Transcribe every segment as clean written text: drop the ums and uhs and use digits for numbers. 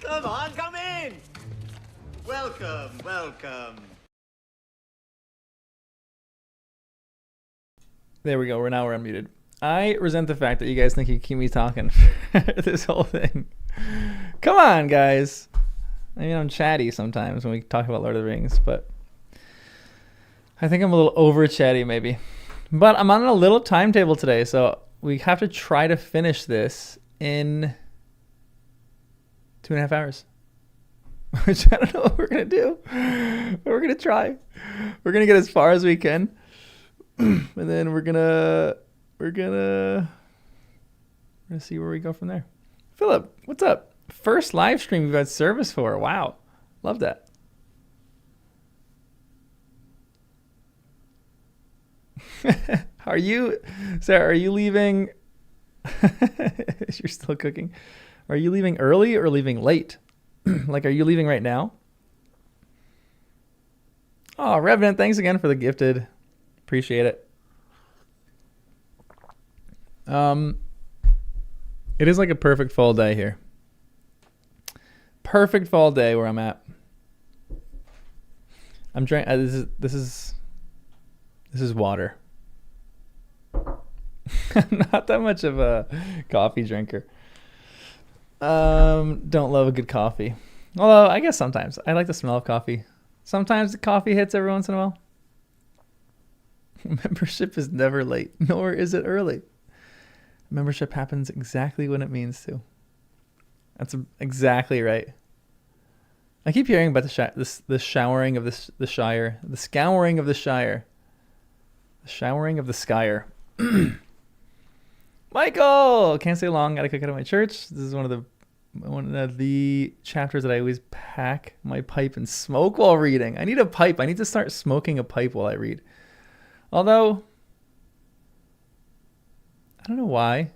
Come on, come in. Welcome, welcome. There we go. We're unmuted. I resent the fact that you guys think you keep me talking this whole thing. Come on, guys. I mean, I'm chatty sometimes when we talk about Lord of the Rings, but I think I'm a little over chatty maybe. But I'm on a little timetable today, so we have to try to finish this in 2.5 hours. Which I don't know what we're going to do. But we're going to try. We're going to get as far as we can. And then we're gonna see where we go from there. Philip, what's up? First live stream you've had service for. Wow. Love that. Sarah, are you leaving? You're still cooking. Are you leaving early or leaving late? Like, are you leaving right now? Oh, Revenant, thanks again for the gifted. Appreciate it. It is like a perfect fall day here. Perfect fall day where I'm at. I'm drinking. This is water. I'm not that much of a coffee drinker. Don't love a good coffee. Although I guess sometimes I like the smell of coffee. Sometimes the coffee hits every once in a while. Membership is never late, nor is it early. Membership happens exactly when it means to. That's exactly right. I keep hearing about the showering of the Shire, the scouring of the Shire, the showering of the Skyer. Michael, can't stay long. Gotta cook out of my church. This is one of the chapters that I always pack my pipe and smoke while reading. I need a pipe. I need to start smoking a pipe while I read. Although, I don't know why.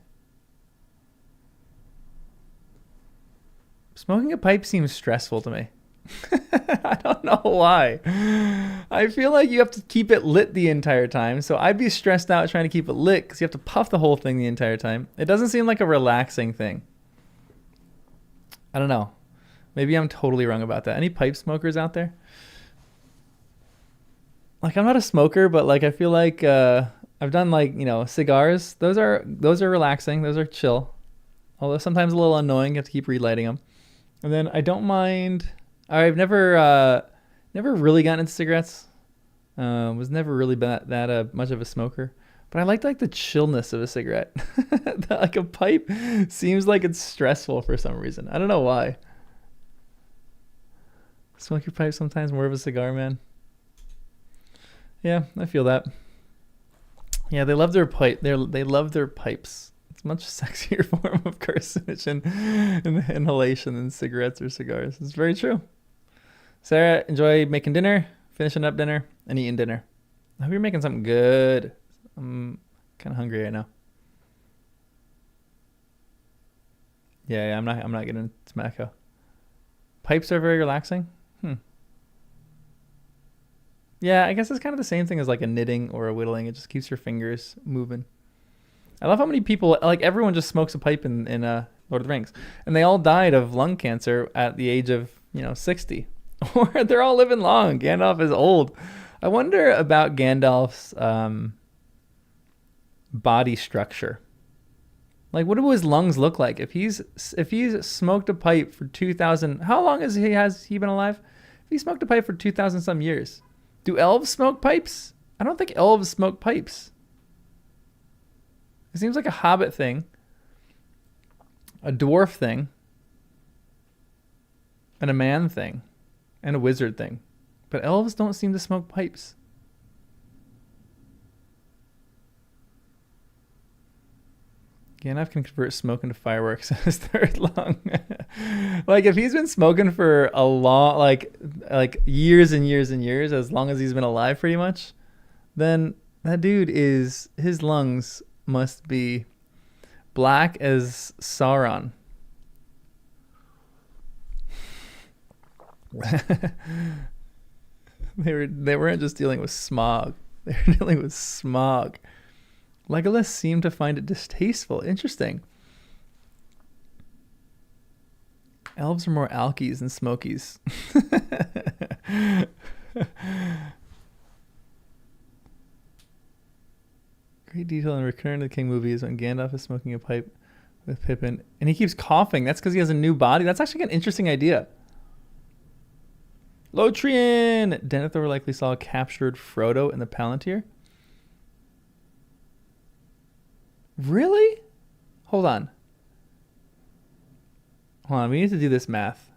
Smoking a pipe seems stressful to me. I don't know why. I feel like you have to keep it lit the entire time. So I'd be stressed out trying to keep it lit because you have to puff the whole thing the entire time. It doesn't seem like a relaxing thing. I don't know. Maybe I'm totally wrong about that. Any pipe smokers out there? Like, I'm not a smoker, but like I feel like I've done like, cigars. Those are relaxing. Those are chill. Although sometimes a little annoying. You have to keep relighting them. And then I don't mind. I've never really gotten into cigarettes. Was never really that much of a smoker. But I like the chillness of a cigarette. Like a pipe seems like it's stressful for some reason. I don't know why. Smoke your pipe sometimes, more of a cigar man. Yeah, I feel that. Yeah, they love their pipe. They love their pipes. It's a much sexier form of carcinogen and inhalation than cigarettes or cigars. It's very true. Sarah, enjoy making dinner, finishing up dinner, and eating dinner. I hope you're making something good. I'm kind of hungry right now. Yeah, I'm not getting into tobacco. Pipes are very relaxing. Yeah, I guess it's kind of the same thing as like a knitting or a whittling. It just keeps your fingers moving. I love how many people, like everyone just smokes a pipe in Lord of the Rings. And they all died of lung cancer at the age of, 60. Or they're all living long. Gandalf is old. I wonder about Gandalf's body structure. Like, what do his lungs look like? If he's smoked a pipe for 2,000, how long has he been alive? If he smoked a pipe for 2,000 some years. Do elves smoke pipes? I don't think elves smoke pipes. It seems like a hobbit thing, a dwarf thing, and a man thing, and a wizard thing. But elves don't seem to smoke pipes. Gandalf can convert smoke into fireworks at his third lung. Like, if he's been smoking for a long, like years and years and years, as long as he's been alive pretty much, then that dude his lungs must be black as Sauron. They weren't just dealing with smog. They were dealing with smog. Legolas seemed to find it distasteful. Interesting. Elves are more alkies than smokies. Great detail in Return of the King movies when Gandalf is smoking a pipe with Pippin, and he keeps coughing. That's because he has a new body. That's actually an interesting idea. Lotrian! Denethor likely saw captured Frodo in the Palantir. Really? Hold on. Hold on, we need to do this math.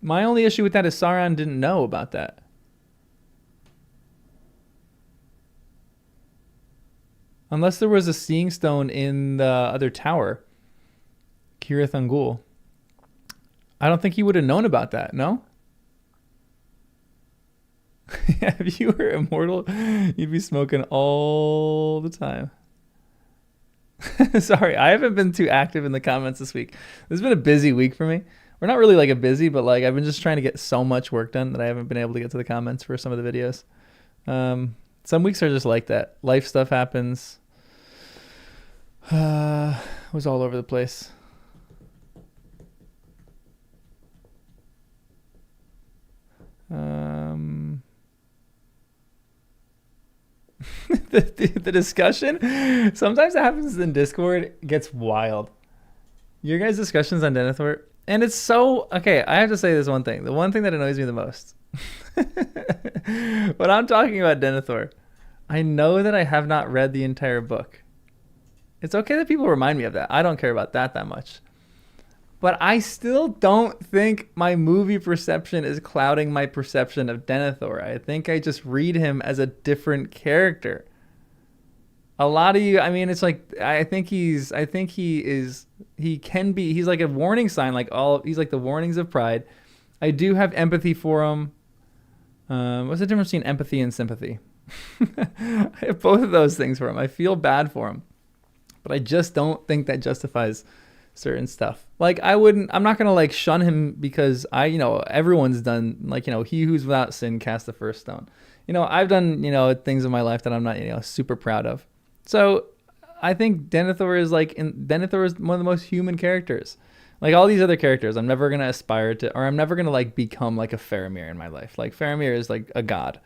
My only issue with that is Sauron didn't know about that. Unless there was a Seeing Stone in the other tower. Cirith Ungol. I don't think he would have known about that, no? If you were immortal, you'd be smoking all the time. Sorry, I haven't been too active in the comments this week. This has been a busy week for me. We're not really like a busy, but like I've been just trying to get so much work done that I haven't been able to get to the comments for some of the videos. Some weeks are just like that. Life stuff happens. Was all over the place. The discussion sometimes it happens in Discord gets wild. Your guys' discussions on Denethor, and it's so okay. I have to say this one thing. The one thing that annoys me the most when I'm talking about Denethor, I know that I have not read the entire book. It's okay that people remind me of that. I don't care about that much. But I still don't think my movie perception is clouding my perception of Denethor. I think I just read him as a different character. A lot of you, I mean, it's like, I think he can be, he's like a warning sign, he's like the warnings of pride. I do have empathy for him. What's the difference between empathy and sympathy? I have both of those things for him. I feel bad for him. But I just don't think that justifies certain stuff. Like I'm not going to like shun him because everyone's done, like, he who's without sin cast the first stone. I've done, things in my life that I'm not, super proud of. So I think Denethor is Denethor is one of the most human characters. Like all these other characters, I'm never going to aspire to, or I'm never going to like become like a Faramir in my life. Like Faramir is like a god.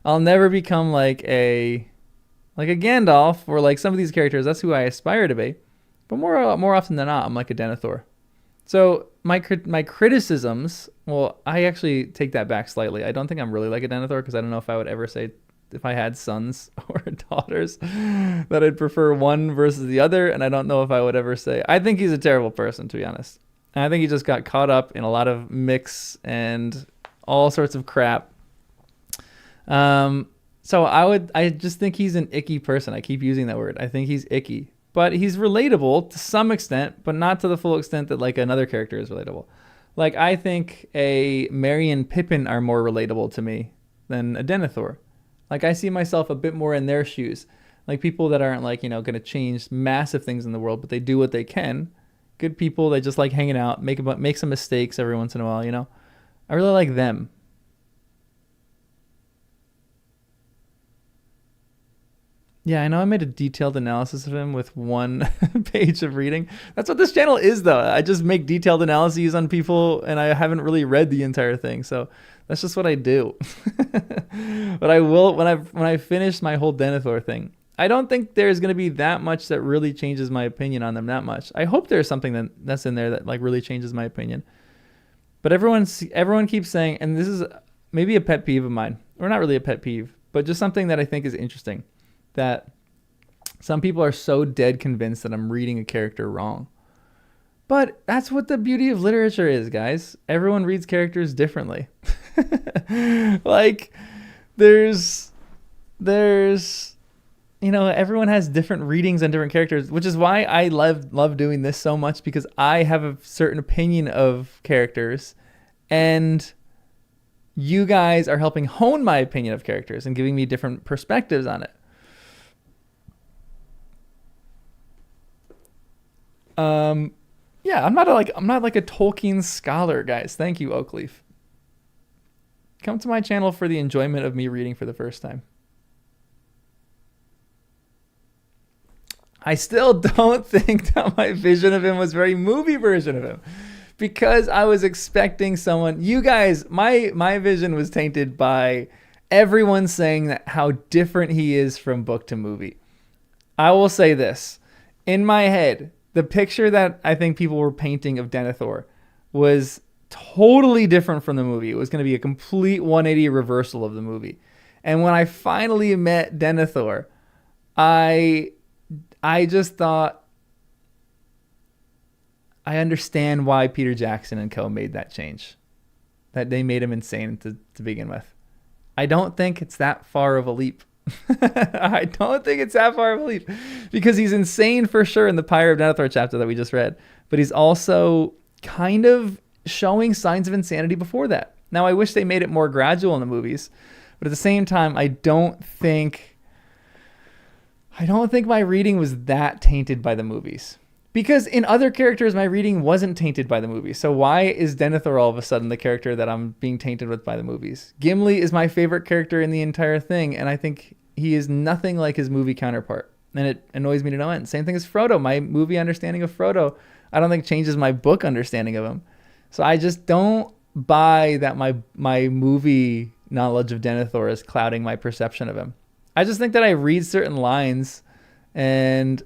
I'll never become like a Gandalf or like some of these characters. That's who I aspire to be. But more often than not, I'm like a Denethor. So my criticisms, well, I actually take that back slightly. I don't think I'm really like a Denethor because I don't know if I would ever say, if I had sons or daughters, that I'd prefer one versus the other. And I don't know if I would ever say, I think he's a terrible person, to be honest. And I think he just got caught up in a lot of mix and all sorts of crap. So I just think he's an icky person. I keep using that word. I think he's icky. But he's relatable to some extent, but not to the full extent that like another character is relatable. Like I think a Merry and Pippin are more relatable to me than a Denethor. Like I see myself a bit more in their shoes. Like people that aren't like, going to change massive things in the world, but they do what they can. Good people, they just like hanging out, make some mistakes every once in a while, I really like them. Yeah, I know I made a detailed analysis of him with one page of reading. That's what this channel is, though. I just make detailed analyses on people, and I haven't really read the entire thing. So that's just what I do. But I will, when I finish my whole Denethor thing, I don't think there's going to be that much that really changes my opinion on them that much. I hope there's something that's in there that like really changes my opinion. But everyone keeps saying, and this is maybe a pet peeve of mine, or not really a pet peeve, but just something that I think is interesting, that some people are so dead convinced that I'm reading a character wrong. But that's what the beauty of literature is, guys. Everyone reads characters differently. Like there's everyone has different readings on different characters, which is why I love doing this so much, because I have a certain opinion of characters and you guys are helping hone my opinion of characters and giving me different perspectives on it. Yeah, I'm not like a Tolkien scholar, guys. Thank you, Oakleaf. Come to my channel for the enjoyment of me reading for the first time. I still don't think that my vision of him was very movie version of him, because I was expecting someone. You guys, my vision was tainted by everyone saying that how different he is from book to movie. I will say this. In my head, the picture that I think people were painting of Denethor was totally different from the movie. It was going to be a complete 180 reversal of the movie. And when I finally met Denethor, I just thought, I understand why Peter Jackson and co. made that change. That they made him insane to begin with. I don't think it's that far of a leap. I don't think it's that far of a leap, because he's insane for sure in the Pyre of Denethor chapter that we just read, but he's also kind of showing signs of insanity before that. Now, I wish they made it more gradual in the movies, but at the same time, I don't think my reading was that tainted by the movies. Because in other characters, my reading wasn't tainted by the movies. So why is Denethor all of a sudden the character that I'm being tainted with by the movies? Gimli is my favorite character in the entire thing, and I think he is nothing like his movie counterpart. And it annoys me to no end. Same thing as Frodo. My movie understanding of Frodo, I don't think changes my book understanding of him. So I just don't buy that my movie knowledge of Denethor is clouding my perception of him. I just think that I read certain lines and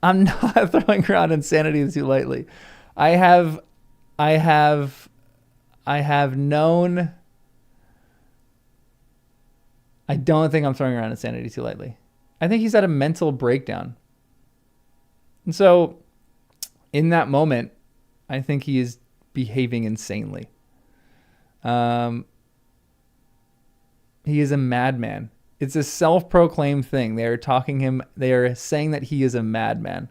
I'm not throwing around insanity too lightly. I have known. I don't think I'm throwing around insanity too lightly. I think he's had a mental breakdown. And so in that moment, I think he is behaving insanely. He is a madman. It's a self-proclaimed thing. They are saying that he is a madman.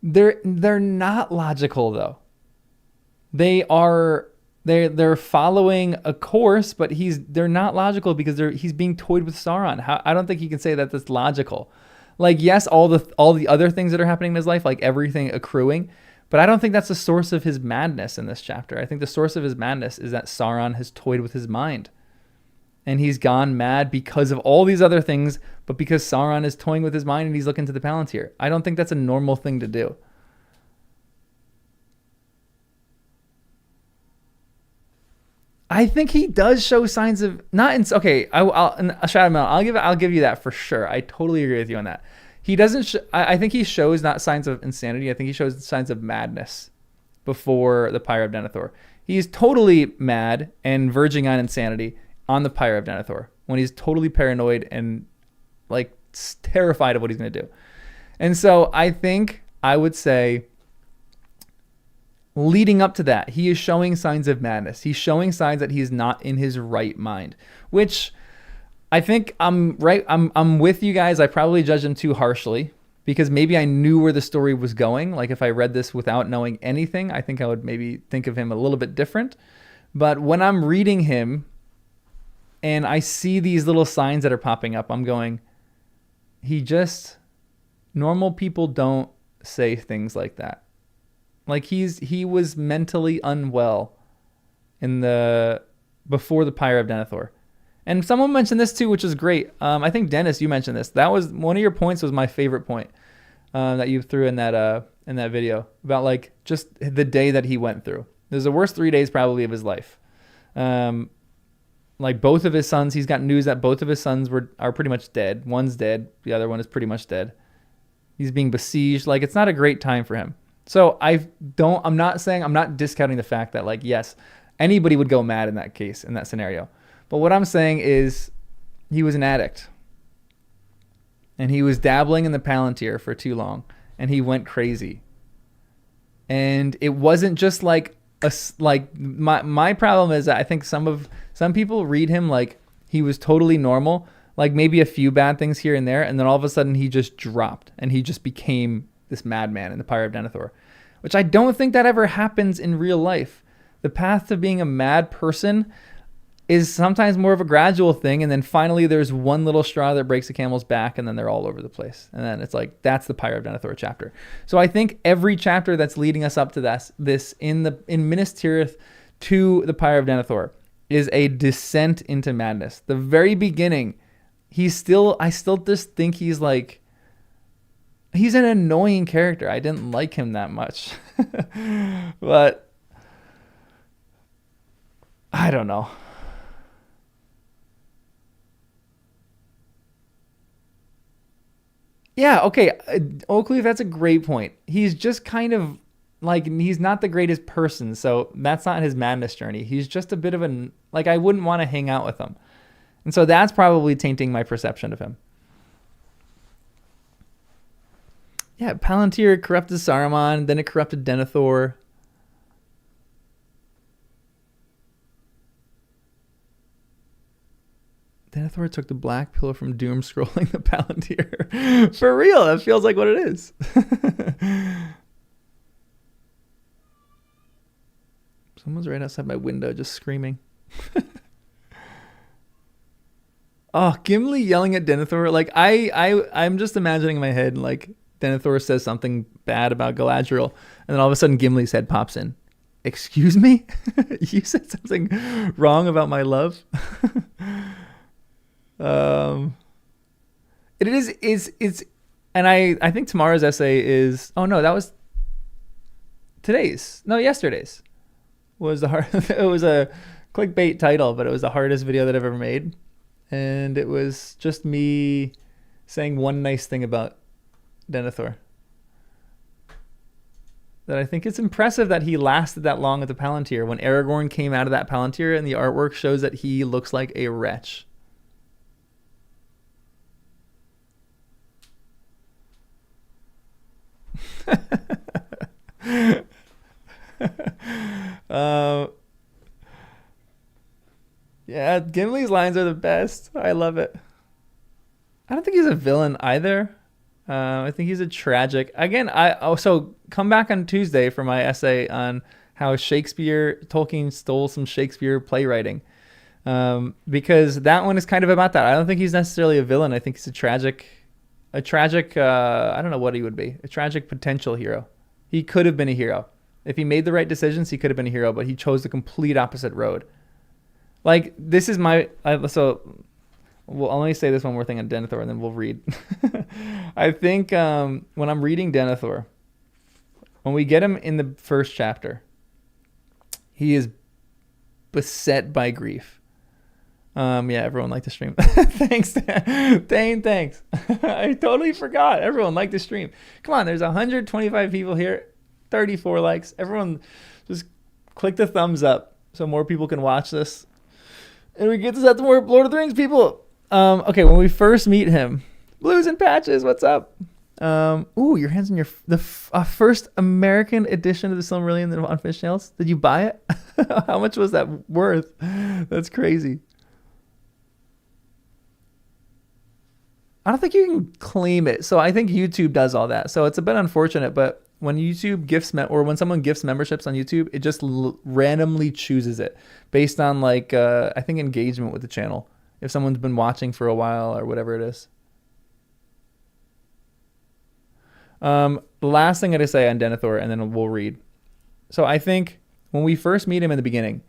They're not logical though. They're following a course, but they're not logical because he's being toyed with Sauron. I don't think you can say that that's logical. Like, yes, all the other things that are happening in his life, like everything accruing, but I don't think that's the source of his madness in this chapter. I think the source of his madness is that Sauron has toyed with his mind. And he's gone mad because of all these other things, but because Sauron is toying with his mind and he's looking to the Palantir. I don't think that's a normal thing to do. I think he does show signs of okay. I'll give you that for sure. I totally agree with you on that. He doesn't. I think he shows not signs of insanity. I think he shows signs of madness before the Pyre of Denethor. He's totally mad and verging on insanity on the Pyre of Denethor when he's totally paranoid and like terrified of what he's going to do. And so I think I would say, leading up to that, he is showing signs of madness. He's showing signs that he's not in his right mind, which I think I'm with you guys. I probably judged him too harshly because maybe I knew where the story was going. Like if I read this without knowing anything, I think I would maybe think of him a little bit different. But when I'm reading him and I see these little signs that are popping up, I'm going, normal people don't say things like that. Like he was mentally unwell before the Pyre of Denethor. And someone mentioned this too, which is great. I think Dennis, you mentioned this. That was one of your points. Was my favorite point that you threw in that video about like just the day that he went through. It was the worst 3 days probably of his life. Like both of his sons, he's got news that both of his sons are pretty much dead. One's dead. The other one is pretty much dead. He's being besieged. Like it's not a great time for him. So I'm not discounting the fact that like, yes, anybody would go mad in that case, in that scenario. But what I'm saying is he was an addict and he was dabbling in the Palantir for too long and he went crazy. And it wasn't just like my problem is that I think some people read him like he was totally normal, like maybe a few bad things here and there. And then all of a sudden he just dropped and he just became this madman in the Pyre of Denethor, which I don't think that ever happens in real life. The path to being a mad person is sometimes more of a gradual thing, and then finally there's one little straw that breaks the camel's back, and then they're all over the place. And then it's like, that's the Pyre of Denethor chapter. So I think every chapter that's leading us up to this in Minas Tirith to the Pyre of Denethor is a descent into madness. The very beginning, I still just think he's like, he's an annoying character. I didn't like him that much. But I don't know. Yeah, okay. Oakleaf, that's a great point. He's just kind of like, he's not the greatest person, so that's not his madness journey. He's just a bit of a, like, I wouldn't want to hang out with him. And so that's probably tainting my perception of him. Yeah, Palantir corrupted Saruman, then it corrupted Denethor. Denethor took the black pill from doom scrolling the Palantir. For real, that feels like what it is. Someone's right outside my window just screaming. Oh, Gimli yelling at Denethor. Like, I'm just imagining in my head, like, Denethor says something bad about Galadriel, and then all of a sudden Gimli's head pops in. Excuse me? You said something wrong about my love? It is and I think tomorrow's essay is, oh no, that was yesterday's was the hard it was a clickbait title, but it was the hardest video that I've ever made, and it was just me saying one nice thing about Denethor, that I think it's impressive that he lasted that long at the Palantir when Aragorn came out of that Palantir, and the artwork shows that he looks like a wretch. Yeah, Gimli's lines are the best. I love it. I don't think he's a villain either. I think he's a tragic. Again, I also come back on Tuesday for my essay on how Tolkien stole some Shakespeare playwriting, because that one is kind of about that. I don't think he's necessarily a villain. I think he's a tragic. I don't know what he would be. A tragic potential hero. He could have been a hero. If he made the right decisions, he could have been a hero, but he chose the complete opposite road. Like, this is I'll only say this one more thing on Denethor, and then we'll read. I think when I'm reading Denethor, when we get him in the first chapter, he is beset by grief. Yeah, everyone liked the stream. Thanks, Dane. Thanks. I totally forgot. Everyone liked the stream. Come on, there's 125 people here, 34 likes. Everyone just click the thumbs up so more people can watch this. And we get this out to more Lord of the Rings people. Okay, when we first meet him, Blues and Patches, what's up? Your hands on the first American edition of the Silmarillion on Fishtails. Did you buy it? How much was that worth? That's crazy. I don't think you can claim it. So I think YouTube does all that. So it's a bit unfortunate, but when YouTube gifts when someone gifts memberships on YouTube, it just randomly chooses it based on I think engagement with the channel. If someone's been watching for a while or whatever it is. The last thing I gotta say on Denethor, and then we'll read. So I think when we first meet him in the beginning,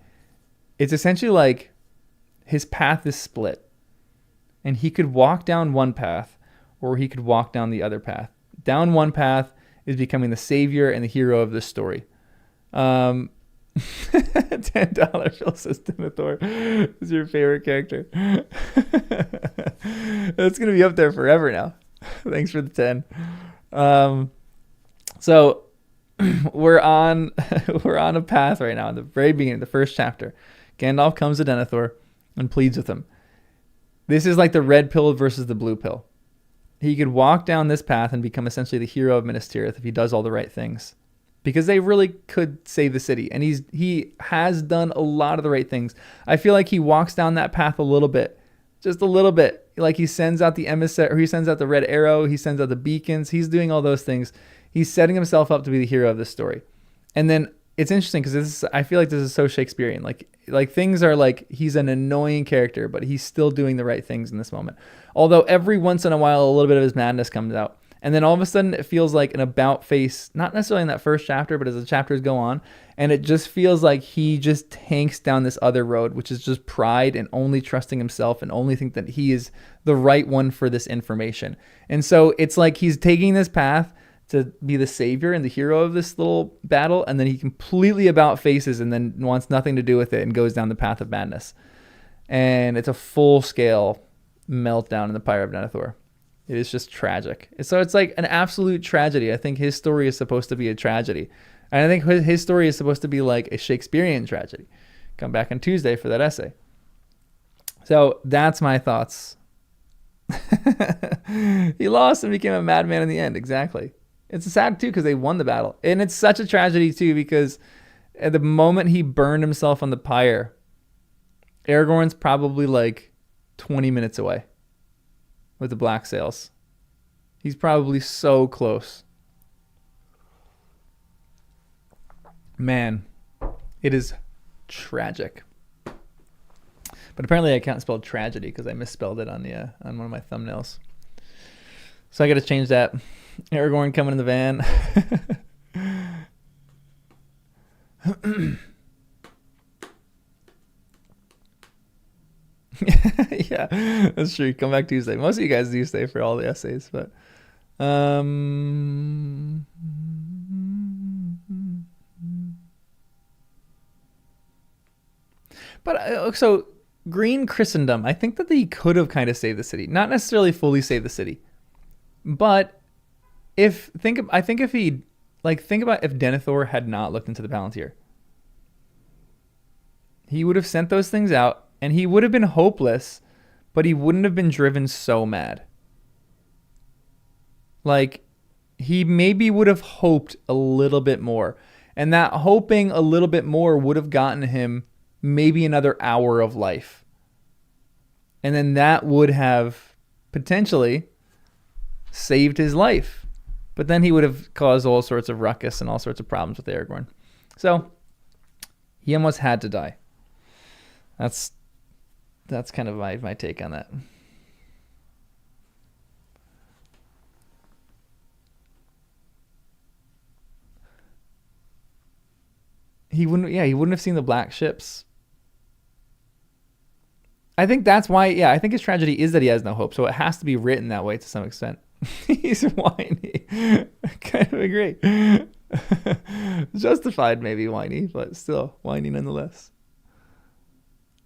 it's essentially like his path is split. And he could walk down one path, or he could walk down the other path. Down one path is becoming the savior and the hero of this story. $10 Phil says Denethor is your favorite character. That's going to be up there forever now. Thanks for the 10. So we're on a path right now in the very beginning, the first chapter. Gandalf comes to Denethor and pleads with him. This is like the red pill versus the blue pill. He could walk down this path and become essentially the hero of Minas Tirith if he does all the right things, because they really could save the city. And he has done a lot of the right things. I feel like he walks down that path a little bit, just a little bit. Like he sends out the emissary, or he sends out the red arrow. He sends out the beacons. He's doing all those things. He's setting himself up to be the hero of this story. And then it's interesting because I feel like this is so Shakespearean. Like things are like he's an annoying character, but he's still doing the right things in this moment. Although every once in a while, a little bit of his madness comes out. And then all of a sudden it feels like an about face, not necessarily in that first chapter, but as the chapters go on, and it just feels like he just tanks down this other road, which is just pride and only trusting himself and only think that he is the right one for this information. And so it's like he's taking this path to be the savior and the hero of this little battle, and then he completely about faces and then wants nothing to do with it and goes down the path of madness. And it's a full-scale meltdown in the Pyre of Denethor. It is just tragic. So it's like an absolute tragedy. I think his story is supposed to be a tragedy. And I think his story is supposed to be like a Shakespearean tragedy. Come back on Tuesday for that essay. So that's my thoughts. He lost and became a madman in the end. Exactly. It's sad too because they won the battle. And it's such a tragedy too because at the moment he burned himself on the pyre, Aragorn's probably like 20 minutes away with the black sails. He's probably so close. Man, it is tragic. But apparently I can't spell tragedy because I misspelled it on one of my thumbnails. So I got to change that. Aragorn coming in the van. Yeah, that's true. Come back Tuesday. Most of you guys do stay for all the essays, but so Green Christendom, I think that he could have kind of saved the city, not necessarily fully saved the city, but think about if Denethor had not looked into the Palantir, he would have sent those things out. And he would have been hopeless, but he wouldn't have been driven so mad. Like, he maybe would have hoped a little bit more. And that hoping a little bit more would have gotten him maybe another hour of life. And then that would have potentially saved his life. But then he would have caused all sorts of ruckus and all sorts of problems with Aragorn. So, he almost had to die. That's kind of my take on that. He wouldn't have seen the black ships. I think that's why, I think his tragedy is that he has no hope. So it has to be written that way to some extent. He's whiny. I kind of agree. Justified maybe whiny, but still whiny nonetheless.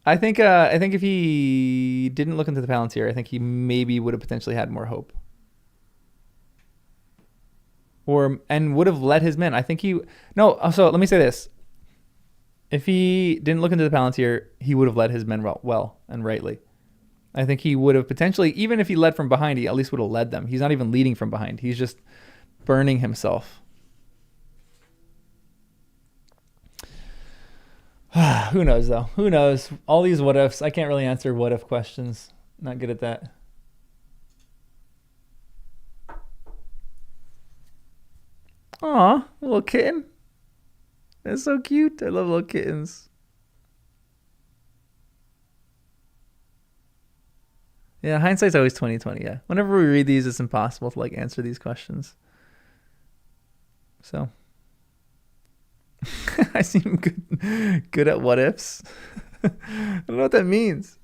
I think if he didn't look into the Palantir, I think he maybe would have potentially had more hope. And would have led his men. So let me say this. If he didn't look into the Palantir, he would have led his men well and rightly. I think he would have potentially, even if he led from behind, he at least would have led them. He's not even leading from behind. He's just burning himself. Who knows, though? Who knows? All these what ifs. I can't really answer what if questions. Not good at that. Aw, little kitten. That's so cute. I love little kittens. Yeah, hindsight's always 20/20. Yeah, whenever we read these, it's impossible to answer these questions. So. I seem good at what ifs. I don't know what that means.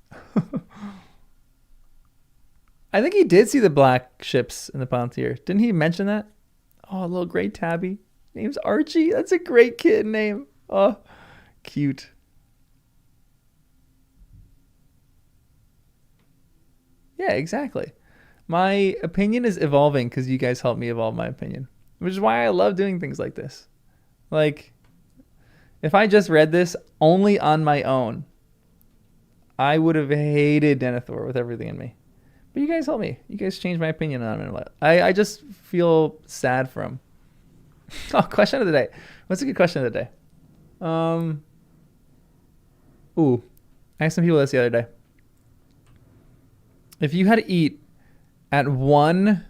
I think he did see the black ships in the Palantir. Didn't he mention that? Oh, a little gray tabby. Name's Archie. That's a great kid name. Oh, cute. Yeah, exactly. My opinion is evolving because you guys helped me evolve my opinion, which is why I love doing things like this. If I just read this only on my own, I would have hated Denethor with everything in me. But you guys helped me. You guys changed my opinion on him. I just feel sad for him. Oh, question of the day. What's a good question of the day? I asked some people this the other day. If you had to eat at one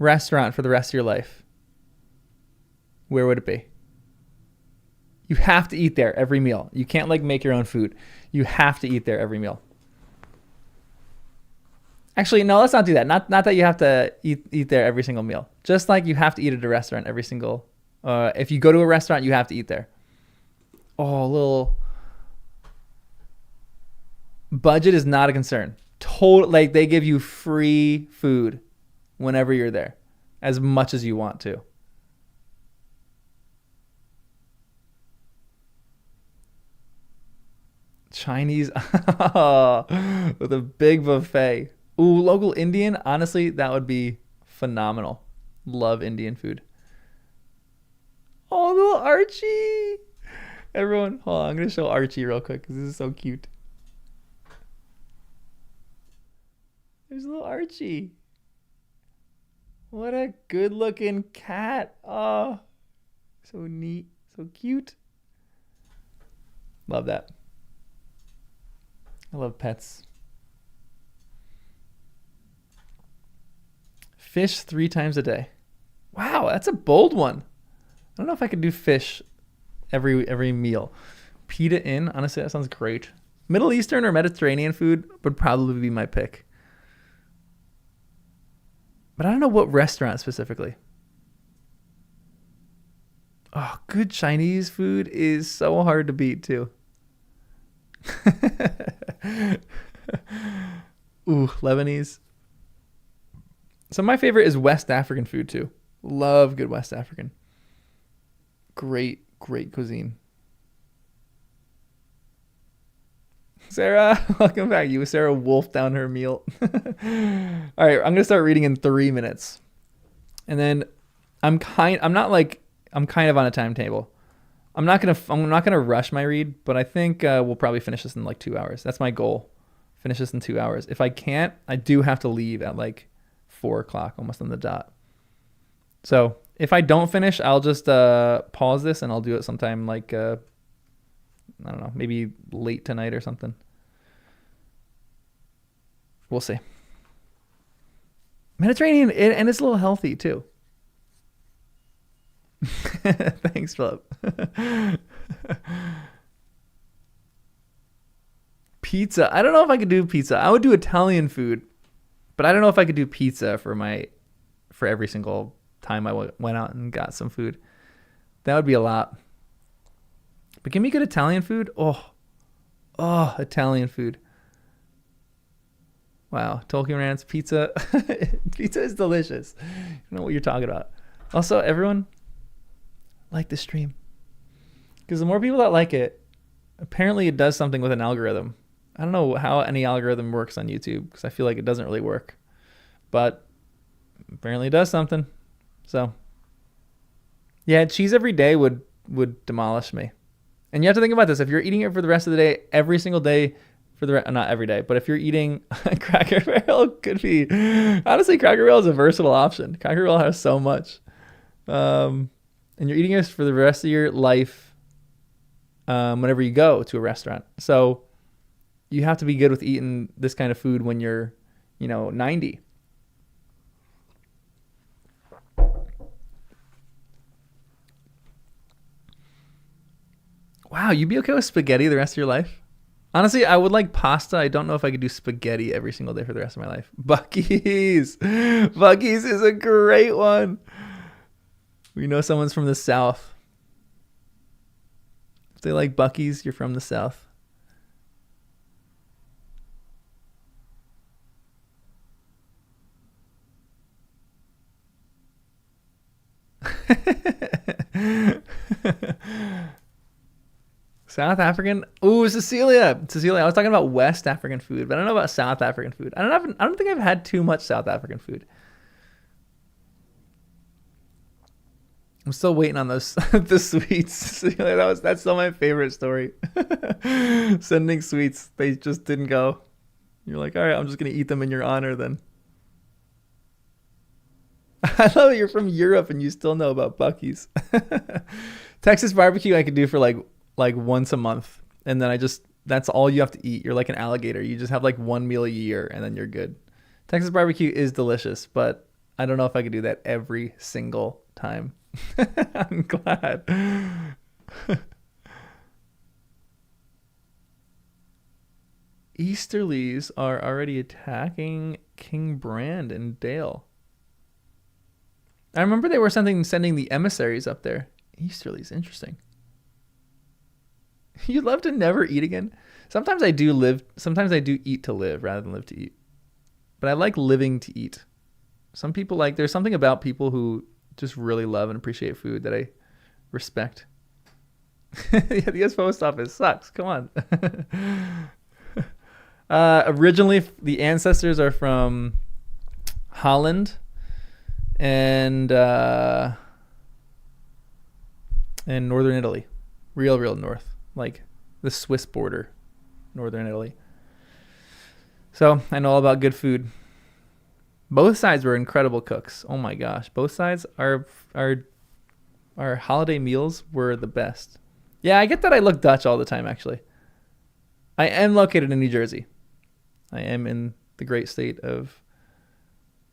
restaurant for the rest of your life, where would it be? You have to eat there every meal. You can't make your own food. You have to eat there every meal. Actually, no, let's not do that. Not that you have to eat there every single meal. Just like you have to eat at a restaurant every single. If you go to a restaurant, you have to eat there. Oh, a little budget is not a concern. Total, like they give you free food whenever you're there, as much as you want to. Chinese with a big buffet. Ooh, local Indian. Honestly, that would be phenomenal. Love Indian food. Oh, little Archie. Everyone, hold on. I'm going to show Archie real quick because this is so cute. There's little Archie. What a good looking cat. Oh, so neat. So cute. Love that. I love pets. Fish 3 times a day. Wow, that's a bold one. I don't know if I could do fish every meal. Pita Inn, honestly, that sounds great. Middle Eastern or Mediterranean food would probably be my pick. But I don't know what restaurant specifically. Oh, good Chinese food is so hard to beat too. Ooh, Lebanese. So my favorite is West African food too. Love good West African. Great cuisine. Sarah, welcome back. You, Sarah, wolfed down her meal. All right, I'm gonna start reading in 3 minutes, and then I'm kind of on a timetable. I'm not gonna rush my read, but I think we'll probably finish this in like 2 hours. That's my goal. Finish this in 2 hours. If I can't, I do have to leave at like 4 o'clock, almost on the dot. So if I don't finish, I'll just pause this and I'll do it sometime like I don't know, maybe late tonight or something. We'll see. Mediterranean, and it's a little healthy too. Thanks, Philip. Pizza. I don't know if I could do pizza. I would do Italian food, but I don't know if I could do pizza for every single time I went out and got some food. That would be a lot. But give me good Italian food. Oh, Italian food. Wow, Tolkien Rants, pizza. Pizza is delicious. I don't know what you're talking about. Also, everyone, like the stream. Because the more people that like it, apparently it does something with an algorithm. I don't know how any algorithm works on YouTube because I feel like it doesn't really work. But apparently it does something. So, yeah, cheese every day would demolish me. And you have to think about this. If you're eating it for the rest of the day, every single day, not every day, but if you're eating Cracker Barrel, could be. Honestly, Cracker Barrel is a versatile option. Cracker Barrel has so much. And you're eating this for the rest of your life whenever you go to a restaurant. So you have to be good with eating this kind of food when you're, 90. Wow, you'd be okay with spaghetti the rest of your life? Honestly, I would like pasta. I don't know if I could do spaghetti every single day for the rest of my life. Buc-ee's. Buc-ee's is a great one. We know someone's from the South. If they like Buc-ee's, you're from the South. South African. Ooh, Cecilia. I was talking about West African food, but I don't know about South African food. I don't think I've had too much South African food. I'm still waiting on those the sweets. That's still my favorite story. Sending sweets, they just didn't go. You're like, all right, I'm just gonna eat them in your honor then. I love it. You're from Europe and you still know about Buc-ee's. Texas barbecue I could do for like once a month, and then that's all you have to eat. You're like an alligator. You just have like one meal a year and then you're good. Texas barbecue is delicious, but I don't know if I could do that every single time. I'm glad. Easterlies are already attacking King Brand and Dale. I remember they were sending the emissaries up there. Easterly's interesting. You'd love to never eat again. Sometimes I do eat to live rather than live to eat. But I like living to eat. Some people there's something about people who just really love and appreciate food that I respect. Yeah, the US Post Office sucks. Come on. Originally, the ancestors are from Holland and northern Italy. Real north. Like the Swiss border. Northern Italy. So I know all about good food. Both sides were incredible cooks. Oh my gosh. Both sides, our holiday meals were the best. Yeah, I get that I look Dutch all the time, actually. I am located in New Jersey. I am in the great state of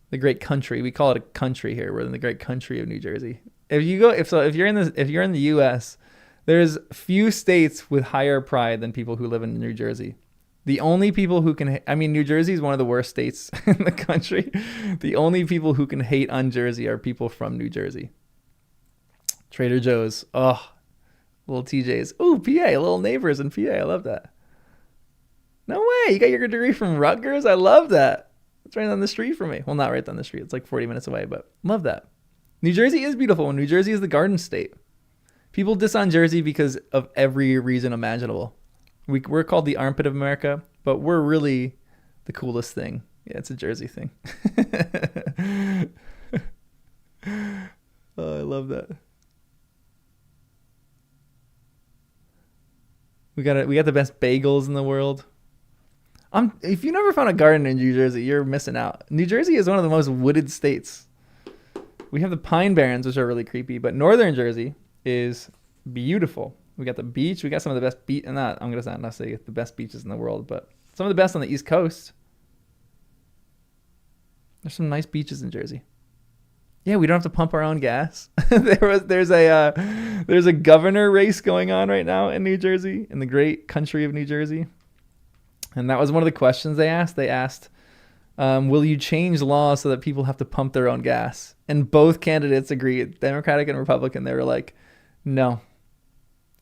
the great country. We call it a country here. We're in the great country of New Jersey. If you're in the US, there's few states with higher pride than people who live in New Jersey. The only people who can, New Jersey is one of the worst states in the country. The only people who can hate on Jersey are people from New Jersey. Trader Joe's. Oh, little TJ's. Ooh, PA, little neighbors in PA. I love that. No way. You got your degree from Rutgers? I love that. It's right down the street from me. Well, not right down the street. It's like 40 minutes away, but love that. New Jersey is beautiful. New Jersey is the Garden State. People diss on Jersey because of every reason imaginable. We're called the armpit of America, but we're really the coolest thing. Yeah, it's a Jersey thing. Oh, I love that. We got the best bagels in the world. If you never found a garden in New Jersey, you're missing out. New Jersey is one of the most wooded states. We have the Pine Barrens, which are really creepy, but northern Jersey is beautiful. We got the beach. We got some of the best I'm gonna not say the best beaches in the world, but some of the best on the East Coast. There's some nice beaches in Jersey. Yeah, we don't have to pump our own gas. There's a governor race going on right now in New Jersey, in the great country of New Jersey. And that was one of the questions they asked. They asked, will you change laws so that people have to pump their own gas? And both candidates agreed, Democratic and Republican. They were like, no,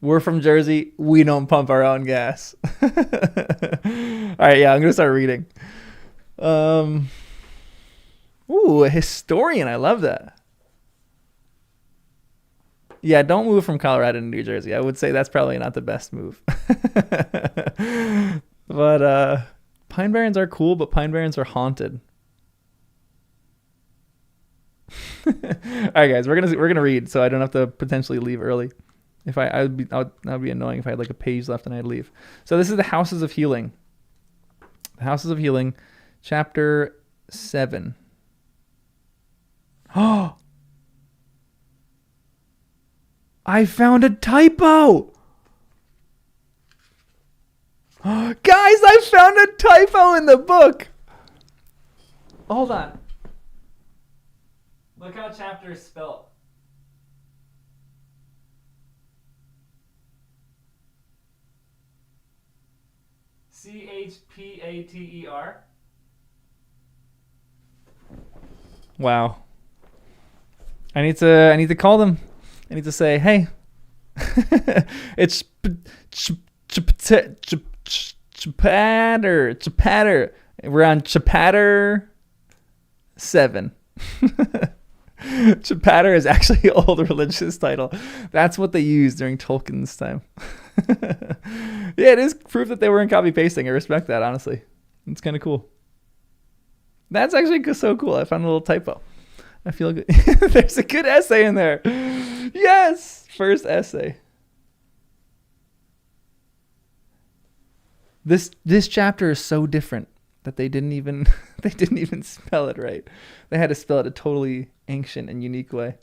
we're from Jersey. We don't pump our own gas. All right, yeah, I'm going to start reading. Ooh, a historian. I love that. Yeah, don't move from Colorado to New Jersey. I would say that's probably not the best move. But Pine Barrens are cool, but Pine Barrens are haunted. All right, guys, we're gonna read, so I don't have to potentially leave early. If that would be annoying if I had like a page left and I'd leave. So this is the Houses of Healing. The Houses of Healing, chapter 7. Oh, I found a typo. Guys, I found a typo in the book. Hold on. Look how chapter is spelled. Chpater. Wow. I need to call them. I need to say, hey, it's Chapatter. We're on Chapatter 7. Chapatter is actually an old religious title. That's what they used during Tolkien's time. Yeah, it is proof that they weren't copy pasting. I respect that, honestly. It's kind of cool. That's actually so cool. I found a little typo. I feel good. There's a good essay in there. Yes, first essay. This chapter is so different that they didn't even spell it right. They had to spell it a totally ancient and unique way.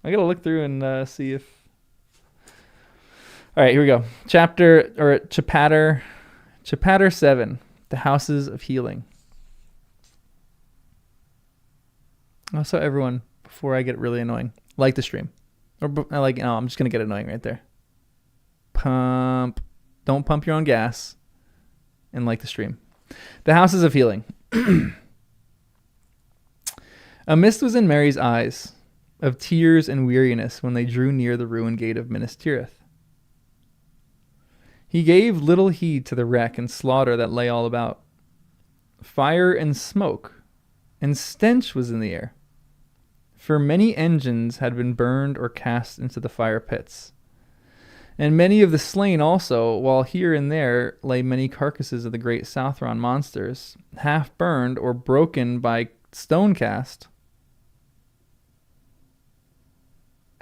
I gotta look through and see if. All right, here we go. Chapatter 7, the Houses of Healing. Also, everyone, before I get really annoying, like the stream. I'm just gonna get annoying right there. Don't pump your own gas, and like the stream. The Houses of Healing. A mist was in Mary's eyes, of tears and weariness when they drew near the ruined gate of Minas Tirith. He gave little heed to the wreck and slaughter that lay all about. Fire and smoke and stench was in the air, for many engines had been burned or cast into the fire pits. And many of the slain also, while here and there lay many carcasses of the great Southron monsters, half burned or broken by stone cast.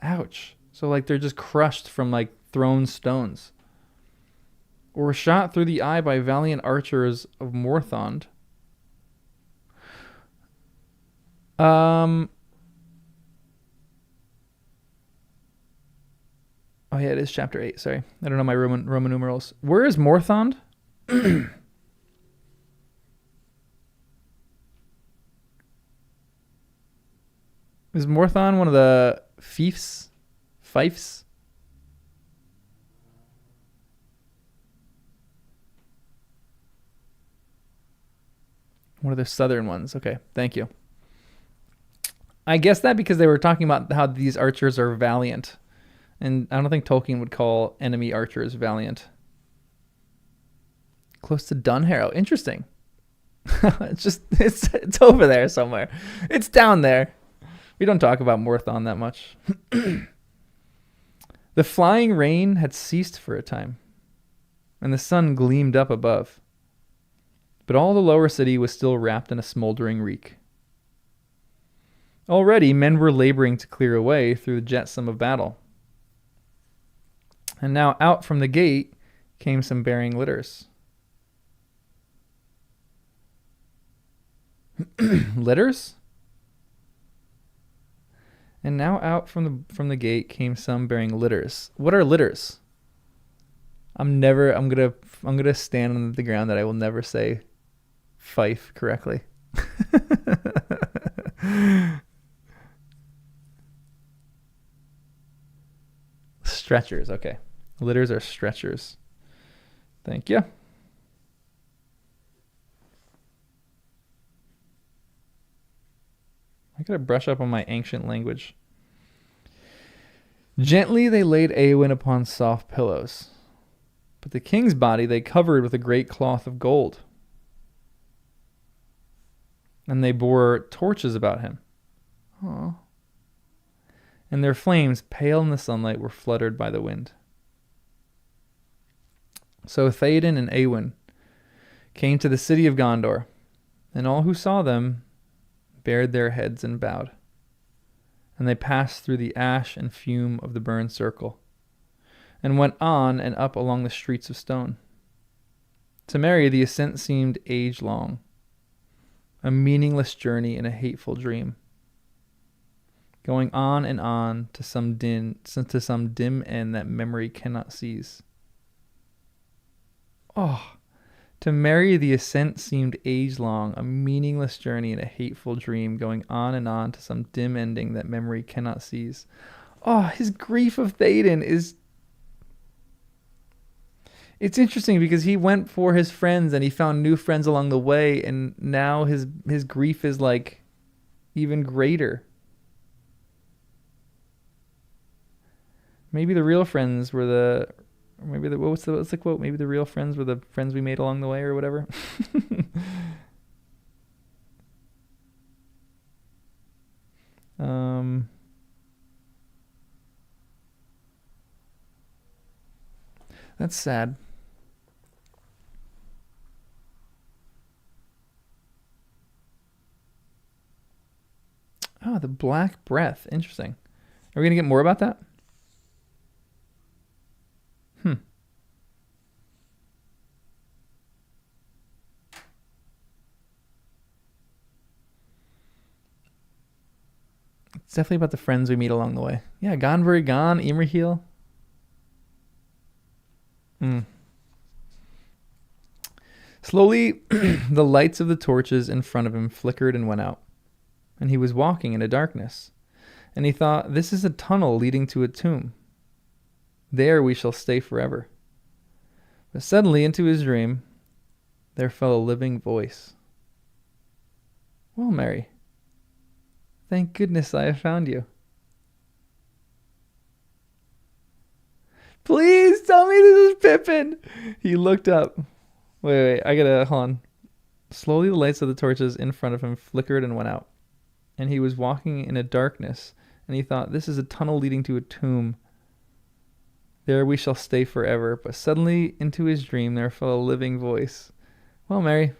Ouch. So like they're just crushed from like thrown stones. Or shot through the eye by valiant archers of Morthond. Oh yeah, it is chapter 8. Sorry, I don't know my Roman numerals. Where is Morthond? Is Morthond one of the fiefs? Fiefs? One of the southern ones. Okay, thank you. I guess that because they were talking about how these archers are valiant. And I don't think Tolkien would call enemy archers valiant. Close to Dunharrow. Interesting. It's over there somewhere. It's down there. We don't talk about Morthond that much. The flying rain had ceased for a time, and the sun gleamed up above. But all the lower city was still wrapped in a smoldering reek. Already men were laboring to clear a way through the jetsam of battle. And now out from the gate came some bearing litters. Litters? And now out from the gate came some bearing litters. What are litters? I'm gonna stand on the ground that I will never say fife correctly. Stretchers, okay. Litters are stretchers. Thank you. I gotta brush up on my ancient language. Gently they laid Éowyn upon soft pillows, but the king's body they covered with a great cloth of gold. And they bore torches about him. Aww. And their flames, pale in the sunlight, were fluttered by the wind. So Theoden and Éowyn came to the city of Gondor, and all who saw them bared their heads and bowed. And they passed through the ash and fume of the burned circle, and went on and up along the streets of stone. To Merry the ascent seemed age-long, a meaningless journey in a hateful dream, going on and on to some dim end that memory cannot seize. Oh, to Merry the ascent seemed age-long, a meaningless journey in a hateful dream, going on and on to some dim ending that memory cannot seize. Oh, his grief of Theoden is... It's interesting because he went for his friends and he found new friends along the way, and now his grief is like even greater. Maybe the real friends were the... Maybe what's the quote? Maybe the real friends were the friends we made along the way, or whatever. That's sad. Oh, the Black Breath. Interesting. Are we going to get more about that? It's definitely about the friends we meet along the way. Yeah, Gonvery gone, Imrahil. Slowly, the lights of the torches in front of him flickered and went out, and he was walking in a darkness. And he thought, this is a tunnel leading to a tomb. There we shall stay forever. But suddenly, into his dream, there fell a living voice. Well, Merry, Thank goodness I have found you. Please tell me this is Pippin. He looked up. Wait, I gotta, hold on. Slowly the lights of the torches in front of him flickered and went out. And he was walking in a darkness, and he thought, this is a tunnel leading to a tomb. There we shall stay forever. But suddenly into his dream there fell a living voice. Well, Mary,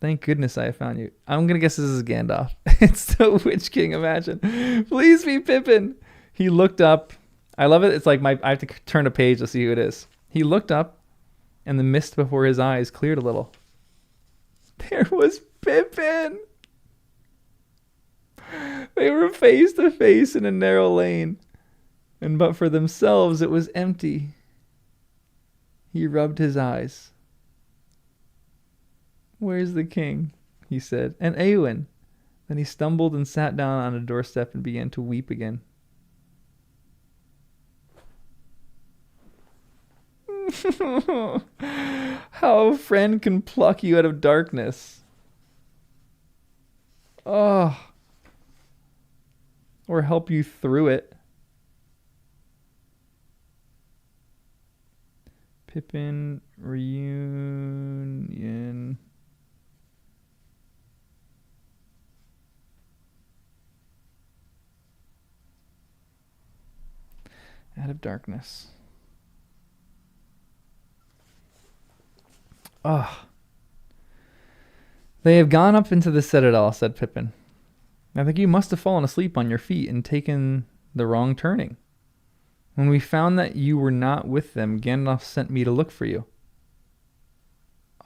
thank goodness I have found you. I'm gonna guess this is Gandalf. It's the Witch King, imagine. Please be Pippin. He looked up. I love it. It's like I have to turn a page to see who it is. He looked up, and the mist before his eyes cleared a little. There was Pippin. They were face to face in a narrow lane, and but for themselves it was empty. He rubbed his eyes. Where's the king? He said. And Eowyn. Then he stumbled and sat down on a doorstep and began to weep again. How a friend can pluck you out of darkness. Oh. Or help you through it. Pippin reunion. Out of darkness. Ah. They have gone up into the citadel, said Pippin. I think you must have fallen asleep on your feet and taken the wrong turning. When we found that you were not with them, Gandalf sent me to look for you.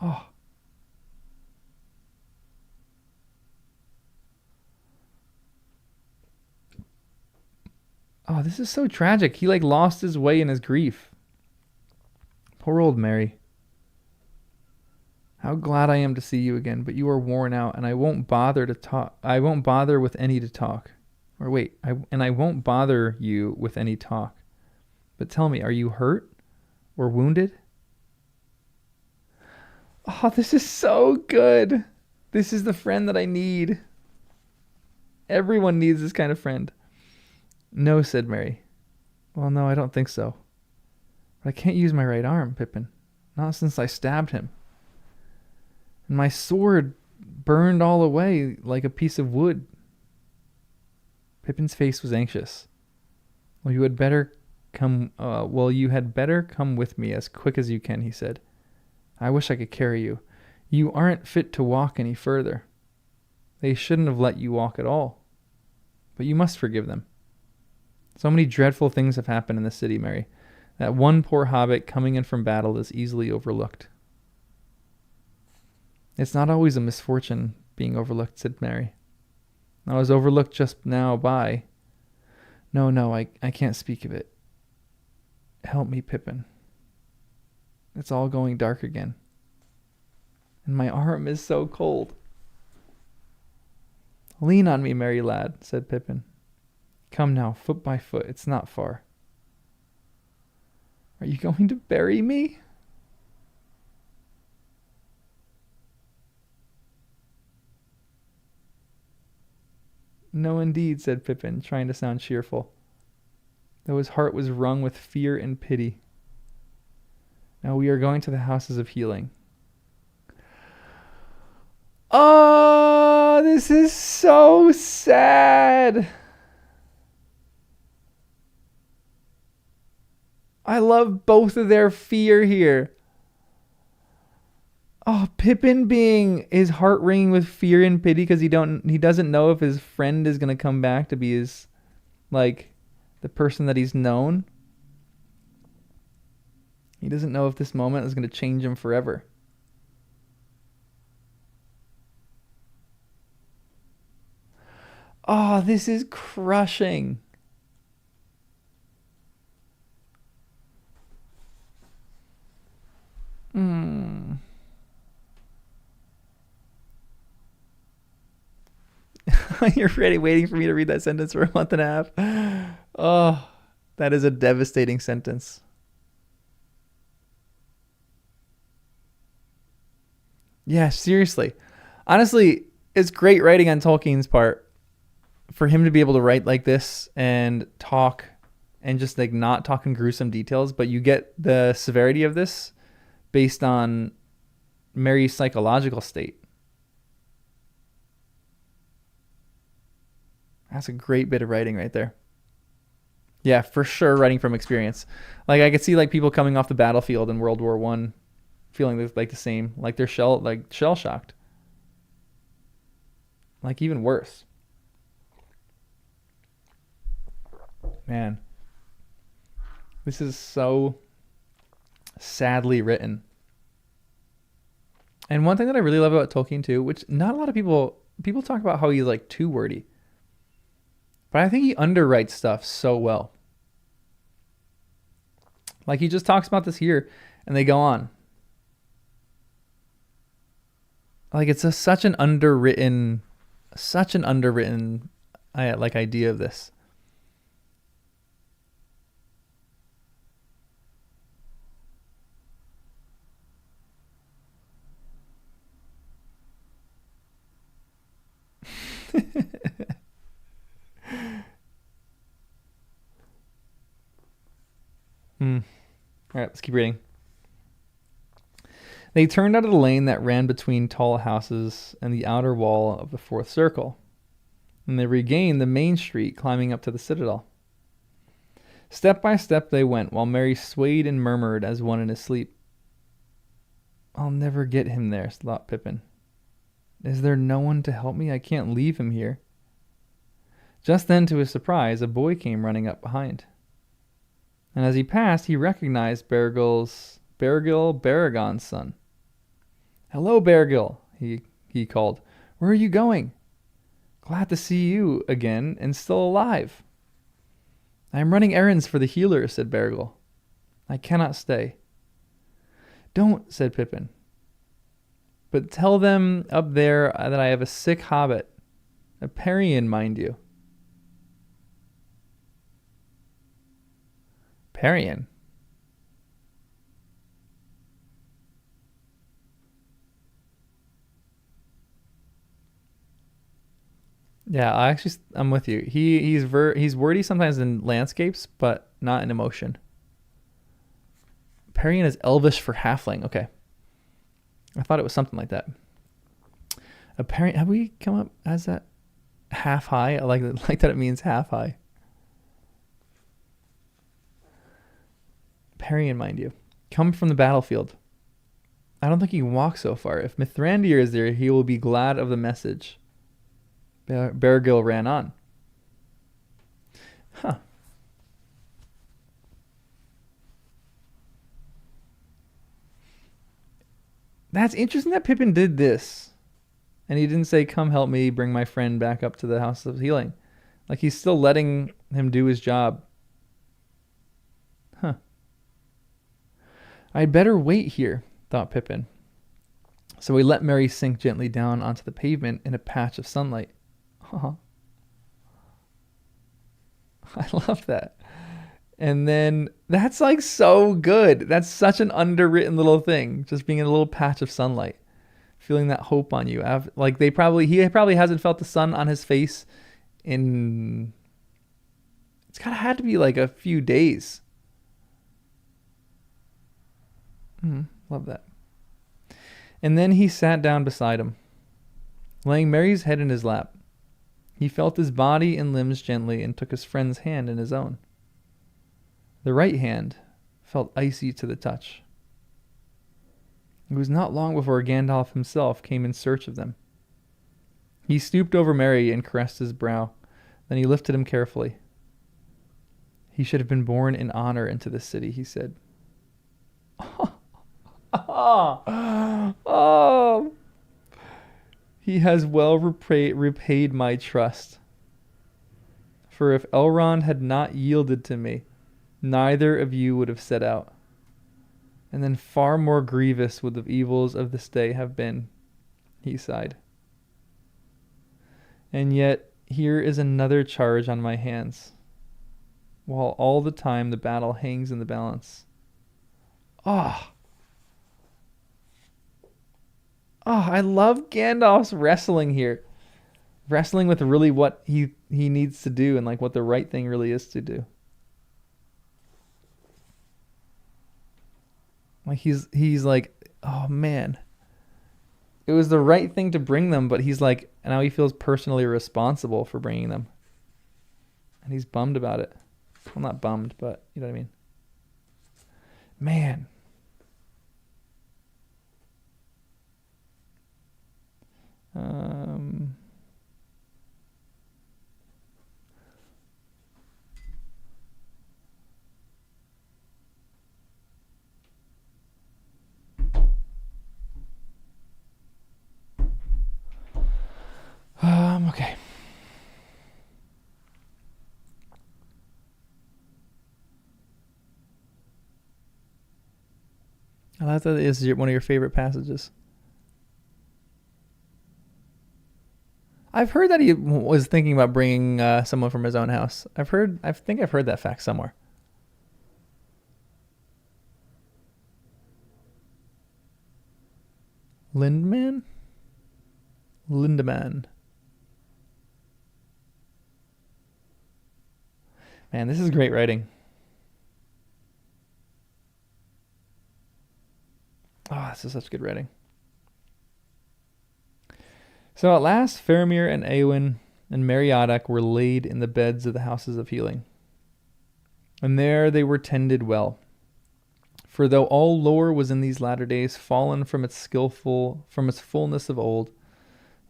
Oh. Oh, this is so tragic. He lost his way in his grief. Poor old Mary. How glad I am to see you again, but you are worn out, and I won't bother to talk. I won't bother with any to talk. Or wait, I won't bother you with any talk. But tell me, are you hurt or wounded? Oh, this is so good. This is the friend that I need. Everyone needs this kind of friend. No, said Mary. Well, no, I don't think so. But I can't use my right arm, Pippin. Not since I stabbed him. And my sword burned all away like a piece of wood. Pippin's face was anxious. Well, you had better come with me as quick as you can, he said. I wish I could carry you. You aren't fit to walk any further. They shouldn't have let you walk at all. But you must forgive them. So many dreadful things have happened in the city, Mary, that one poor hobbit coming in from battle is easily overlooked. It's not always a misfortune being overlooked, said Mary. I was overlooked just now by... No, I can't speak of it. Help me, Pippin. It's all going dark again. And my arm is so cold. Lean on me, merry lad, said Pippin. Come now, foot by foot, it's not far. Are you going to bury me? No, indeed, said Pippin, trying to sound cheerful, though his heart was wrung with fear and pity. Now we are going to the houses of healing. Oh, this is so sad. I love both of their fear here. Oh, Pippin being his heart wringing with fear and pity because he doesn't know if his friend is gonna come back to be his, the person that he's known. He doesn't know if this moment is gonna change him forever. Oh, this is crushing. You're ready, waiting for me to read that sentence for a month and a half. Oh, that is a devastating sentence. Yeah, seriously. Honestly, it's great writing on Tolkien's part. for him to be able to write like this and talk and just like not talk in gruesome details, but you get the severity of this based on Mary's psychological state. That's a great bit of writing right there. Yeah, for sure, writing from experience. Like I could see like people coming off the battlefield in World War One, feeling like the same, like they're shell shocked, like even worse. Man, this is so sadly written. And one thing that I really love about Tolkien too, which not a lot of people talk about how he's like too wordy, but I think he underwrites stuff so well. Like he just talks about this here, and they go on. Like it's such an underwritten like idea of this. All right, let's keep reading. They turned out of the lane that ran between tall houses and the outer wall of the fourth circle, and they regained the main street, climbing up to the citadel. Step by step they went, while Merry swayed and murmured as one in his sleep. I'll never get him there, thought Pippin. Is there no one to help me? I can't leave him here. Just then, to his surprise, a boy came running up behind. And as he passed, he recognized Baragil Baragon's son. Hello, Baragil, he called. Where are you going? Glad to see you again and still alive. I am running errands for the healer, said Baragil. I cannot stay. Don't, said Pippin. But tell them up there that I have a sick hobbit. A Parian, mind you. Parian? Yeah, I'm with you. He's wordy sometimes in landscapes, but not in emotion. Parian is Elvish for halfling. Okay. I thought it was something like that. A Parian, have we come up as that half high? I like that it means half high. Parian, mind you. Come from the battlefield. I don't think he can walk so far. If Mithrandir is there, he will be glad of the message. Baragil ran on. Huh. That's interesting that Pippin did this. And he didn't say, come help me bring my friend back up to the House of Healing. Like he's still letting him do his job. Huh. I'd better wait here, thought Pippin. So he let Merry sink gently down onto the pavement in a patch of sunlight. I love that. And then that's like so good. That's such an underwritten little thing. Just being in a little patch of sunlight, feeling that hope on you. Like he probably hasn't felt the sun on his face in. It's gotta had to be like a few days. Love that. And then he sat down beside him, laying Merry's head in his lap. He felt his body and limbs gently and took his friend's hand in his own. The right hand felt icy to the touch. It was not long before Gandalf himself came in search of them. He stooped over Merry and caressed his brow. Then he lifted him carefully. He should have been born in honor into this city, he said. Oh. He has well repaid my trust. For if Elrond had not yielded to me, neither of you would have set out. And then far more grievous would the evils of this day have been, he sighed. And yet here is another charge on my hands, while all the time the battle hangs in the balance. I love Gandalf's wrestling here. wrestling with really what he needs to do and like what the right thing really is to do. Like he's like, oh man, it was the right thing to bring them, but he's like, now he feels personally responsible for bringing them, and he's bummed about it. Well, not bummed, but you know what I mean. Man. Okay. I thought that is one of your favorite passages. I've heard that he was thinking about bringing someone from his own house. I think I've heard that fact somewhere. Lindemann. Man, this is great writing. Oh, this is such good writing. So at last, Faramir and Eowyn and Meriadoc were laid in the beds of the houses of healing. And there they were tended well. For though all lore was in these latter days fallen from its fullness of old,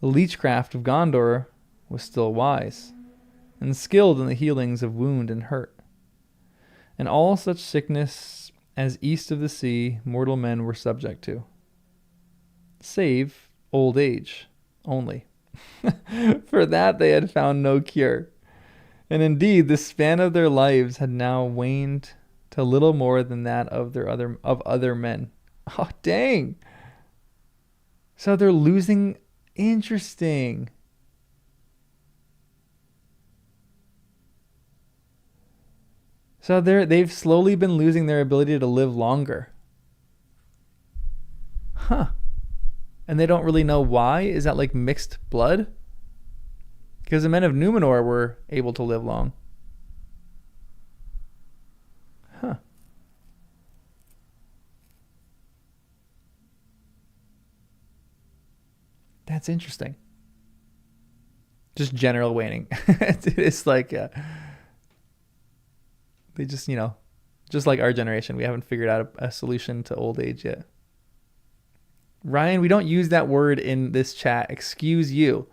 the leechcraft of Gondor was still wise, and skilled in the healings of wound and hurt. And all such sickness as east of the sea mortal men were subject to, save old age only. For that they had found no cure. And indeed the span of their lives had now waned to little more than that of other men. Oh dang. So they're losing. Interesting. So they've slowly been losing their ability to live longer. Huh. And they don't really know why? Is that like mixed blood? Because the men of Numenor were able to live long. Huh. That's interesting. Just general waning. It's like they just, just like our generation, we haven't figured out a solution to old age yet. Ryan, we don't use that word in this chat. Excuse you.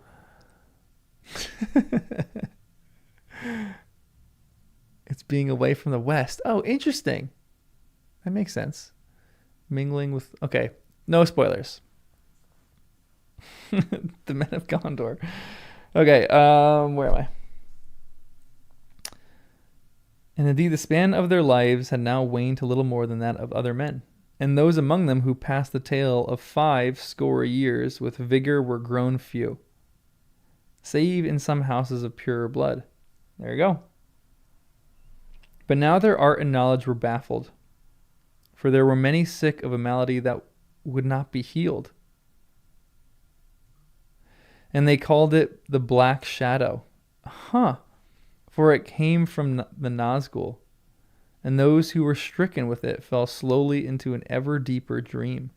It's being away from the West. Oh, interesting. That makes sense. Mingling with... Okay, no spoilers. The Men of Gondor. Okay, where am I? And indeed, the span of their lives had now waned to little more than that of other men. And those among them who passed the tale of 50 years with vigor were grown few, save in some houses of purer blood. There you go. But now their art and knowledge were baffled, for there were many sick of a malady that would not be healed. And they called it the Black Shadow. Huh. For it came from the Nazgul, and those who were stricken with it fell slowly into an ever deeper dream,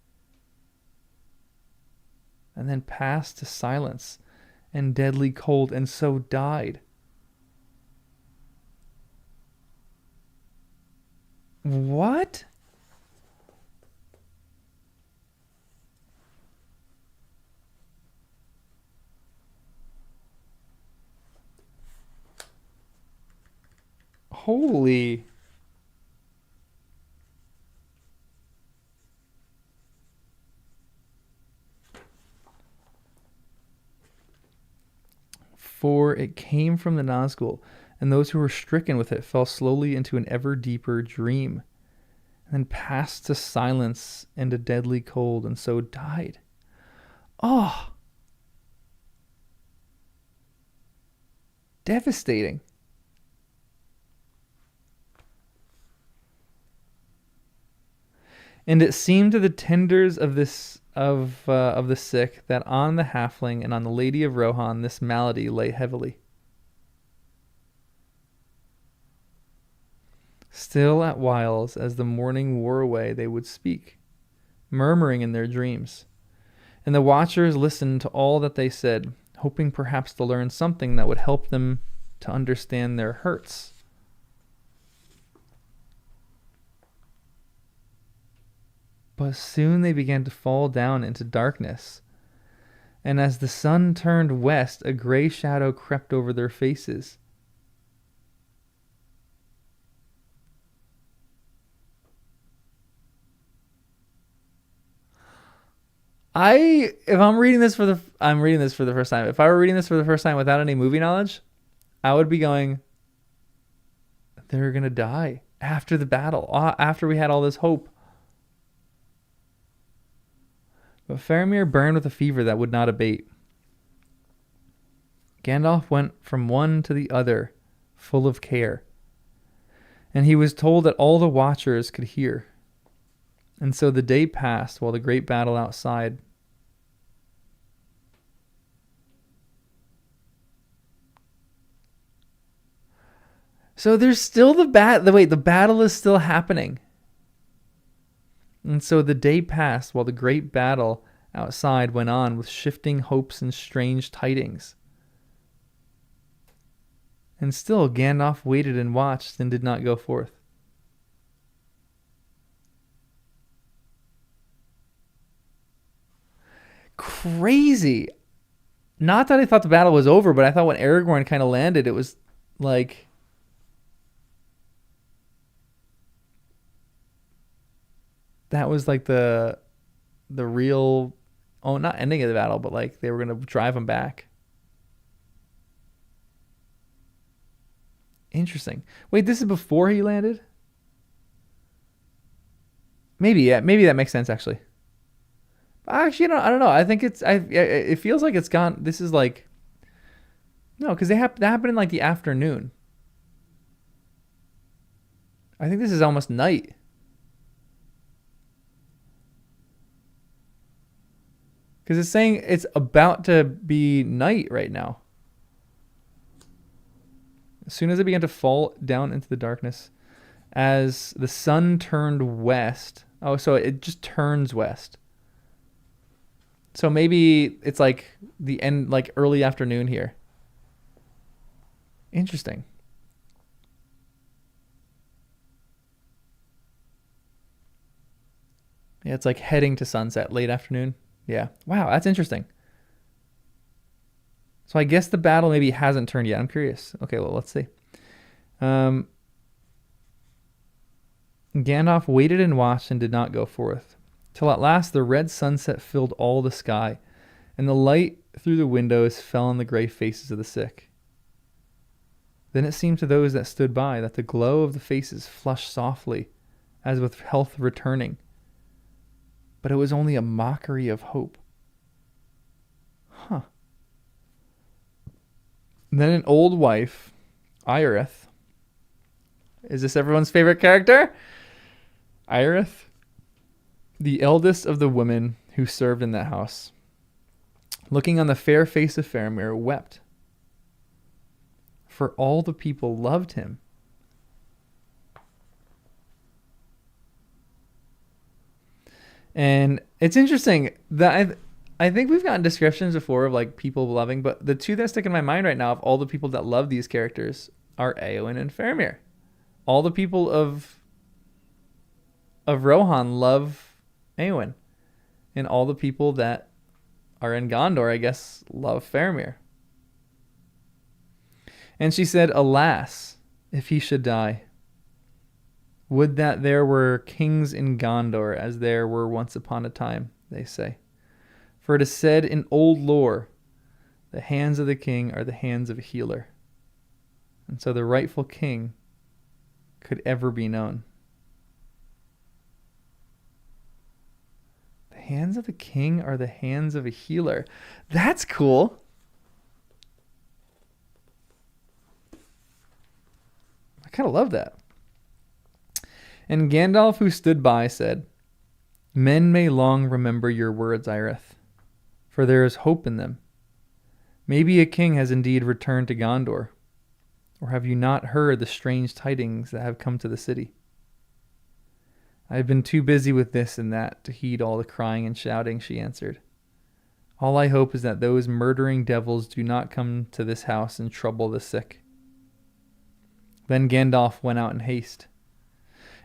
and then passed to silence and deadly cold, and so died. What? Holy. For it came from the Nazgul, and those who were stricken with it fell slowly into an ever deeper dream, and then passed to silence and a deadly cold, and so died. Oh. Devastating. And it seemed to the tenders of this of the sick that on the halfling and on the lady of Rohan this malady lay heavily. Still at whiles, as the morning wore away, they would speak, murmuring in their dreams. And the watchers listened to all that they said, hoping perhaps to learn something that would help them to understand their hurts. But soon they began to fall down into darkness, and as the sun turned west, a gray shadow crept over their faces. I'm reading this for the first time. If I were reading this for the first time without any movie knowledge, I would be going, they're gonna die after the battle, after we had all this hope. But Faramir burned with a fever that would not abate. Gandalf went from one to the other, full of care, and he was told that all the watchers could hear. And so the day passed while the great battle outside. So there's still the battle is still happening. And so the day passed while the great battle outside went on with shifting hopes and strange tidings. And still Gandalf waited and watched and did not go forth. Crazy. Not that I thought the battle was over, but I thought when Aragorn kind of landed, it was like... that was like the real... oh, not ending of the battle, but like they were going to drive him back. Interesting. Wait, this is before he landed? Maybe, yeah. Maybe that makes sense, actually. Actually, I don't know. I think it feels like it's gone. This is like, no, because that happened in like the afternoon. I think this is almost night. Because it's saying it's about to be night right now. As soon as it began to fall down into the darkness, as the sun turned west. Oh, so it just turns west. So maybe it's like the end, like early afternoon here. Interesting. Yeah, it's like heading to sunset, late afternoon. Yeah. Wow, that's interesting. So I guess the battle maybe hasn't turned yet. I'm curious. Okay, well, let's see. Gandalf waited and watched and did not go forth, till at last the red sunset filled all the sky, and the light through the windows fell on the gray faces of the sick. Then it seemed to those that stood by that the glow of the faces flushed softly, as with health returning. But it was only a mockery of hope. Huh. And then an old wife, Ioreth. Is this everyone's favorite character? Ioreth, the eldest of the women who served in that house, looking on the fair face of Faramir, wept. For all the people loved him. And it's interesting that I think we've gotten descriptions before of like people loving, but the two that stick in my mind right now of all the people that love these characters are Éowyn and Faramir. All the people of Rohan love Éowyn, and all the people that are in Gondor, I guess, love Faramir. And she said, "Alas, if he should die. Would that there were kings in Gondor as there were once upon a time," they say. For it is said in old lore, the hands of the king are the hands of a healer. And so the rightful king could ever be known. The hands of the king are the hands of a healer. That's cool. I kind of love that. And Gandalf, who stood by, said, Men may long remember your words, Irith, for there is hope in them. Maybe a king has indeed returned to Gondor, or have you not heard the strange tidings that have come to the city? I have been too busy with this and that to heed all the crying and shouting, she answered. All I hope is that those murdering devils do not come to this house and trouble the sick. Then Gandalf went out in haste,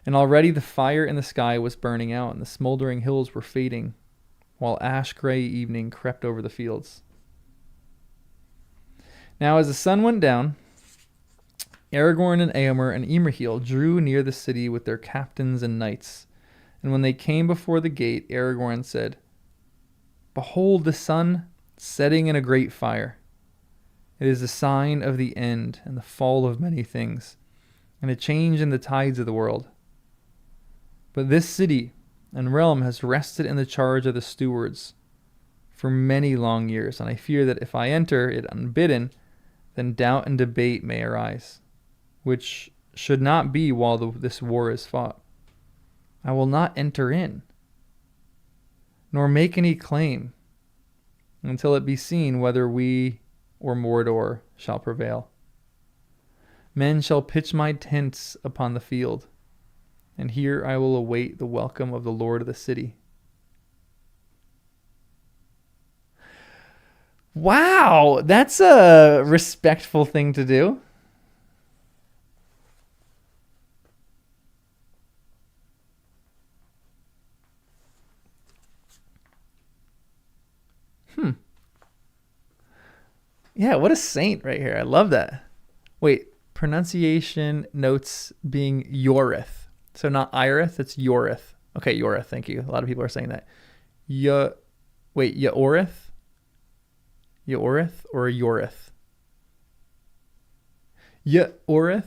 and already the fire in the sky was burning out and the smoldering hills were fading, while ash-gray evening crept over the fields. Now as the sun went down, Aragorn and Éomer and Imrahil drew near the city with their captains and knights. And when they came before the gate, Aragorn said, Behold the sun setting in a great fire. It is a sign of the end and the fall of many things, and a change in the tides of the world. But this city and realm has rested in the charge of the stewards for many long years, and I fear that if I enter it unbidden, then doubt and debate may arise, which should not be while this war is fought. I will not enter in, nor make any claim, until it be seen whether we or Mordor shall prevail. Men shall pitch my tents upon the field, and here I will await the welcome of the Lord of the city. Wow, that's a respectful thing to do. Yeah, what a saint right here. I love that. Wait, pronunciation notes being Yorith. So not Irith, it's Yorith. Okay, Yorith, thank you. A lot of people are saying that. Wait, Yorith? Yorith or Yorith? Yorith?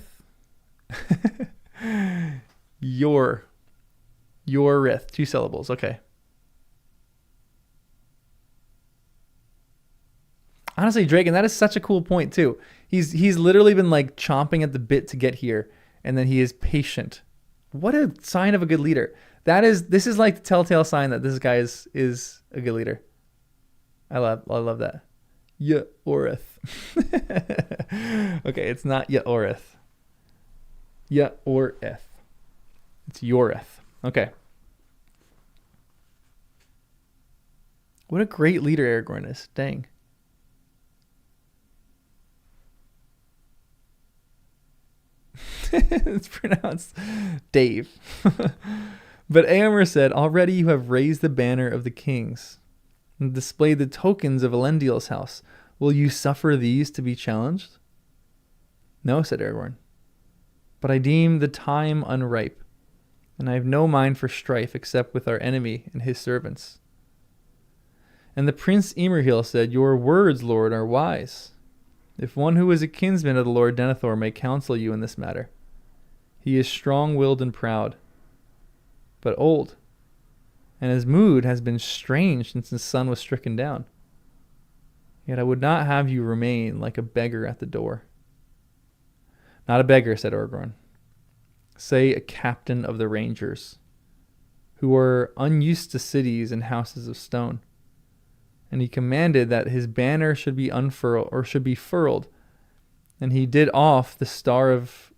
Yorith, 2 syllables, okay. Honestly, Draken, that is such a cool point too. He's literally been like chomping at the bit to get here, and then he is patient. What a sign of a good leader. This is like the telltale sign that this guy is a good leader. I love that. Yorith. Okay, it's not Yorith. Yorith. It's Yorith. Okay. What a great leader Aragorn is. Dang. It's pronounced Dave. But Éomer said, Already you have raised the banner of the kings and displayed the tokens of Elendil's house. Will you suffer these to be challenged? No, said Aragorn. But I deem the time unripe, and I have no mind for strife except with our enemy and his servants. And the Prince Imrahil said, Your words, Lord, are wise. If one who is a kinsman of the Lord Denethor may counsel you in this matter. He is strong-willed and proud, but old, and his mood has been strange since his son was stricken down. Yet I would not have you remain like a beggar at the door. Not a beggar, said Aragorn. Say a captain of the rangers, who are unused to cities and houses of stone. And he commanded that his banner should be furled, and he did off the star of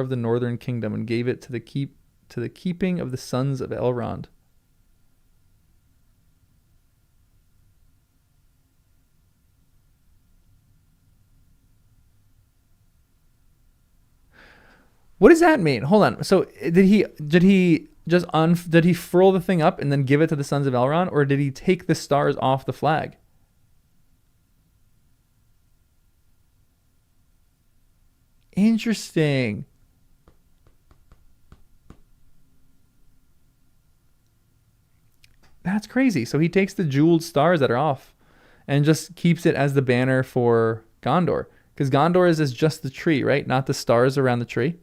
the northern kingdom and gave it to the keeping of the sons of Elrond. What does that mean? Hold on. So did he furl the thing up and then give it to the sons of Elrond, or did he take the stars off the flag? Interesting. That's crazy. So he takes the jeweled stars that are off and just keeps it as the banner for Gondor. Because Gondor is just the tree, right? Not the stars around the tree.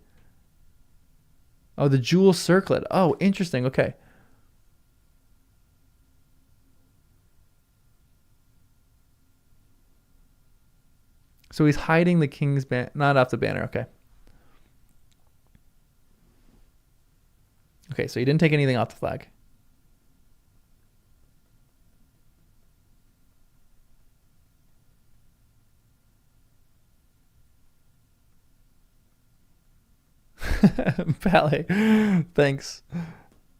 Oh, the jewel circlet. Oh, interesting. Okay. So he's hiding the king's banner, not off the banner. Okay. Okay, so he didn't take anything off the flag. Ballet. Thanks.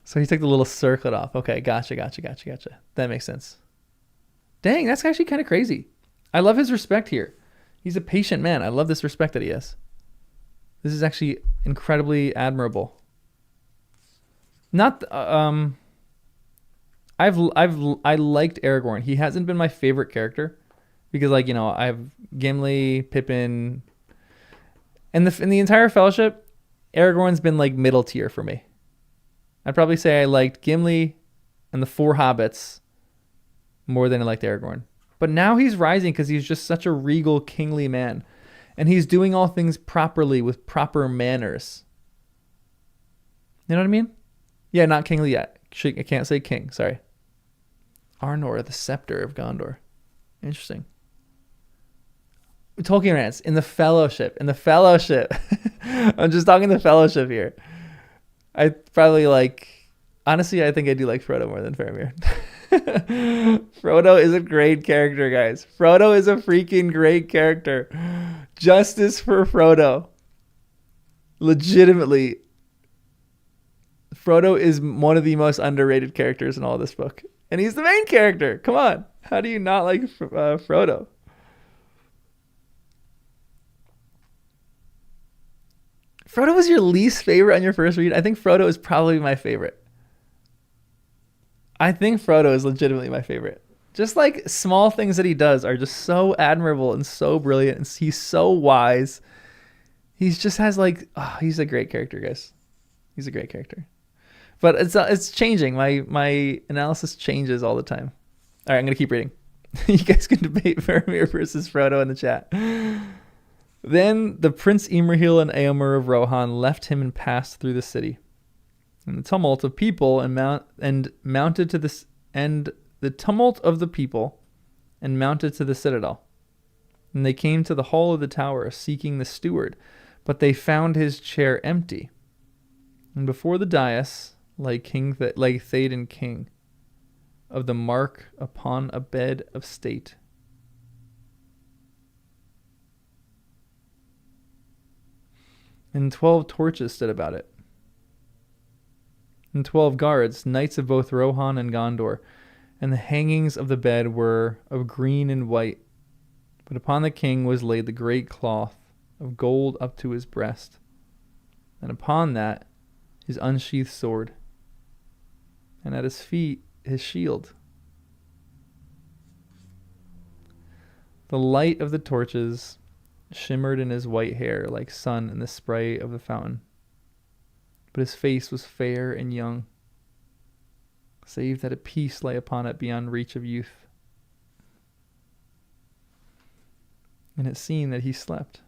So he took the little circlet off. Okay, gotcha. That makes sense. Dang, that's actually kind of crazy. I love his respect here. He's a patient man. I love this respect that he has. This is actually incredibly admirable. Not I liked Aragorn. He hasn't been my favorite character because, like, you know, I have Gimli, Pippin, and in the entire Fellowship, Aragorn's been like middle tier for me. I'd probably say I liked Gimli and the four hobbits more than I liked Aragorn. But now he's rising because he's just such a regal, kingly man. And he's doing all things properly with proper manners. You know what I mean? Yeah, not kingly yet. I can't say king, sorry. Arnor, the scepter of Gondor. Interesting. Tolkien rants in the Fellowship. I'm just talking the Fellowship here. I probably honestly, I think I do like Frodo more than Faramir. Frodo is a great character, guys. Frodo is a freaking great character. Justice for Frodo. Legitimately, Frodo is one of the most underrated characters in all of this book. And he's the main character. Come on. How do you not like Frodo? Frodo was your least favorite on your first read? I think Frodo is probably my favorite. I think Frodo is legitimately my favorite. Just like small things that he does are just so admirable and so brilliant. And he's so wise. He just has he's a great character, guys. He's a great character. But it's changing. My analysis changes all the time. All right, I'm going to keep reading. You guys can debate Faramir versus Frodo in the chat. Then the Prince Imrahil and Eomer of Rohan left him and passed through the city. And the tumult of people mounted to this, and the tumult of the people and mounted to the citadel. And they came to the hall of the tower, seeking the steward, but they found his chair empty. And before the dais lay Theoden king, of the mark upon a bed of state. And 12 torches stood about it. And 12 guards, knights of both Rohan and Gondor, and the hangings of the bed were of green and white. But upon the king was laid the great cloth of gold up to his breast, and upon that his unsheathed sword, and at his feet his shield. The light of the torches shimmered in his white hair like sun in the spray of the fountain. But his face was fair and young, save that a peace lay upon it beyond reach of youth. And it seemed that he slept.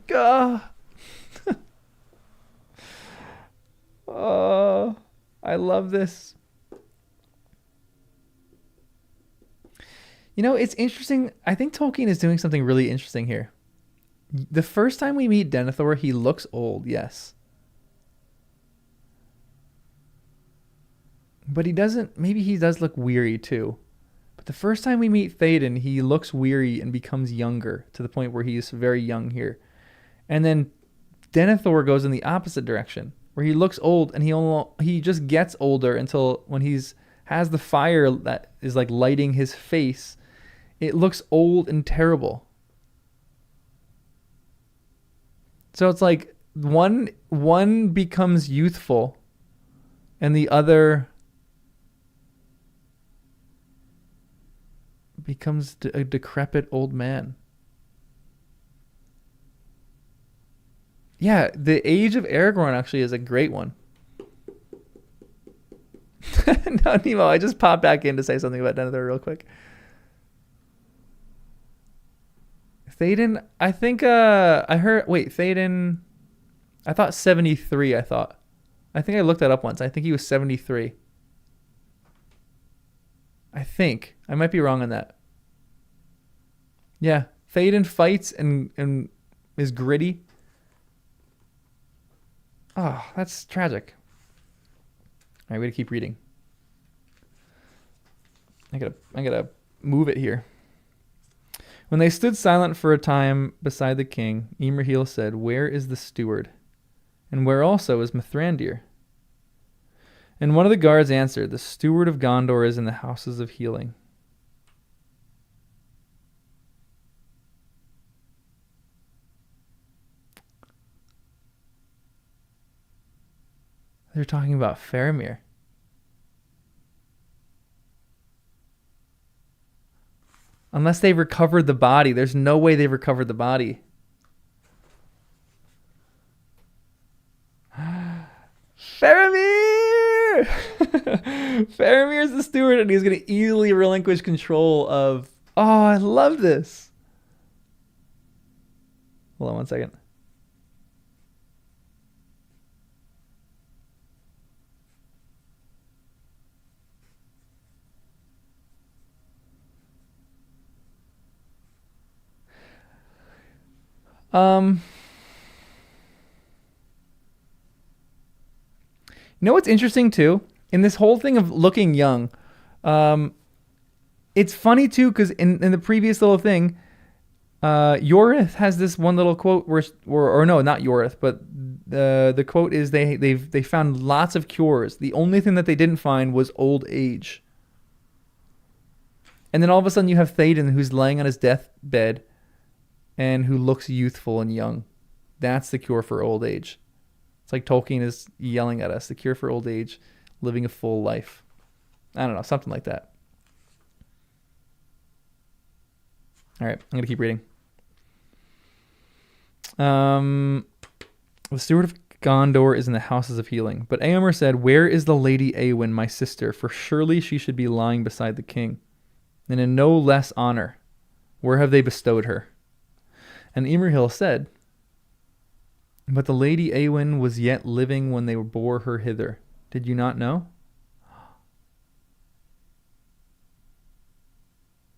Gah! Oh, I love this. You know, it's interesting. I think Tolkien is doing something really interesting here. The first time we meet Denethor, he looks old, yes. But maybe he does look weary too. But the first time we meet Theoden, he looks weary and becomes younger to the point where he's very young here. And then Denethor goes in the opposite direction, where he looks old and he just gets older until when has the fire that is like lighting his face, it looks old and terrible. So it's like one becomes youthful and the other becomes a decrepit old man. Yeah, the age of Aragorn actually is a great one. No, Nemo, I just popped back in to say something about Denethor real quick. Theoden, I think Theoden, I thought 73, I think I looked that up once. I think he was 73. I think. I might be wrong on that. Yeah, Théoden fights and is gritty. Oh, that's tragic. All right, we gotta keep reading. I gotta move it here. When they stood silent for a time beside the king, Imrahil said, "Where is the steward? And where also is Mithrandir?" And one of the guards answered, "The steward of Gondor is in the houses of healing." They're talking about Faramir. Unless they've recovered the body. There's no way they've recovered the body. Faramir! Faramir is the steward, and he's going to easily relinquish control of... Oh, I love this. Hold on one second. You know what's interesting too? In this whole thing of looking young, it's funny too because in the previous little thing, Yorith has this one little quote where, or no, not Yorith, but the quote is they found lots of cures. The only thing that they didn't find was old age. And then all of a sudden you have Théoden who's laying on his deathbed and who looks youthful and young. That's the cure for old age. It's like Tolkien is yelling at us, the cure for old age, living a full life. I don't know, something like that. All right, I'm going to keep reading. The steward of Gondor is in the houses of healing. But Éomer said, "Where is the Lady Éowyn, my sister? For surely she should be lying beside the king. And in no less honor, where have they bestowed her?" And Imrahil said, "But the Lady Éowyn was yet living when they bore her hither. Did you not know?"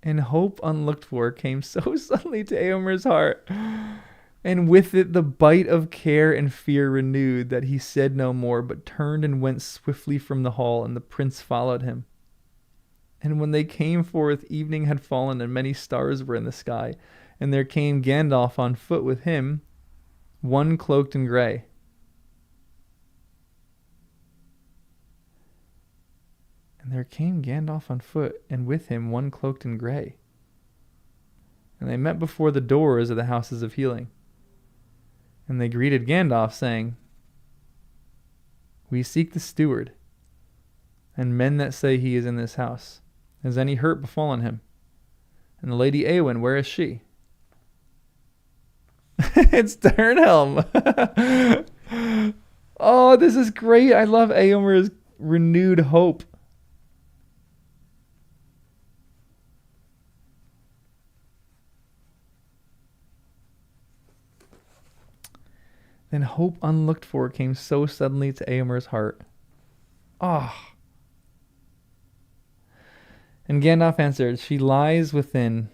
And hope unlooked for came so suddenly to Éomer's heart, and with it the bite of care and fear renewed, that he said no more, but turned and went swiftly from the hall, and the prince followed him. And when they came forth, evening had fallen, and many stars were in the sky. And there came Gandalf on foot with him, one cloaked in grey. And there came Gandalf on foot, and with him one cloaked in grey. And they met before the doors of the houses of healing. And they greeted Gandalf, saying, "We seek the steward, and men that say he is in this house. Has any hurt befallen him? And the Lady Éowyn, where is she?" It's Turnhelm. Oh, this is great. I love Éomer's renewed hope. Then hope unlooked for came so suddenly to Éomer's heart. Ah. Oh. And Gandalf answered, "She lies within."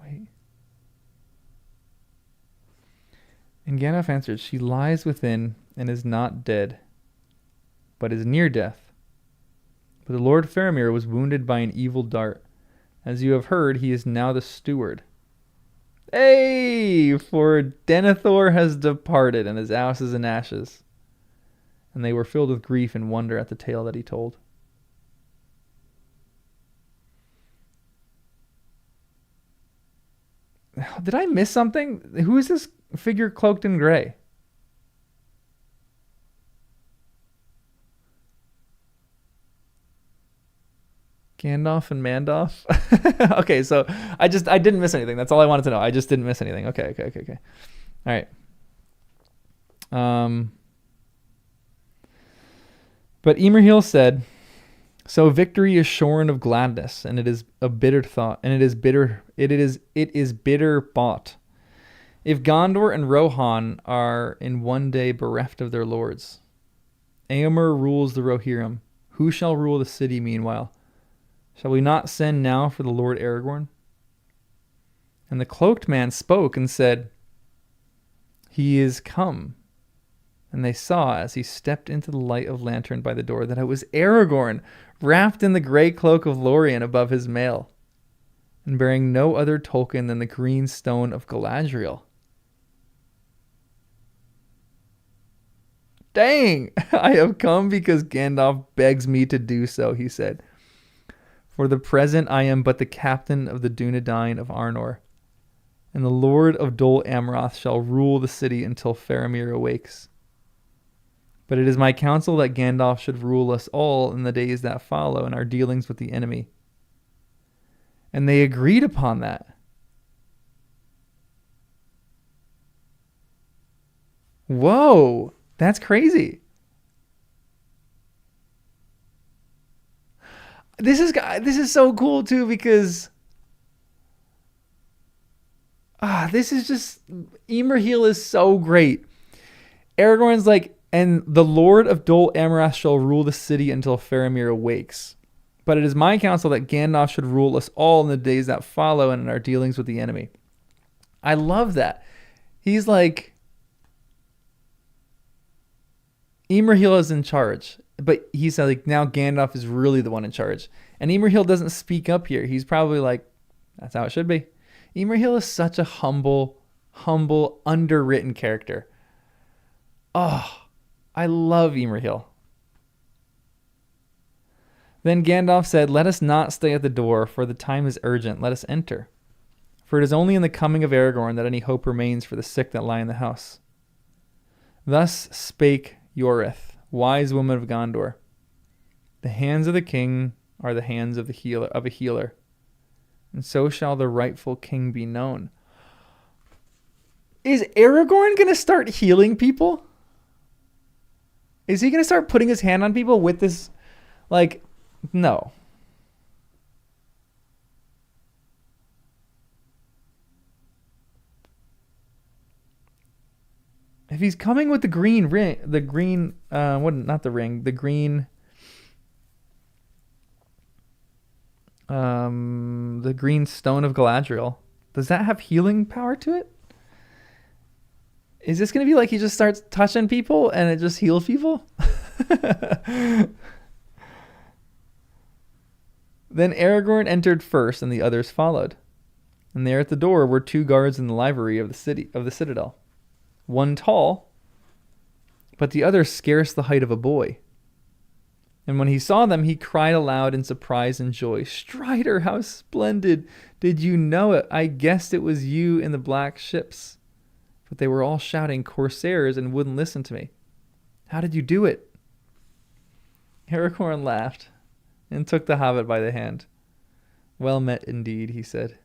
Wait. And Gandalf answered, "She lies within and is not dead, but is near death. But the Lord Faramir was wounded by an evil dart. As you have heard, he is now the steward. Hey, for Denethor has departed, and his house is in ashes." And they were filled with grief and wonder at the tale that he told. Did I miss something? Who is this figure cloaked in gray? Gandalf and Mandalf? Okay, so I didn't miss anything. That's all I wanted to know. I just didn't miss anything. Okay. All right. But Imrahil said, "So victory is shorn of gladness, and it is a bitter thought, and it is bitter bought. If Gondor and Rohan are in one day bereft of their lords, Éomer rules the Rohirrim. Who shall rule the city meanwhile? Shall we not send now for the Lord Aragorn? And the cloaked man spoke and said, He is come. And they saw, as he stepped into the light of lantern by the door, that it was Aragorn, wrapped in the grey cloak of Lorien above his mail, and bearing no other token than the green stone of Galadriel. Dang, I have come because Gandalf begs me to do so, he said. For the present I am but the captain of the Dunedain of Arnor, and the Lord of Dol Amroth shall rule the city until Faramir awakes. But it is my counsel that Gandalf should rule us all in the days that follow in our dealings with the enemy. And they agreed upon that. Whoa, that's crazy. This is so cool too, because this is just, Imrahil is so great. Aragorn's like, and the Lord of Dol Amroth shall rule the city until Faramir awakes. But it is my counsel that Gandalf should rule us all in the days that follow and in our dealings with the enemy. I love that. He's like, Imrahil is in charge, but he's like, now Gandalf is really the one in charge. And Imrahil doesn't speak up here. He's probably like, that's how it should be. Imrahil is such a humble, underwritten character. Oh, I love Imrahil. Then Gandalf said, Let us not stay at the door, for the time is urgent. Let us enter. For it is only in the coming of Aragorn that any hope remains for the sick that lie in the house. Thus spake Yorith, wise woman of Gondor. The hands of the king are the hands of a healer, and so shall the rightful king be known. Is Aragorn going to start healing people? Is he going to start putting his hand on people with this? Like, no. If he's coming with the green ring, the green stone of Galadriel, does that have healing power to it? Is this going to be like he just starts touching people and it just heals people? Then Aragorn entered first and the others followed. And there at the door were 2 guards in the livery of the citadel. One tall, but the other scarce the height of a boy. And when he saw them, he cried aloud in surprise and joy, Strider, how splendid! Did you know it? I guessed it was you in the black ships. But they were all shouting Corsairs and wouldn't listen to me. How did you do it? Aragorn laughed and took the hobbit by the hand. Well met indeed, he said.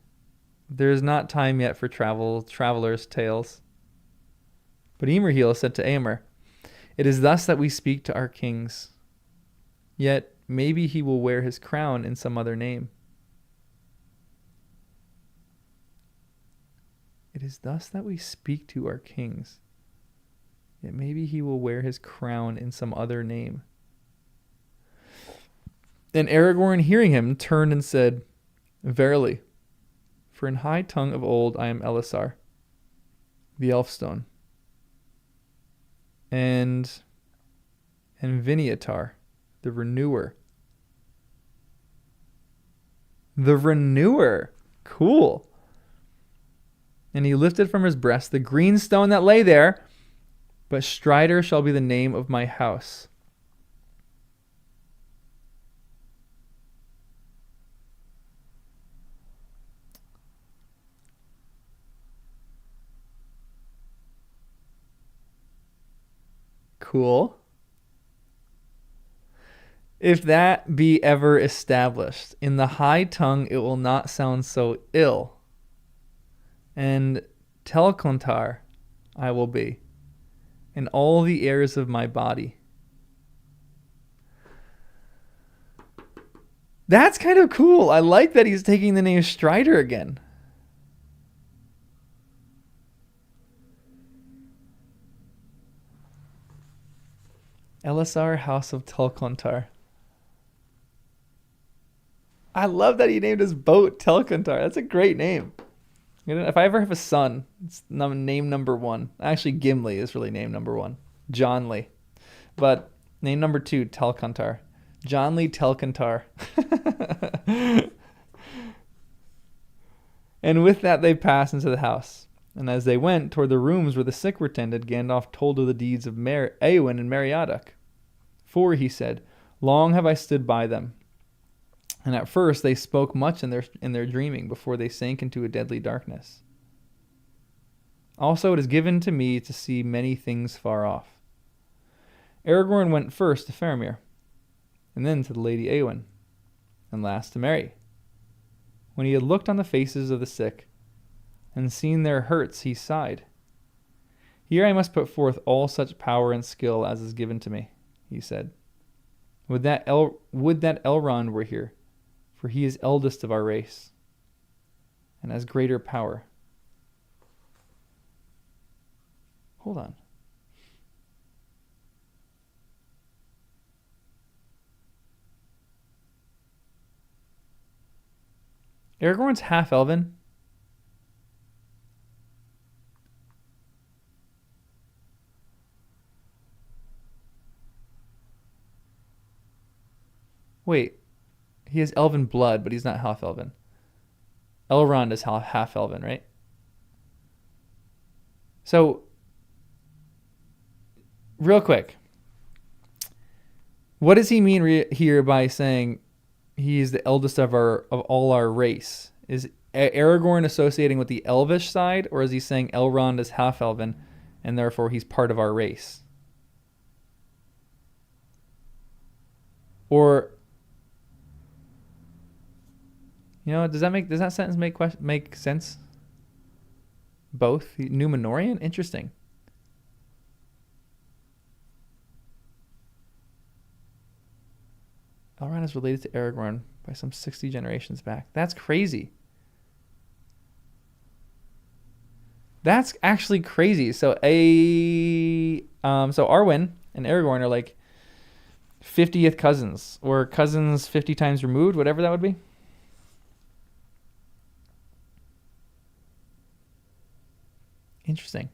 There is not time yet for travelers' tales. But Imrahil said to Éomer, It is thus that we speak to our kings. Yet maybe he will wear his crown in some other name. It is thus that we speak to our kings. Yet maybe he will wear his crown in some other name. And Aragorn, hearing him, turned and said, Verily, for in high tongue of old I am Elisar, the Elfstone, and Viniatar, the Renewer. The Renewer. Cool. And he lifted from his breast the green stone that lay there, but Strider shall be the name of my house. Cool. If that be ever established, in the high tongue it will not sound so ill. And Telcontar I will be, in all the airs of my body. That's kind of cool. I like that he's taking the name Strider again. Elisar, House of Telcontar. I love that he named his boat Telcontar. That's a great name. You know, if I ever have a son, it's name number one. Actually, Gimli is really name number one. John Lee. But name number two, Telcontar. John Lee Telcontar. And with that, they passed into the house. And as they went toward the rooms where the sick were tended, Gandalf told of the deeds of Eowyn and Meriadoc. For, he said, long have I stood by them. And at first they spoke much in their dreaming before they sank into a deadly darkness. Also it is given to me to see many things far off. Aragorn went first to Faramir, and then to the Lady Eowyn, and last to Merry. When he had looked on the faces of the sick, and seen their hurts, he sighed. Here I must put forth all such power and skill as is given to me, he said. Would that Elrond were here, for he is eldest of our race, and has greater power. Hold on. Aragorn's half-elven? Wait, he has elven blood, but he's not half-elven. Elrond is half-elven, right? So, real quick, what does he mean here by saying he is the eldest of all our race? Is Aragorn associating with the elvish side, or is he saying Elrond is half-elven, and therefore he's part of our race? Or, you know, does that sentence make sense? Both? Númenorian? Interesting. Elrond is related to Aragorn by some 60 generations back. That's crazy. That's actually crazy. So Arwen and Aragorn are like 50th cousins, or cousins 50 times removed, whatever that would be. Interesting.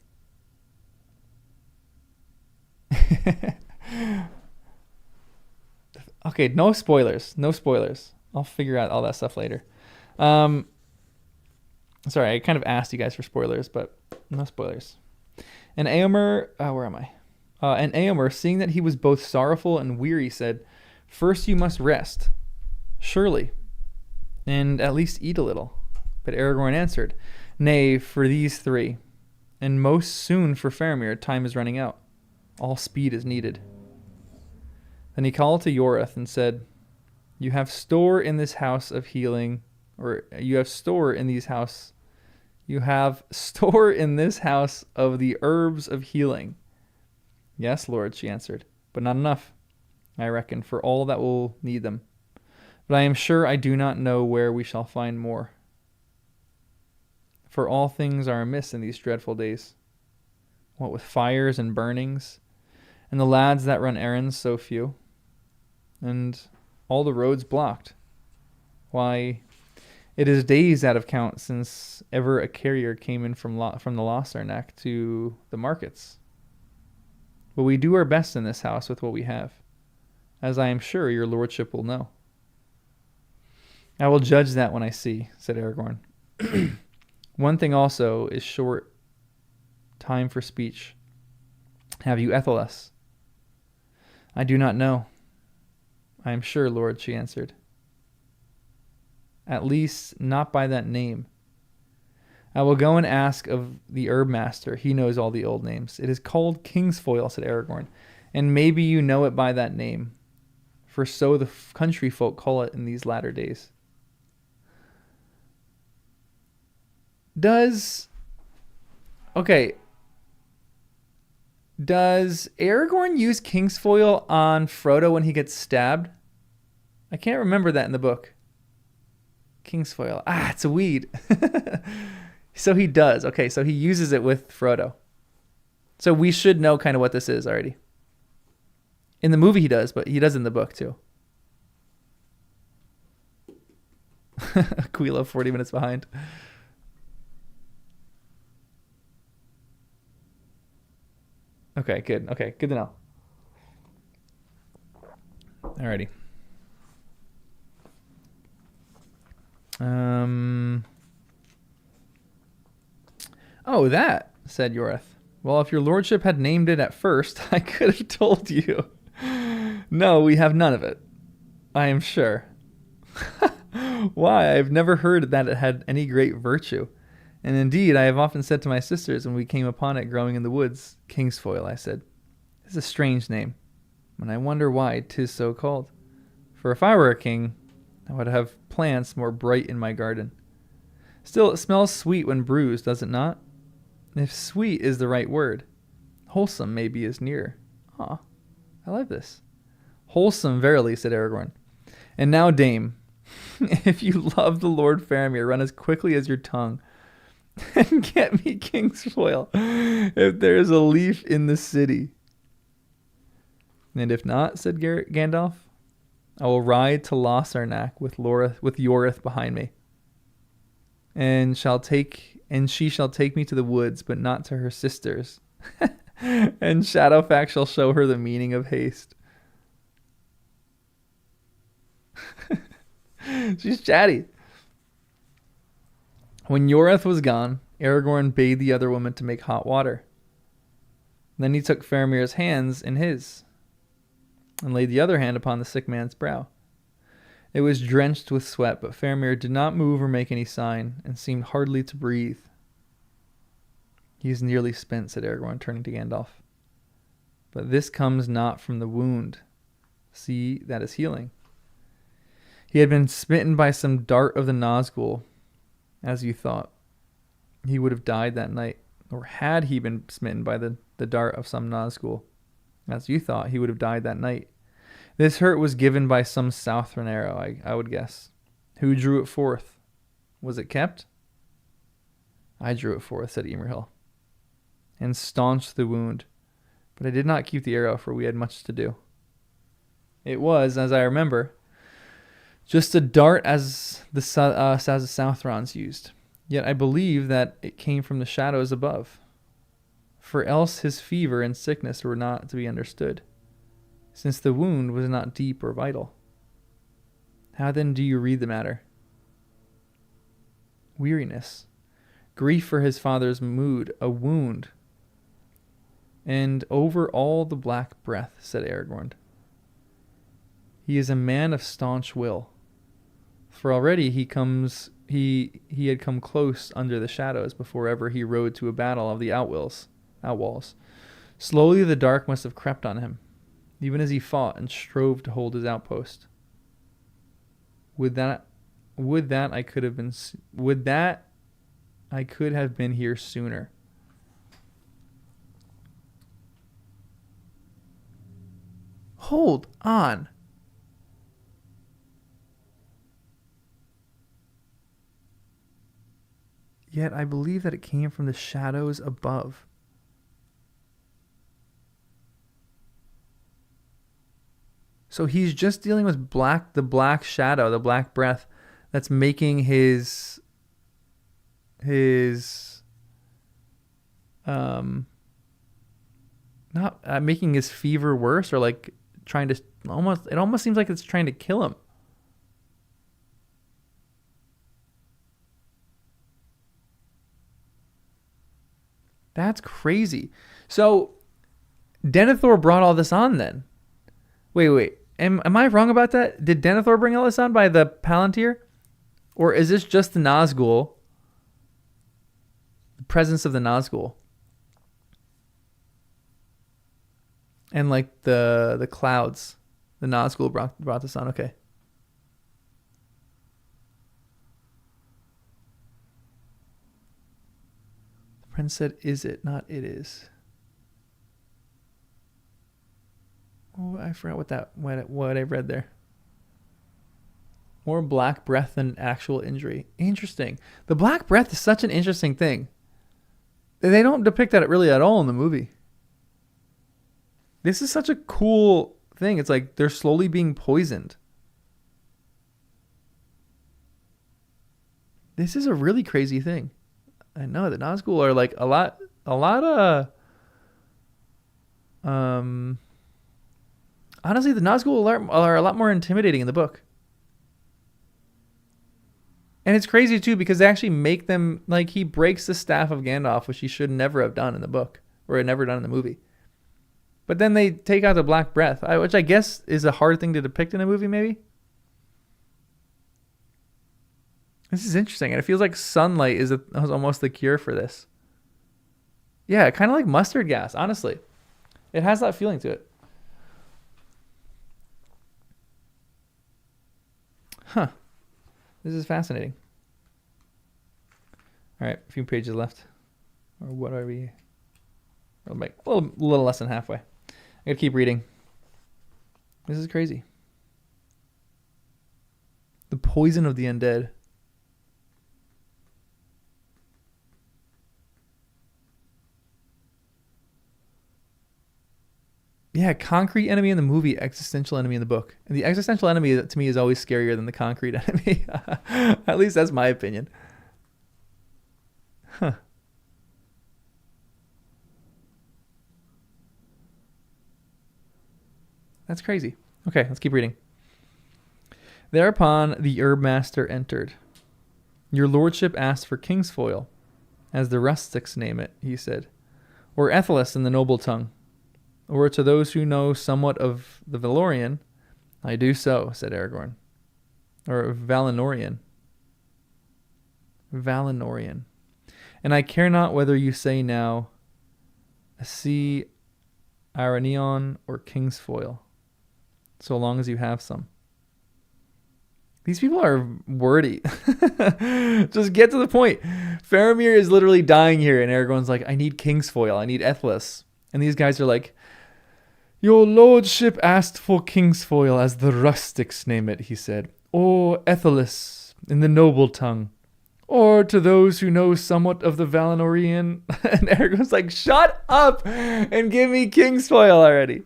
Okay, no spoilers. No spoilers. I'll figure out all that stuff later. Sorry, I kind of asked you guys for spoilers, but no spoilers. And Éomer, where am I? And Éomer, seeing that he was both sorrowful and weary, said, "First you must rest, surely, and at least eat a little." But Aragorn answered, "Nay, for these three, and most soon for Faramir, time is running out. All speed is needed." Then he called to Yorith and said, "You have store in this house of healing, or you have store in this house of the herbs of healing." "Yes, Lord," she answered, "but not enough, I reckon, for all that will need them. But I am sure I do not know where we shall find more. For all things are amiss in these dreadful days, what with fires and burnings, and the lads that run errands so few, and all the roads blocked. Why, it is days out of count since ever a carrier came in from the Lossarnack to the markets. But we do our best in this house with what we have, as I am sure your lordship will know." "I will judge that when I see," said Aragorn. "One thing also is short time for speech. Have you Ethelas?" "I do not know." "I am sure, Lord," she answered. "At least not by that name. I will go and ask of the herb master. He knows all the old names. It is called Kingsfoil," said Aragorn, "and maybe you know it by that name, for so the country folk call it in these latter days." Does Aragorn use Kingsfoil on Frodo when he gets stabbed? I can't remember that in the book. Kingsfoil. It's a weed. So he does. Okay, so he uses it with Frodo. So we should know kind of what this is already. In the movie he does, but he does in the book too. Aquila 40 minutes behind. Okay, good. Okay, good to know. Alrighty. Oh, that, said Yorith. Well, if your lordship had named it at first, I could have told you. No, we have none of it. I am sure. Why? I've never heard that it had any great virtue. And indeed, I have often said to my sisters when we came upon it growing in the woods, Kingsfoil, I said, it's a strange name, and I wonder why 'tis so called. For if I were a king, I would have plants more bright in my garden. Still, it smells sweet when bruised, does it not? If sweet is the right word, wholesome maybe is nearer. Ah, I like this. Wholesome, verily, said Aragorn. And now, dame, if you love the Lord Faramir, run as quickly as your tongue and get me Kingsfoil if there is a leaf in the city. And if not, said Gandalf, I will ride to Lossarnak with Yorith behind me, and she shall take me to the woods, but not to her sisters. And Shadowfax shall show her the meaning of haste. She's chatty. When Yorith was gone, Aragorn bade the other woman to make hot water. Then he took Faramir's hands in his, and laid the other hand upon the sick man's brow. It was drenched with sweat, but Faramir did not move or make any sign, and seemed hardly to breathe. He is nearly spent, said Aragorn, turning to Gandalf. But this comes not from the wound. See, that is healing. He had been smitten by some dart of the Nazgul, as you thought. He would have died that night. Or had he been smitten by the dart of some Nazgul, as you thought, he would have died that night. This hurt was given by some Southron arrow, I would guess. Who drew it forth? Was it kept? I drew it forth, said Emerhill, and staunched the wound. But I did not keep the arrow, for we had much to do. It was, as I remember, just a dart as the Southrons used. Yet I believe that it came from the shadows above. For else his fever and sickness were not to be understood, since the wound was not deep or vital. How then do you read the matter? Weariness, grief for his father's mood, a wound, and over all the black breath, said Aragorn. He is a man of staunch will, for already he had come close under the shadows before ever he rode to a battle of the outwalls. Slowly the dark must have crept on him, even as he fought and strove to hold his outpost. Would that I could have been here sooner. Hold on. Yet I believe that it came from the shadows above. So he's just dealing with the black shadow, the black breath that's making his not making his fever worse, or like trying to it almost seems like it's trying to kill him. That's crazy. So Denethor brought all this on then. Wait. Am I wrong about that? Did Denethor bring all this on by the Palantir? Or is this just the Nazgul? The presence of the Nazgul. And like the clouds. The Nazgul brought this on. Okay. The prince said, is it, not it is. Oh, I forgot what I read there. More black breath than actual injury. Interesting. The black breath is such an interesting thing. They don't depict that really at all in the movie. This is such a cool thing. It's like they're slowly being poisoned. This is a really crazy thing. I know the Nazgul are like a lot of honestly, the Nazgul are a lot more intimidating in the book. And it's crazy too because they actually make them, like, he breaks the staff of Gandalf, which he should never have done in the book, or had never done in the movie. But then they take out the Black Breath, which I guess is a hard thing to depict in a movie, maybe. This is interesting, and it feels like sunlight is almost the cure for this. Yeah, kind of like mustard gas, honestly. It has that feeling to it. Huh. This is fascinating. All right, a few pages left. Or what are we? We're like a little less than halfway. I gotta keep reading. This is crazy. The poison of the undead. Yeah, concrete enemy in the movie, existential enemy in the book. And the existential enemy to me is always scarier than the concrete enemy. At least that's my opinion. Huh. That's crazy. Okay, let's keep reading. Thereupon the herb master entered. Your lordship asked for Kingsfoil, as the rustics name it, he said, or Ethelis in the noble tongue. Or to those who know somewhat of the Valorian, I do so, said Aragorn. Or Valinorian. Valinorian. And I care not whether you say now, see Aranion or Kingsfoil, so long as you have some. These people are wordy. Just get to the point. Faramir is literally dying here, and Aragorn's like, I need Kingsfoil, I need Ethelis. And these guys are like, your lordship asked for Kingsfoil, as the rustics name it, he said, or Ethelis in the noble tongue, or to those who know somewhat of the Valinorian. And Aragorn's like, shut up and give me Kingsfoil already.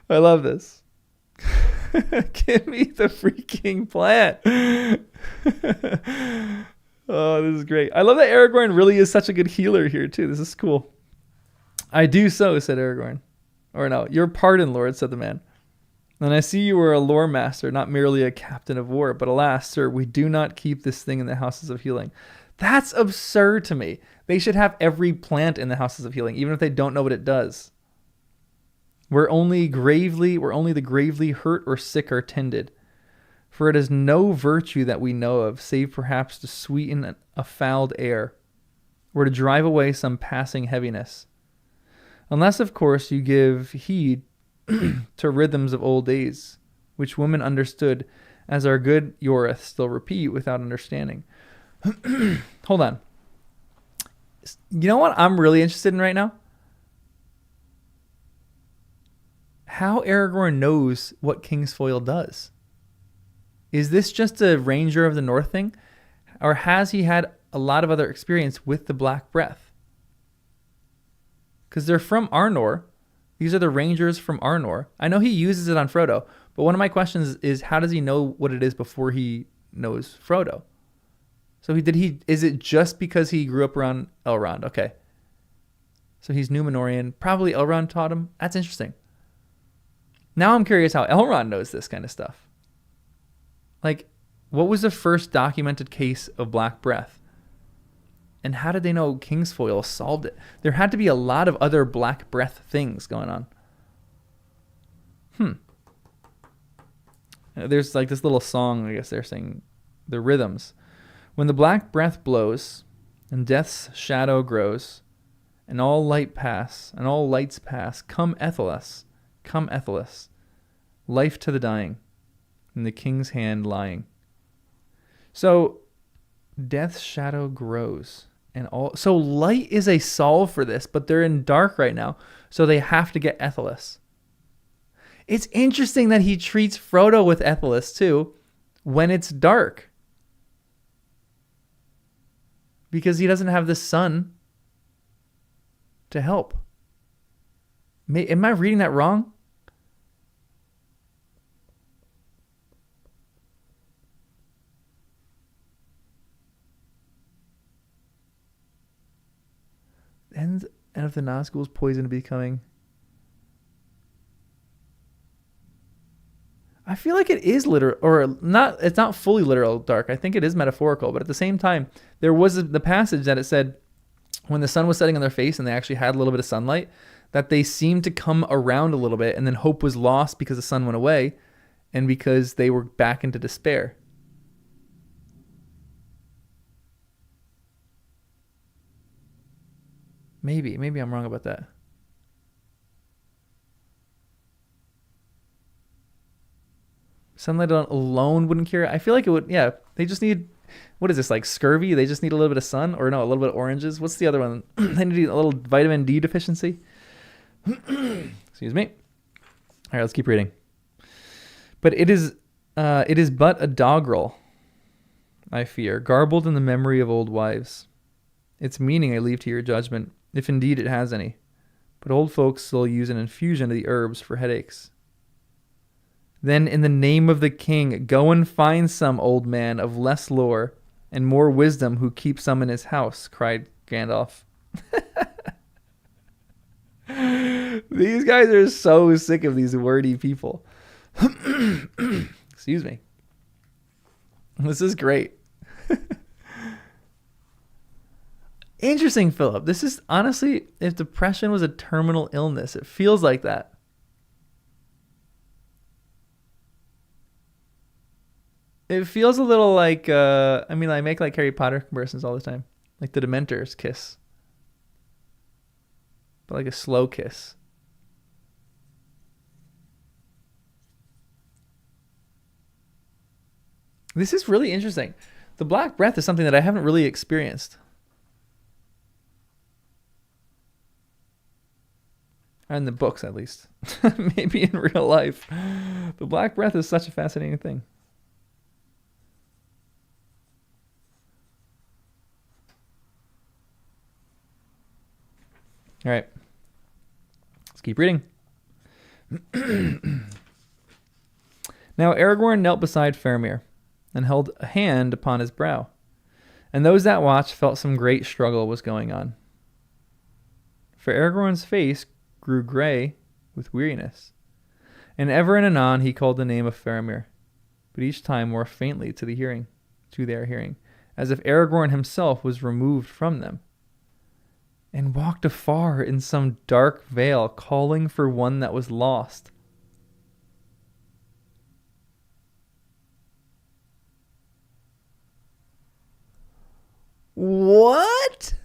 I love this. Give me the freaking plant. Oh, this is great. I love that Aragorn really is such a good healer here too. This is cool. I do so, said Aragorn. Or no, your pardon, Lord, said the man. And I see you are a lore master, not merely a captain of war. But alas, sir, we do not keep this thing in the houses of healing. That's absurd to me. They should have every plant in the houses of healing, even if they don't know what it does. Where only the gravely hurt or sick are tended. For it is no virtue that we know of, save perhaps to sweeten a fouled air, or to drive away some passing heaviness. Unless, of course, you give heed to rhythms of old days, which women understood, as our good Yorith still repeat without understanding. Hold on. You know what I'm really interested in right now? How Aragorn knows what Kingsfoil does. Is this just a Ranger of the North thing? Or has he had a lot of other experience with the Black Breath? Because they're from Arnor. These are the Rangers from Arnor. I know he uses it on Frodo, but one of my questions is, how does he know what it is before he knows Frodo? So is it just because he grew up around Elrond? Okay. So he's Númenorian. Probably Elrond taught him. That's interesting. Now I'm curious how Elrond knows this kind of stuff. Like, what was the first documented case of Black Breath? And how did they know Kingsfoil solved it? There had to be a lot of other Black Breath things going on. There's like this little song, I guess they're saying, the rhythms. When the Black Breath blows, and death's shadow grows, and all lights pass, come Ethelis, life to the dying, in the king's hand lying. So, death's shadow grows. So light is a solve for this, but they're in dark right now, so they have to get Ethelis. It's interesting that he treats Frodo with Ethelis too when it's dark, because he doesn't have the sun to help. Am I reading that wrong? And if the Nazgul's poison to becoming... I feel like it is literal, or not. It's not fully literal dark. I think it is metaphorical, but at the same time, there was the passage that it said when the sun was setting on their face and they actually had a little bit of sunlight, that they seemed to come around a little bit, and then hope was lost because the sun went away and because they were back into despair. Maybe I'm wrong about that. Sunlight alone wouldn't cure it. I feel like it would. Yeah, they just need, what is this, like scurvy? They just need a little bit of sun, or no, a little bit of oranges. What's the other one? They need a little vitamin D deficiency. Excuse me. All right, let's keep reading. But it is but a doggerel, I fear, garbled in the memory of old wives. Its meaning I leave to your judgment, if indeed it has any. But old folks still use an infusion of the herbs for headaches. Then, in the name of the king, go and find some old man of less lore and more wisdom who keeps some in his house, cried Gandalf. These guys are so sick of these wordy people. Excuse me. This is great. Interesting, Philip. This is honestly, if depression was a terminal illness, it feels like that. It feels a little like, I make like Harry Potter comparisons all the time. Like the Dementor's kiss. But like a slow kiss. This is really interesting. The Black Breath is something that I haven't really experienced. In the books, at least. Maybe in real life. The Black Breath is such a fascinating thing. All right. Let's keep reading. Now Aragorn knelt beside Faramir and held a hand upon his brow. And those that watched felt some great struggle was going on. For Aragorn's face grew gray with weariness. And ever and anon he called the name of Faramir, but each time more faintly to their hearing, as if Aragorn himself was removed from them, and walked afar in some dark vale, calling for one that was lost. What?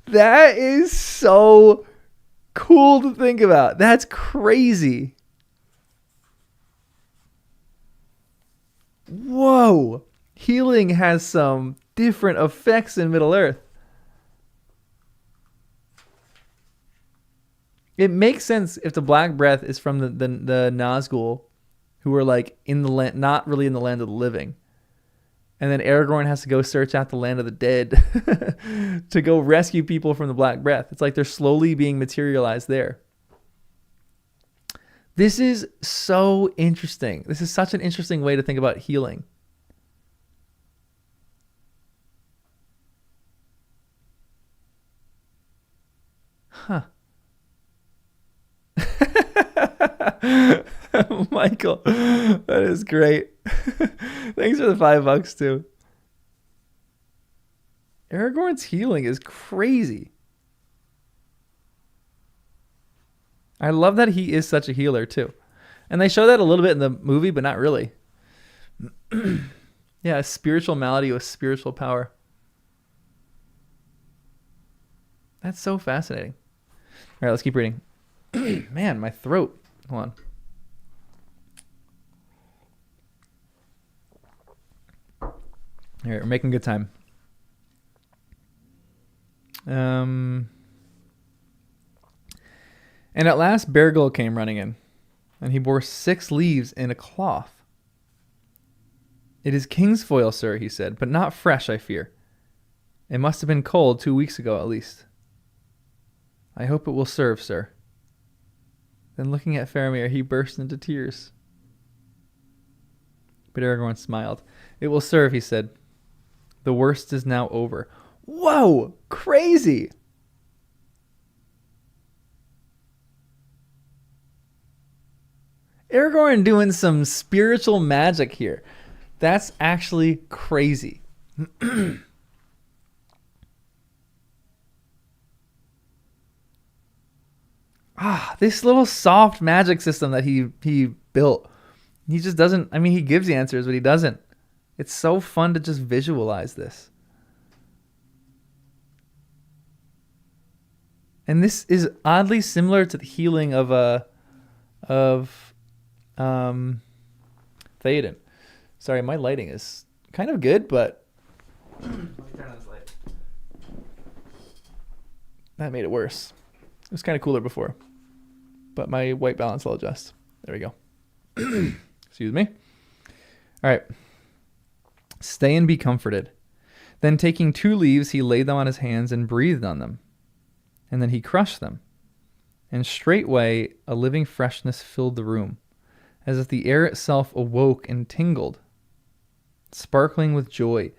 That is so cool to think about. That's crazy. Whoa. Healing has some different effects in Middle-earth. It makes sense if the Black Breath is from the Nazgul, who are like in the land, not really in the land of the living. And then Aragorn has to go search out the land of the dead to go rescue people from the Black Breath. It's like they're slowly being materialized there. This is so interesting. This is such an interesting way to think about healing. Huh. Michael, that is great. Thanks for the $5 too. Aragorn's healing is crazy. I love that he is such a healer too. And they show that a little bit in the movie, but not really. Yeah, a spiritual malady with spiritual power. That's so fascinating. All right, let's keep reading. Man, my throat. Hold on. All right, we're making good time. And at last Beargal came running in, and he bore 6 leaves in a cloth. It is king's foil, sir, he said, but not fresh, I fear. It must have been cold 2 weeks ago at least. I hope it will serve, sir. Then looking at Faramir, he burst into tears. But Aragorn smiled. It will serve, he said. The worst is now over. Whoa, crazy. Aragorn doing some spiritual magic here. That's actually crazy. This little soft magic system that he built. He just doesn't, I mean, he gives the answers, but he doesn't. It's so fun to just visualize this. And this is oddly similar to the healing of Theoden. Sorry, my lighting is kind of good, but let me turn on this light. That made it worse. It was kind of cooler before, but my white balance will adjust. There we go. Excuse me. All right. Stay and be comforted. Then taking 2 leaves, he laid them on his hands and breathed on them. And then he crushed them. And straightway a living freshness filled the room, as if the air itself awoke and tingled, sparkling with joy.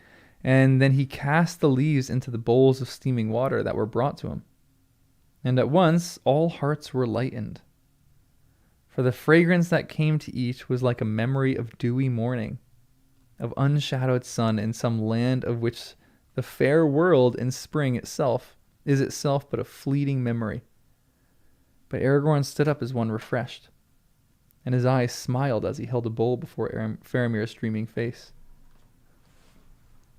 And then he cast the leaves into the bowls of steaming water that were brought to him. And at once all hearts were lightened. For the fragrance that came to each was like a memory of dewy morning, of unshadowed sun in some land of which the fair world in spring itself is itself but a fleeting memory. But Aragorn stood up as one refreshed, and his eyes smiled as he held a bowl before Faramir's streaming face.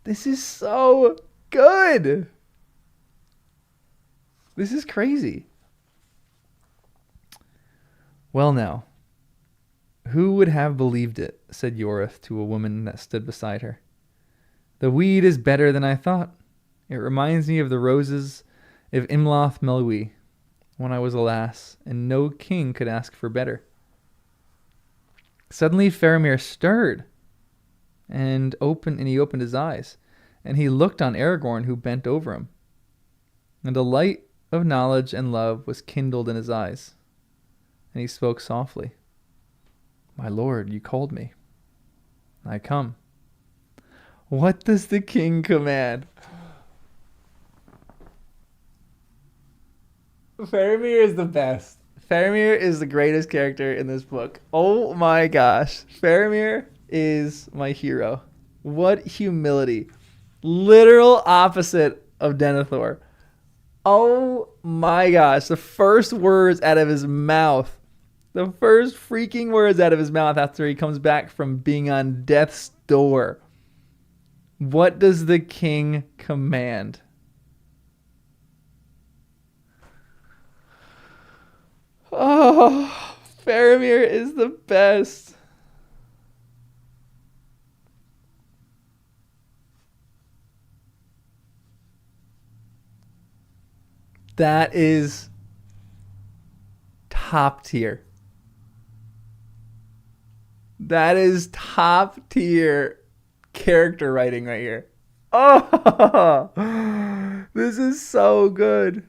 This is so good! This is crazy. Well now, who would have believed it, said Yorith to a woman that stood beside her. The weed is better than I thought. It reminds me of the roses of Imloth Melwi when I was a lass, and no king could ask for better. Suddenly Faramir stirred, and he opened his eyes, and he looked on Aragorn, who bent over him. And a light of knowledge and love was kindled in his eyes, and he spoke softly. My lord, you called me. I come. What does the king command? Faramir is the best. Faramir is the greatest character in this book. Oh my gosh. Faramir is my hero. What humility. Literal opposite of Denethor. Oh my gosh. The first words out of his mouth. The first freaking words out of his mouth after he comes back from being on death's door. What does the king command? Oh, Faramir is the best. That is top tier. That is top tier character writing right here. Oh, this is so good.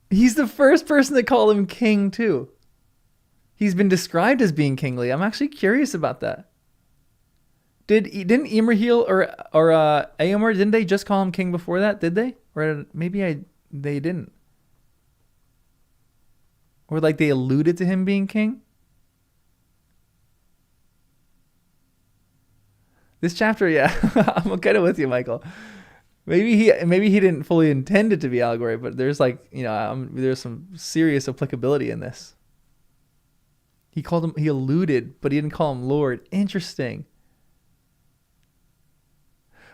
He's the first person to call him king, too. He's been described as being kingly. I'm actually curious about that. Didn't Imrahil or Éomer, didn't they just call him king before that? Did they? Or maybe they didn't. Or like they alluded to him being king? This chapter, yeah. I'm kind of with you, Michael. Maybe he didn't fully intend it to be allegory, but there's there's some serious applicability in this. He alluded, but he didn't call him Lord. Interesting.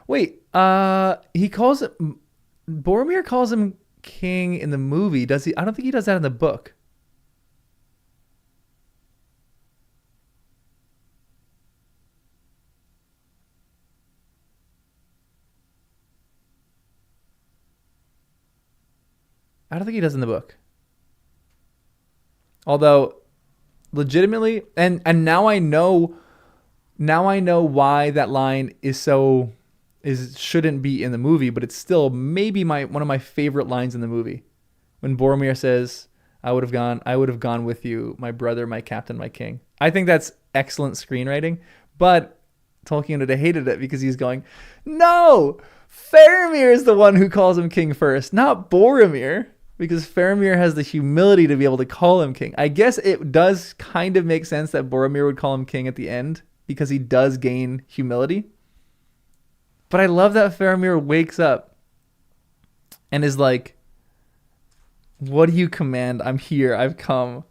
Wait, Boromir calls him king in the movie, does he? I don't think he does that in the book. I don't think he does in the book. Although, legitimately, and now I know why that line shouldn't be in the movie, but it's still maybe one of my favorite lines in the movie. When Boromir says, I would have gone with you, my brother, my captain, my king. I think that's excellent screenwriting, but Tolkien would have hated it because he's going, no, Faramir is the one who calls him king first, not Boromir, because Faramir has the humility to be able to call him king. I guess it does kind of make sense that Boromir would call him king at the end because he does gain humility. But I love that Faramir wakes up and is like, what do you command? I'm here. I've come.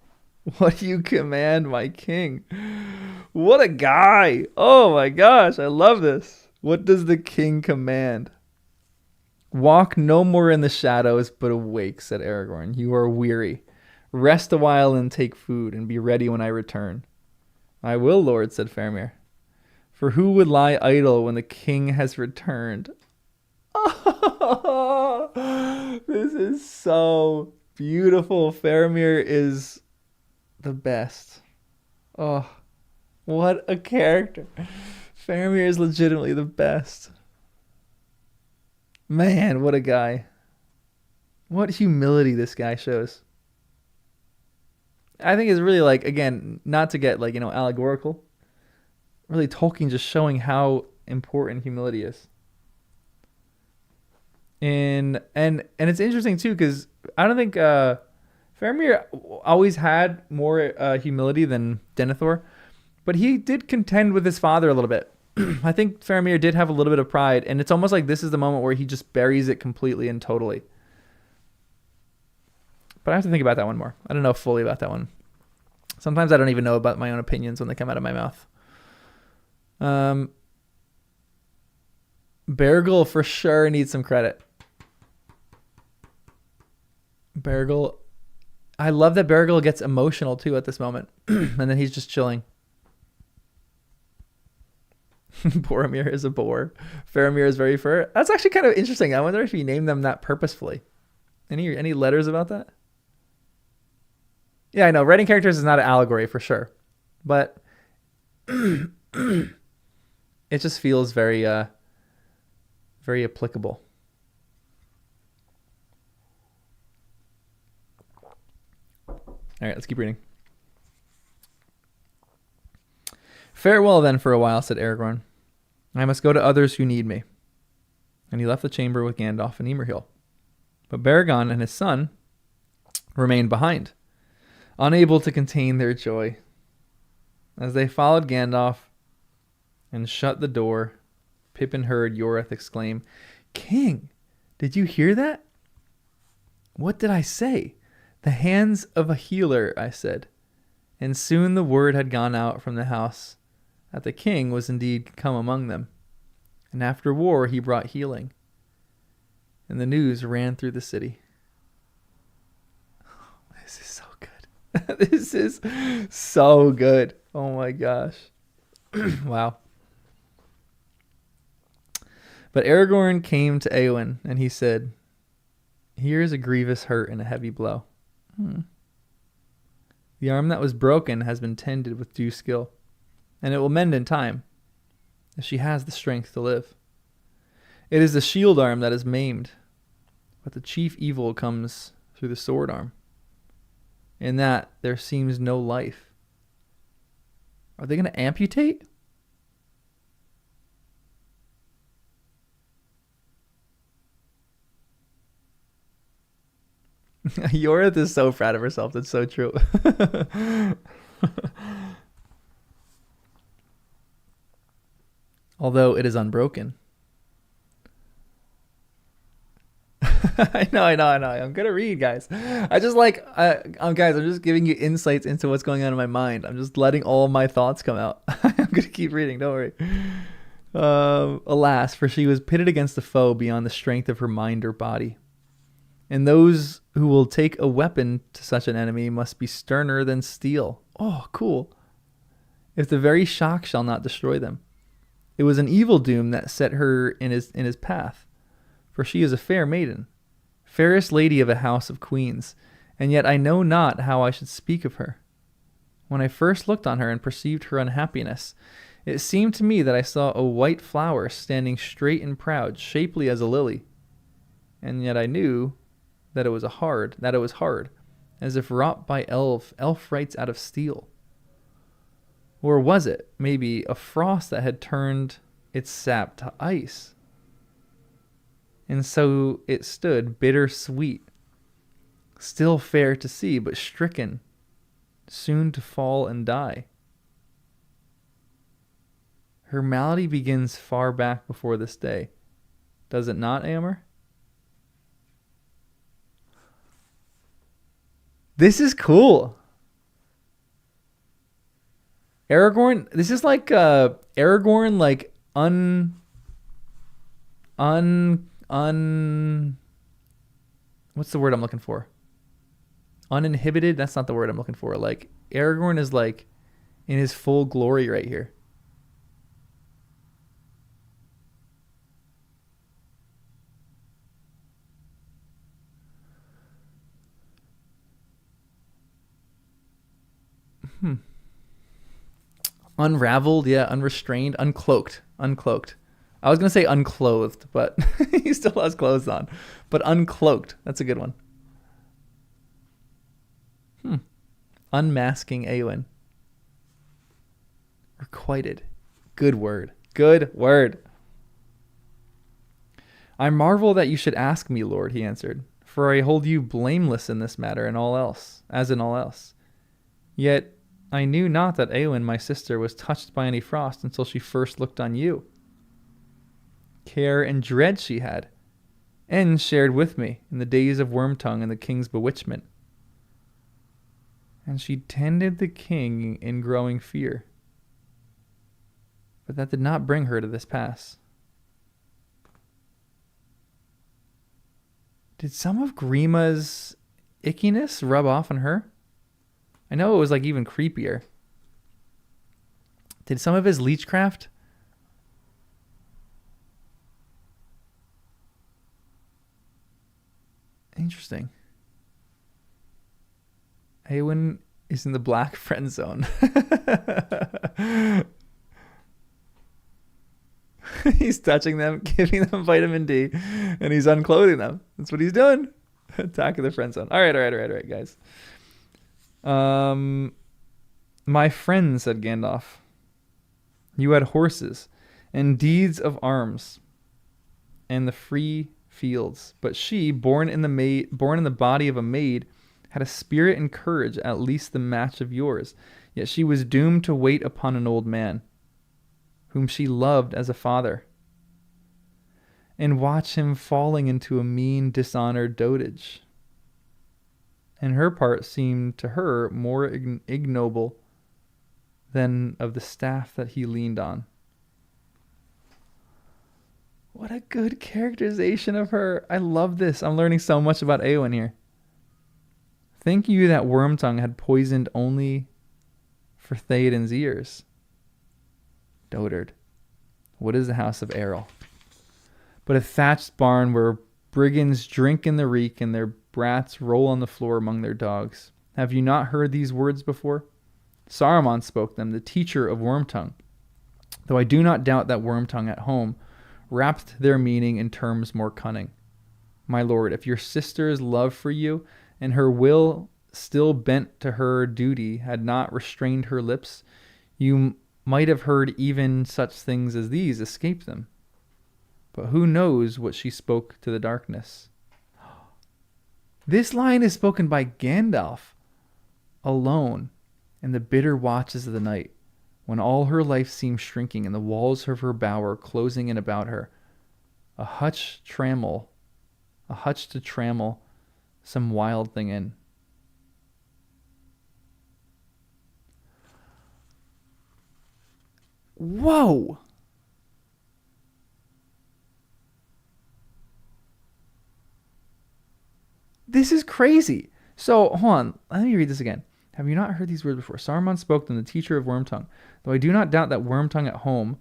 What do you command, my king? What a guy. Oh my gosh. I love this. What does the king command? Walk no more in the shadows, but awake, said Aragorn. You are weary. Rest a while and take food, and be ready when I return. I will, Lord, said Faramir. For who would lie idle when the king has returned? Oh, this is so beautiful. Faramir is the best. Oh, what a character. Faramir is legitimately the best. Man, what a guy. What humility this guy shows. I think it's really like, again, not to get like, allegorical. Really Tolkien just showing how important humility is. And it's interesting too, because I don't think Faramir always had more humility than Denethor, but he did contend with his father a little bit. I think Faramir did have a little bit of pride, and it's almost like this is the moment where he just buries it completely and totally. But I have to think about that one more. I don't know fully about that one. Sometimes I don't even know about my own opinions when they come out of my mouth. Beargle for sure needs some credit. Beargle, I love that Beargle gets emotional too at this moment, and then he's just chilling. Boromir is a boar. Faramir is very fur. That's actually kind of interesting. I wonder if he named them that purposefully. Any letters about that? Yeah, I know. Writing characters is not an allegory for sure, but it just feels very, very applicable. All right, let's keep reading. Farewell then for a while, said Aragorn. I must go to others who need me. And he left the chamber with Gandalf and Emerhill. But Baragon and his son remained behind, unable to contain their joy. As they followed Gandalf and shut the door, Pippin heard Yorith exclaim, King, did you hear that? What did I say? The hands of a healer, I said. And soon the word had gone out from the house that the king was indeed come among them. And after war he brought healing. And the news ran through the city. Oh, this is so good. This is so good. Oh my gosh. Wow. But Aragorn came to Eowyn, and he said, Here is a grievous hurt and a heavy blow. The arm that was broken has been tended with due skill, and it will mend in time, if she has the strength to live. It is the shield arm that is maimed, but the chief evil comes through the sword arm. In that there seems no life. Are they going to amputate? Yorith is so proud of herself. That's so true. Although it is unbroken. I know. I'm going to read, guys. I just guys, I'm just giving you insights into what's going on in my mind. I'm just letting all my thoughts come out. I'm going to keep reading. Don't worry. Alas, for she was pitted against a foe beyond the strength of her mind or body. And those who will take a weapon to such an enemy must be sterner than steel. Oh, cool. If the very shock shall not destroy them. It was an evil doom that set her in his path. For she is a fair maiden, fairest lady of a house of queens, and yet I know not how I should speak of her. When I first looked on her and perceived her unhappiness, it seemed to me that I saw a white flower standing straight and proud, shapely as a lily. And yet I knew that it was hard, as if wrought by elf wrights out of steel. Or was it maybe a frost that had turned its sap to ice? And so it stood bitter-sweet, still fair to see, but stricken, soon to fall and die. Her malady begins far back before this day. Does it not, Eomer? This is cool. Aragorn, this is like Aragorn, like what's the word I'm looking for? Uninhibited? That's not the word I'm looking for. Like Aragorn is like in his full glory right here. Unraveled, yeah, unrestrained, uncloaked. I was going to say unclothed, but he still has clothes on. But uncloaked, that's a good one. Unmasking Eowyn. Requited. Good word. I marvel that you should ask me, Lord, he answered, for I hold you blameless in this matter and all else, as in all else. Yet I knew not that Eowyn, my sister, was touched by any frost until she first looked on you. Care and dread she had, and shared with me in the days of Wormtongue and the king's bewitchment. And she tended the king in growing fear. But that did not bring her to this pass. Did some of Grima's ickiness rub off on her? I know it was like even creepier. Did some of his leechcraft? Interesting. Eowyn is in the black friend zone. He's touching them, giving them vitamin D, and he's unclothing them. That's what he's doing. Attack of the friend zone. All right, guys. My friend, said Gandalf, you had horses and deeds of arms and the free fields, but she, born in the body of a maid, had a spirit and courage at least the match of yours. Yet she was doomed to wait upon an old man, whom she loved as a father, and watch him falling into a mean, dishonored dotage. And her part seemed to her more ignoble than of the staff that he leaned on. What a good characterization of her. I love this. I'm learning so much about Eowyn here. Think you that Wormtongue had poisoned only for Theoden's ears? Dotard. What is the house of Errol? But a thatched barn where brigands drink in the reek and their brats roll on the floor among their dogs. Have you not heard these words before? Saruman spoke them, the teacher of Wormtongue. Though I do not doubt that Wormtongue at home wrapped their meaning in terms more cunning. My lord, if your sister's love for you and her will still bent to her duty had not restrained her lips, you might have heard even such things as these escape them. But who knows what she spoke to the darkness? This line is spoken by Gandalf alone in the bitter watches of the night, when all her life seemed shrinking and the walls of her bower closing in about her. A hutch to trammel some wild thing in. Whoa! This is crazy. So, hold on. Let me read this again. Have you not heard these words before? Saruman spoke them, the teacher of Wormtongue. Though I do not doubt that Wormtongue at home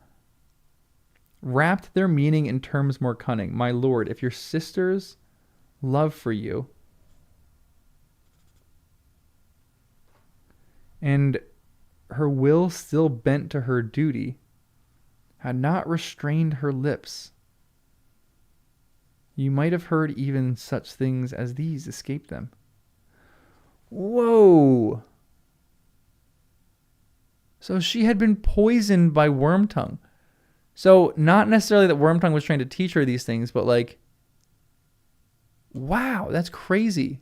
wrapped their meaning in terms more cunning. My lord, if your sister's love for you and her will still bent to her duty had not restrained her lips, you might have heard even such things as these escape them. Whoa! So she had been poisoned by Wormtongue. So not necessarily that Wormtongue was trying to teach her these things, but like, wow, that's crazy.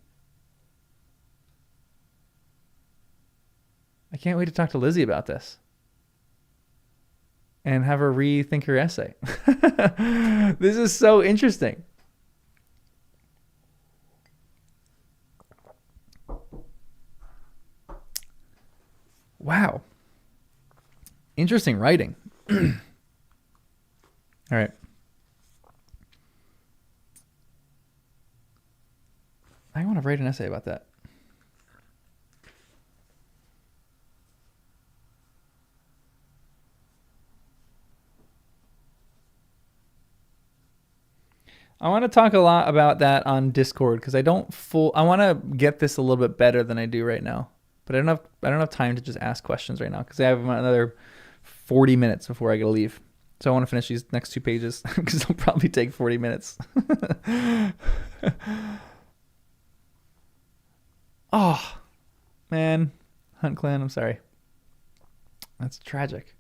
I can't wait to talk to Lizzie about this and have her rethink her essay. This is so interesting. Wow. Interesting writing. All right. I want to write an essay about that. I want to talk a lot about that on Discord because I want to get this a little bit better than I do right now. But I don't have time to just ask questions right now because I have another 40 minutes before I gotta leave. So I want to finish these next 2 pages because it'll probably take 40 minutes. Oh, man. Hunt Clan, I'm sorry. That's tragic.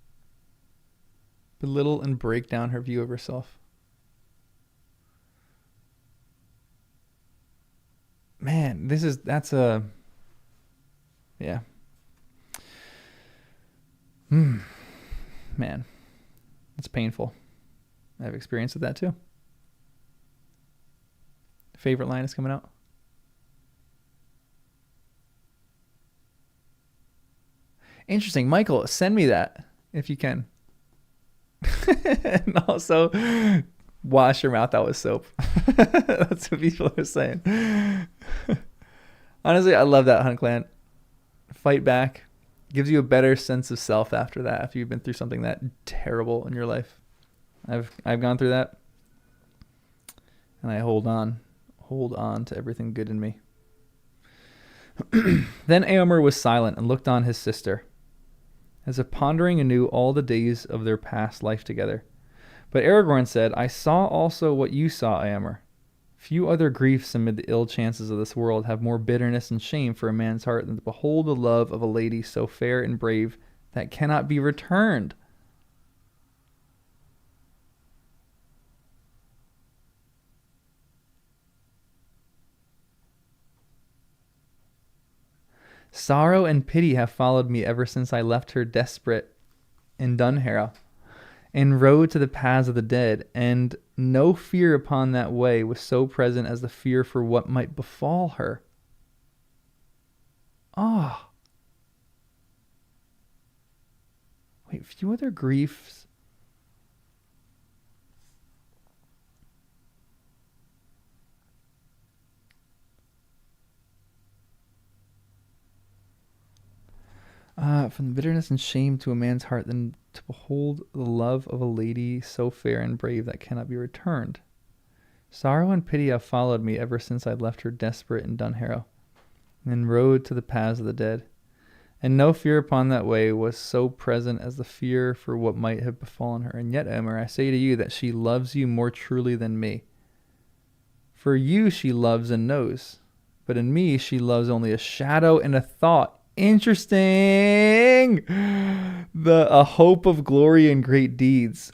Belittle and break down her view of herself. Man, yeah. Man, it's painful. I have experience with that too. Favorite line is coming out. Interesting. Michael, send me that if you can. And also, wash your mouth out with soap. That's what people are saying. Honestly, I love that, Hunt Clan. Fight back. Gives you a better sense of self after that, after you've been through something that terrible in your life. I've gone through that. And I hold on to everything good in me. Then Éomer was silent and looked on his sister, as if pondering anew all the days of their past life together. But Aragorn said, I saw also what you saw, Éomer. Few other griefs amid the ill chances of this world have more bitterness and shame for a man's heart than to behold the love of a lady so fair and brave that cannot be returned. Sorrow and pity have followed me ever since I left her desperate in Dunharrow, and rode to the paths of the dead, and no fear upon that way was so present as the fear for what might befall her. Ah. Oh. Wait, few other griefs. From the bitterness and shame to a man's heart than to behold the love of a lady so fair and brave that cannot be returned. Sorrow and pity have followed me ever since I left her desperate in Dunharrow, and rode to the paths of the dead. And no fear upon that way was so present as the fear for what might have befallen her. And yet, Éomer, I say to you that she loves you more truly than me. For you she loves and knows, but in me she loves only a shadow and a thought. Interesting. A hope of glory and great deeds.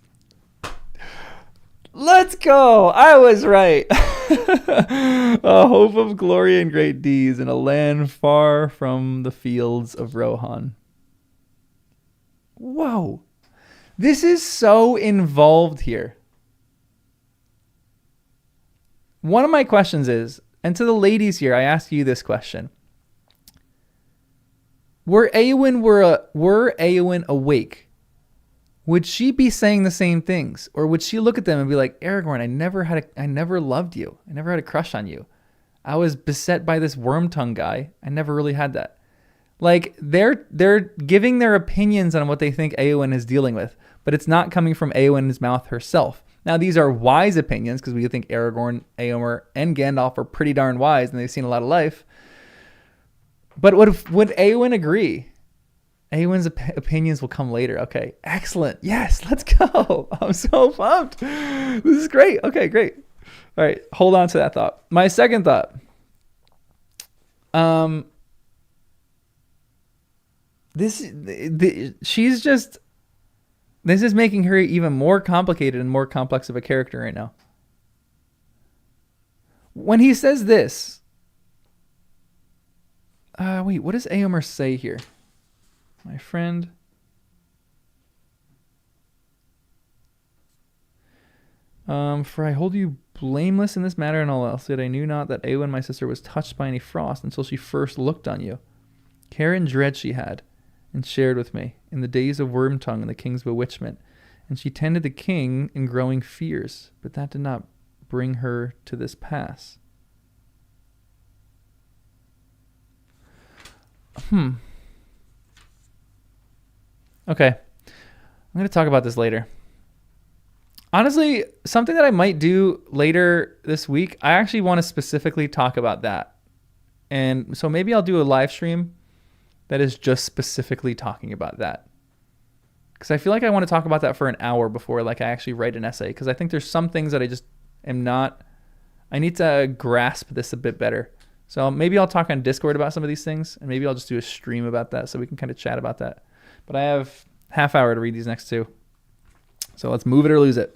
Let's go. I was right. A hope of glory and great deeds in a land far from the fields of Rohan. Whoa. This is so involved here. One of my questions is, and to the ladies here, I ask you this question. Were Éowyn awake, would she be saying the same things? Or would she look at them and be like, Aragorn, I never loved you. I never had a crush on you. I was beset by this Wormtongue guy. I never really had that. Like, they're giving their opinions on what they think Éowyn is dealing with, but it's not coming from Éowyn's mouth herself. Now, these are wise opinions because we think Aragorn, Éomer, and Gandalf are pretty darn wise and they've seen a lot of life. But would Éowyn agree? Éowyn's opinions will come later. Okay, excellent. Yes, let's go. I'm so pumped. This is great. Okay, great. All right, hold on to that thought. My second thought. she's just, this is making her even more complicated and more complex of a character right now. When he says this, wait, what does Éomer say here? My friend. For I hold you blameless in this matter and all else, yet I knew not that Éowyn, my sister, was touched by any frost until she first looked on you. Care and dread she had, and shared with me in the days of Wormtongue and the king's bewitchment, and she tended the king in growing fears, but that did not bring her to this pass. Okay. I'm going to talk about this later. Honestly, something that I might do later this week, I actually want to specifically talk about that. And so maybe I'll do a live stream that is just specifically talking about that. Because I feel like I want to talk about that for an hour before like I actually write an essay. Because I think there's some things that I just am not, I need to grasp this a bit better. So maybe I'll talk on Discord about some of these things. And maybe I'll just do a stream about that so we can kind of chat about that. But I have half hour to read these next two. So let's move it or lose it.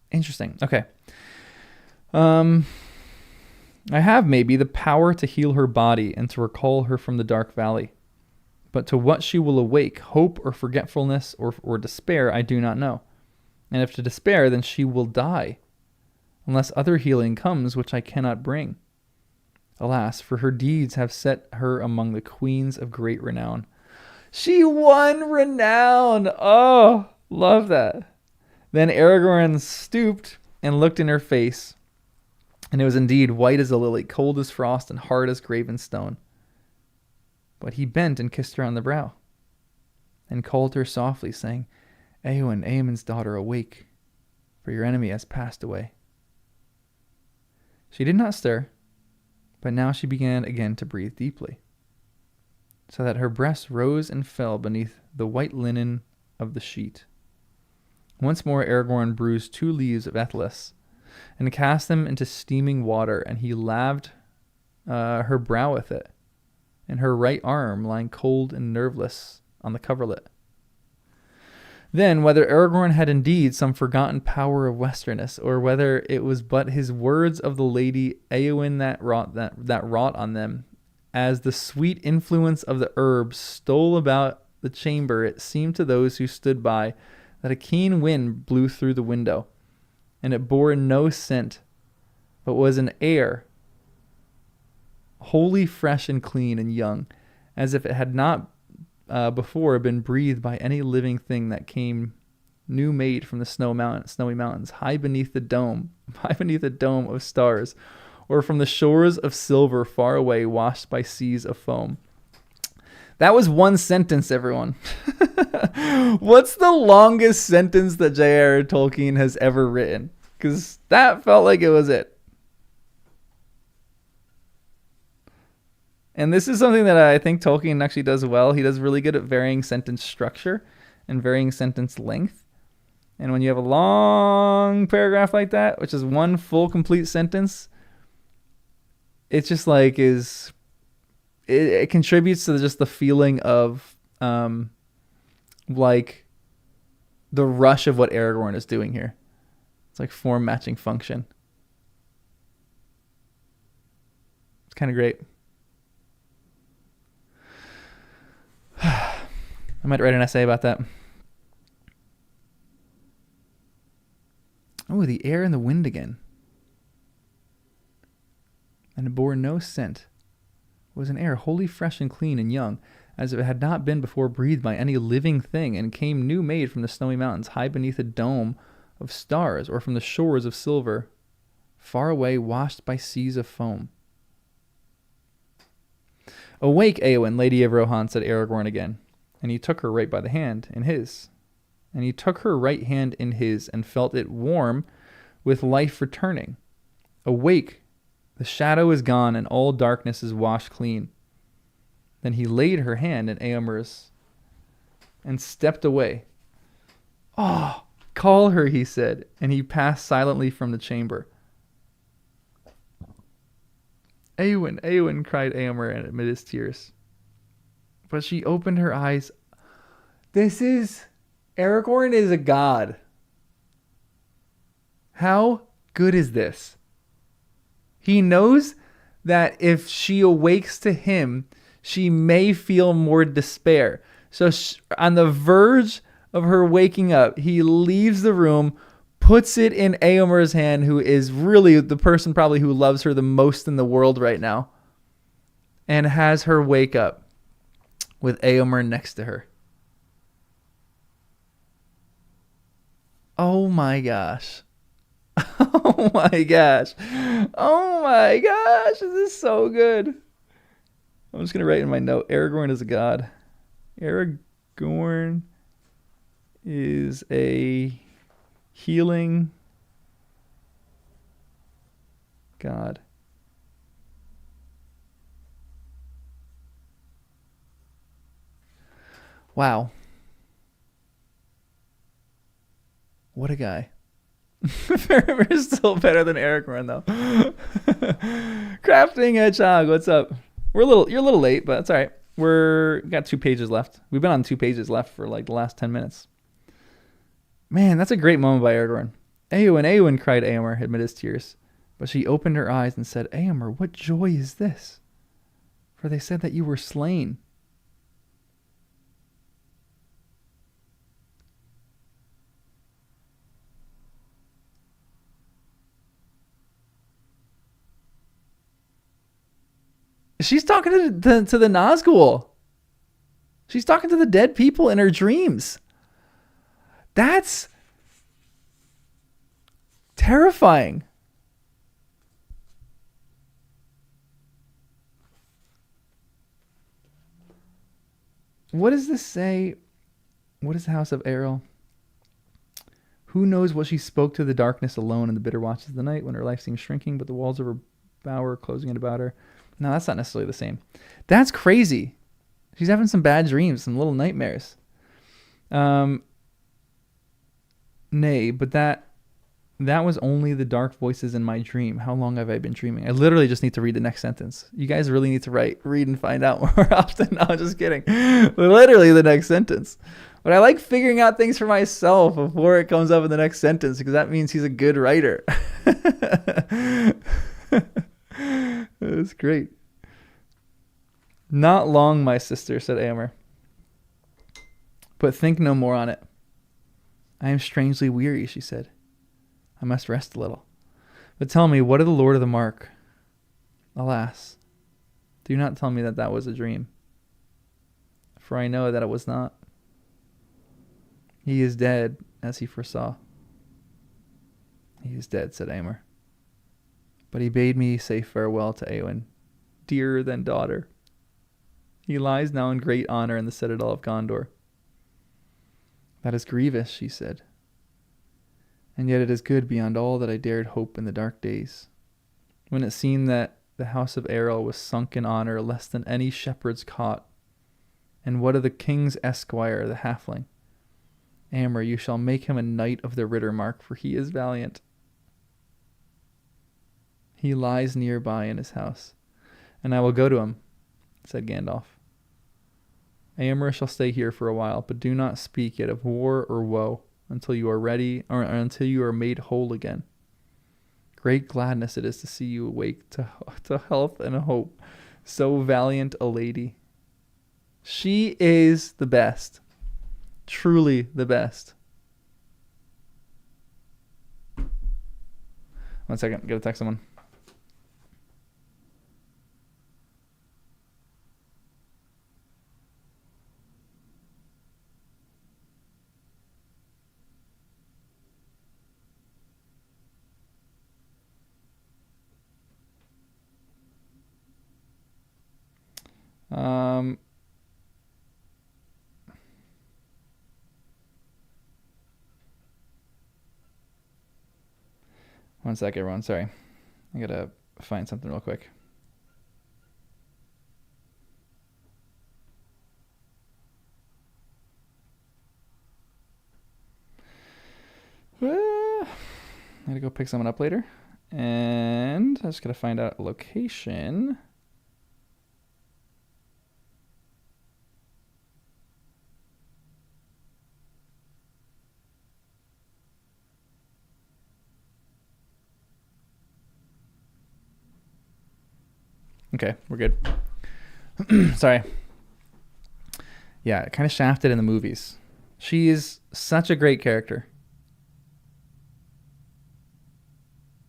Interesting. Okay. I have maybe the power to heal her body and to recall her from the dark valley. But to what she will awake, hope or forgetfulness or despair, I do not know. And if to despair, then she will die, unless other healing comes which I cannot bring. Alas, for her deeds have set her among the queens of great renown. She won renown! Oh, love that. Then Aragorn stooped and looked in her face, and it was indeed white as a lily, cold as frost, and hard as graven stone. But he bent and kissed her on the brow, and called her softly, saying, Éowyn, Éomen's daughter, awake, for your enemy has passed away. She did not stir, but now she began again to breathe deeply, so that her breast rose and fell beneath the white linen of the sheet. Once more Aragorn bruised 2 leaves of Ethelas, and cast them into steaming water, and he laved her brow with it, and her right arm lying cold and nerveless on the coverlet. Then, whether Aragorn had indeed some forgotten power of westernness, or whether it was but his words of the lady Éowyn that wrought on them, as the sweet influence of the herbs stole about the chamber, it seemed to those who stood by that a keen wind blew through the window, and it bore no scent, but was an air wholly fresh and clean and young, as if it had not before been breathed by any living thing that came new made from the snowy mountains, high beneath the dome of stars, or from the shores of silver far away, washed by seas of foam. That was one sentence, everyone. What's the longest sentence that J.R.R. Tolkien has ever written? Because that felt like it was it. And this is something that I think Tolkien actually does well. He does really good at varying sentence structure and varying sentence length. And when you have a long paragraph like that, which is one full complete sentence, it's just like it contributes to just the feeling of like the rush of what Aragorn is doing here. It's like form matching function. It's kind of great. I might write an essay about that. Oh, the air and the wind again. And it bore no scent. It was an air wholly fresh and clean and young, as if it had not been before breathed by any living thing, and came new made from the snowy mountains, high beneath a dome of stars, or from the shores of silver, far away, washed by seas of foam. Awake, Éowyn, Lady of Rohan, said Aragorn again, and he took her right by the hand in his. And he took her right hand in his, and felt it warm with life returning. Awake, the shadow is gone, and all darkness is washed clean. Then he laid her hand in Éomer's, and stepped away. Oh, call her, he said, and he passed silently from the chamber. Eowyn, Eowyn, cried Eomer amid his tears. But she opened her eyes. Aragorn is a god. How good is this? He knows that if she awakes to him, she may feel more despair. So on the verge of her waking up, he leaves the room, puts it in Eomer's hand, who is really the person probably who loves her the most in the world right now, and has her wake up with Eomer next to her. Oh my gosh. Oh my gosh. Oh my gosh. This is so good. I'm just going to write in my note, Aragorn is a god. Aragorn is a healing god. Wow. What a guy. Faramir's still better than Aragorn, though. Crafting Hedgehog, what's up? You're a little late, but that's all right. We're got 2 pages left. We've been on 2 pages left for like the last 10 minutes. Man, that's a great moment by Aragorn. Eowyn, Eowyn, cried Eomer amid his tears. But she opened her eyes and said, Eomer, what joy is this? For they said that you were slain. She's talking to the Nazgul. She's talking to the dead people in her dreams. That's terrifying. What does this say? What is the house of Errol? Who knows what she spoke to the darkness alone in the bitter watches of the night when her life seemed shrinking, but the walls of her bower closing in about her. No, that's not necessarily the same. That's crazy. She's having some bad dreams, some little nightmares. Nay, but that was only the dark voices in my dream. How long have I been dreaming? I literally just need to read the next sentence. You guys really need to read and find out more often. No, I'm just kidding. Literally the next sentence. But I like figuring out things for myself before it comes up in the next sentence, because that means he's a good writer. That's great. Not long, my sister, said Eomer. But think no more on it. I am strangely weary, she said. I must rest a little. But tell me, what of the Lord of the Mark? Alas, do not tell me that that was a dream, for I know that it was not. He is dead, as he foresaw. He is dead, said Eomer. But he bade me say farewell to Eowyn, dearer than daughter. He lies now in great honor in the citadel of Gondor. That is grievous, she said. And yet it is good beyond all that I dared hope in the dark days, when it seemed that the house of Errol was sunk in honor less than any shepherd's cot. And what of the king's esquire, the halfling? Eomer, you shall make him a knight of the Riddermark, for he is valiant. He lies nearby in his house, and I will go to him, said Gandalf. Eomer shall stay here for a while, but do not speak yet of war or woe until you are ready, or until you are made whole again. Great gladness it is to see you awake to health and hope, so valiant a lady. She is the best, truly the best. One second, gotta text someone. One sec, everyone. Sorry. I gotta find something real quick. I gotta go pick someone up later. And I just gotta find out a location. Okay, we're good. Sorry. Yeah, kind of shafted in the movies. She is such a great character.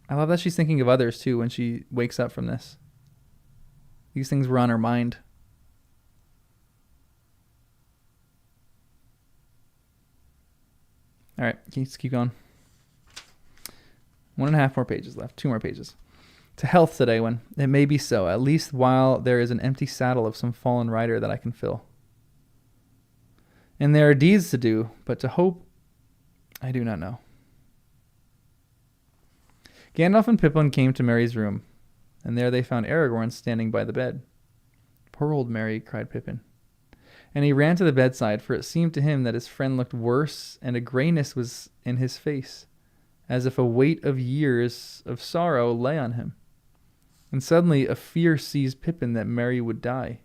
I love that she's thinking of others too when she wakes up from this. These things were on her mind. All right, let's keep going. 1.5 more pages left. 2 more pages. To health today, when it may be so, at least while there is an empty saddle of some fallen rider that I can fill. And there are deeds to do, but to hope, I do not know. Gandalf and Pippin came to Merry's room, and there they found Aragorn standing by the bed. Poor old Merry, cried Pippin. And he ran to the bedside, for it seemed to him that his friend looked worse, and a grayness was in his face, as if a weight of years of sorrow lay on him. And suddenly a fear seized Pippin that Merry would die.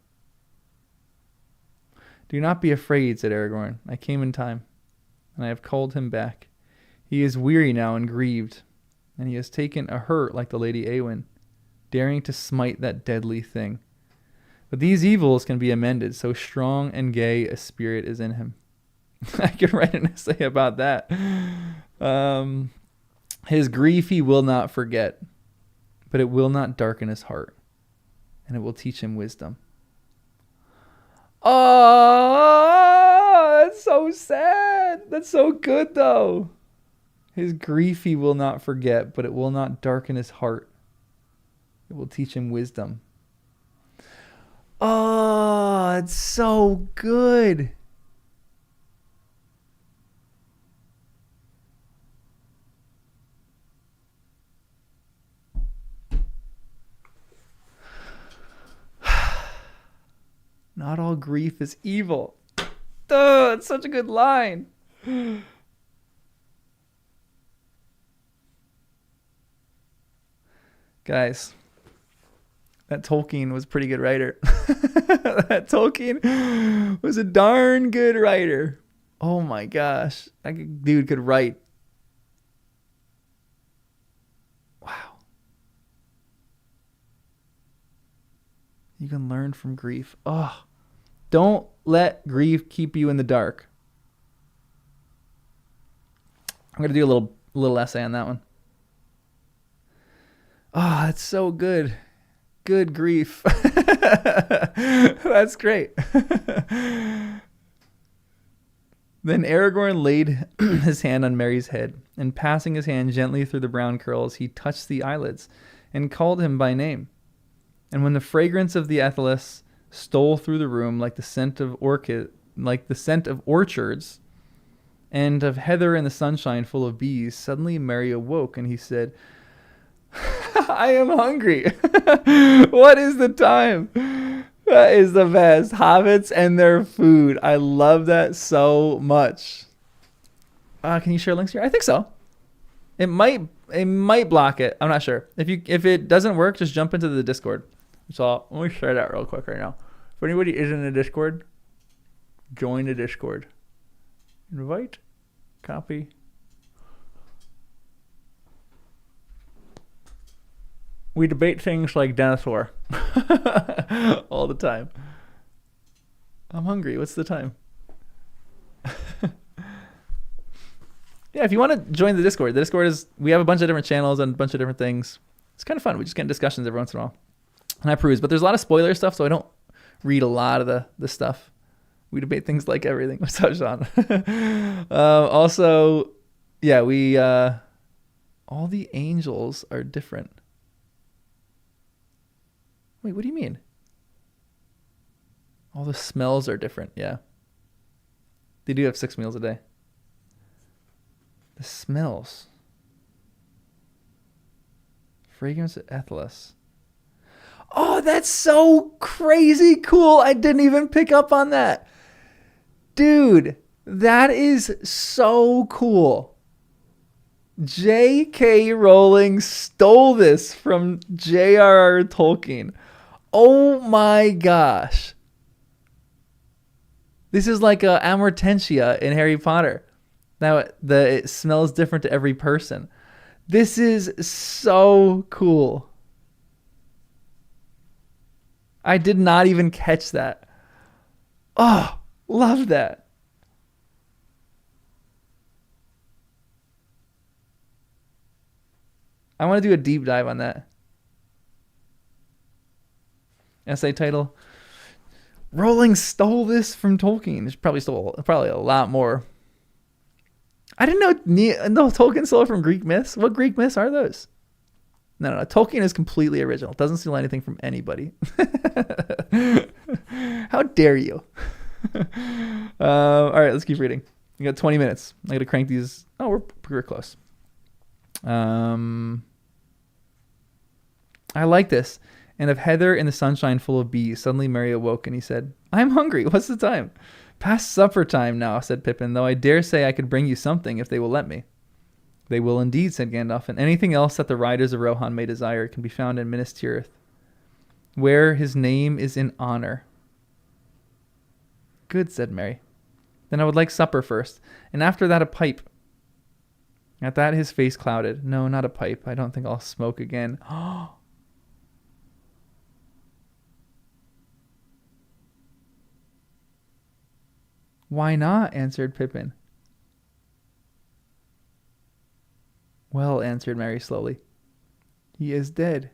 Do not be afraid, said Aragorn. I came in time, and I have called him back. He is weary now and grieved, and he has taken a hurt like the Lady Eowyn, daring to smite that deadly thing. But these evils can be amended, so strong and gay a spirit is in him. I could write an essay about that. His grief he will not forget, but it will not darken his heart, and it will teach him wisdom. Oh, that's so sad. That's so good, though. His grief he will not forget, but it will not darken his heart. It will teach him wisdom. Oh, it's so good. Not all grief is evil. Duh, it's such a good line. Guys, that Tolkien was a pretty good writer. That Tolkien was a darn good writer. Oh my gosh. That dude could write. Wow. You can learn from grief. Oh, don't let grief keep you in the dark. I'm going to do a little essay on that one. Oh, that's so good. Good grief. That's great. Then Aragorn laid his hand on Merry's head, and passing his hand gently through the brown curls, he touched the eyelids and called him by name. And when the fragrance of the Athelas stole through the room like the scent of orchards and of heather in the sunshine full of bees, suddenly Merry awoke, and he said, I am hungry. What is the time? That is the best. Hobbits and their food. I love that so much. Can you share links here? I think so. It might block it. I'm not sure. If it doesn't work, just jump into the Discord. So let me share that real quick right now. If anybody is in the Discord, join the Discord. Invite, copy. We debate things like Denethor all the time. I'm hungry. What's the time? Yeah, if you want to join the Discord we have a bunch of different channels and a bunch of different things. It's kind of fun. We just get in discussions every once in a while. And I peruse, but there's a lot of spoiler stuff, so I don't read a lot of the stuff. We debate things like everything. What's up, Sean? Also, yeah, all the angels are different. Wait, what do you mean? All the smells are different, yeah. They do have 6 meals a day. The smells. Fragrance of Athelas. Oh, that's so crazy cool. I didn't even pick up on that. Dude, that is so cool. J.K. Rowling stole this from J.R.R. Tolkien. Oh my gosh. This is like a Amortentia in Harry Potter. Now it smells different to every person. This is so cool. I did not even catch that. Oh, love that. I want to do a deep dive on that. Essay title. Rowling stole this from Tolkien. She probably stole a lot more. I didn't know no Tolkien stole it from Greek myths. What Greek myths are those? No. Tolkien is completely original. Doesn't steal anything from anybody. How dare you? All right, let's keep reading. We got 20 minutes. I got to crank these. Oh, we're close. I like this. And of heather in the sunshine full of bees, suddenly Merry awoke and he said, I'm hungry. What's the time? Past supper time now, said Pippin, though I dare say I could bring you something if they will let me. They will indeed, said Gandalf, and anything else that the riders of Rohan may desire can be found in Minas Tirith, where his name is in honor. Good, said Merry. Then I would like supper first, and after that a pipe. At that his face clouded. No, not a pipe. I don't think I'll smoke again. Why not? Answered Pippin. Well, answered Merry slowly, he is dead.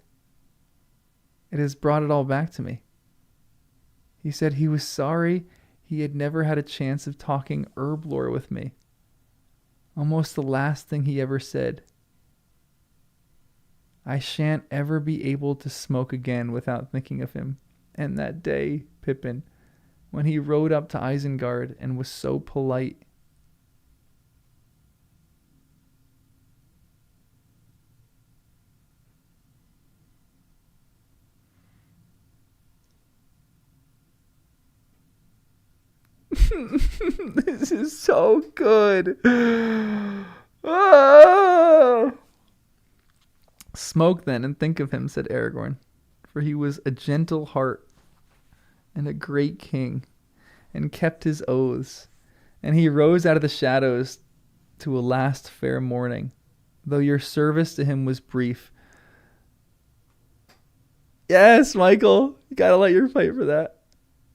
It has brought it all back to me. He said he was sorry he had never had a chance of talking herb lore with me. Almost the last thing he ever said. I shan't ever be able to smoke again without thinking of him. And that day, Pippin, when he rode up to Isengard and was so polite. This is so good. Ah! Smoke then and think of him, said Aragorn, for he was a gentle heart and a great king, and kept his oaths, and he rose out of the shadows to a last fair morning, though your service to him was brief. Yes, Michael, you gotta let your fight for that.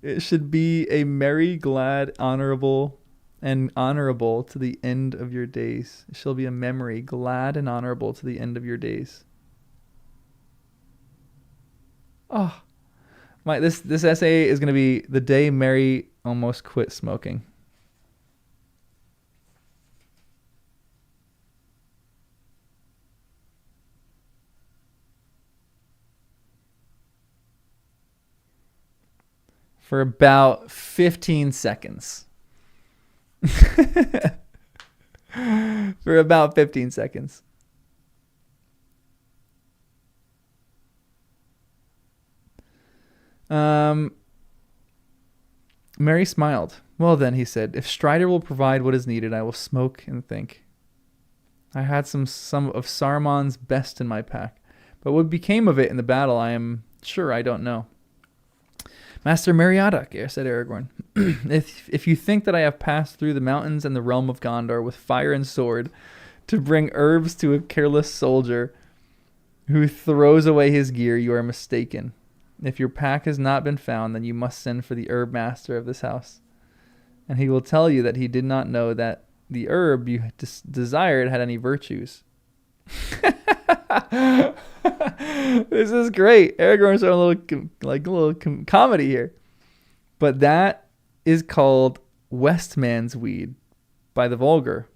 It should be a merry, glad, honorable to the end of your days. It shall be a memory, glad and honorable to the end of your days. Oh, this essay is going to be the day Merry almost quit smoking. For about 15 seconds. For about 15 seconds. Merry smiled. Well then, he said, if Strider will provide what is needed, I will smoke and think. I had some of Saruman's best in my pack, but what became of it in the battle, I am sure I don't know. Master Meriadoc, said Aragorn, if you think that I have passed through the mountains and the realm of Gondor with fire and sword to bring herbs to a careless soldier who throws away his gear, you are mistaken. If your pack has not been found, then you must send for the herb master of this house, and he will tell you that he did not know that the herb you desired had any virtues. This is great. Aragorn's showing a little comedy here. But that is called Westman's weed by the vulgar,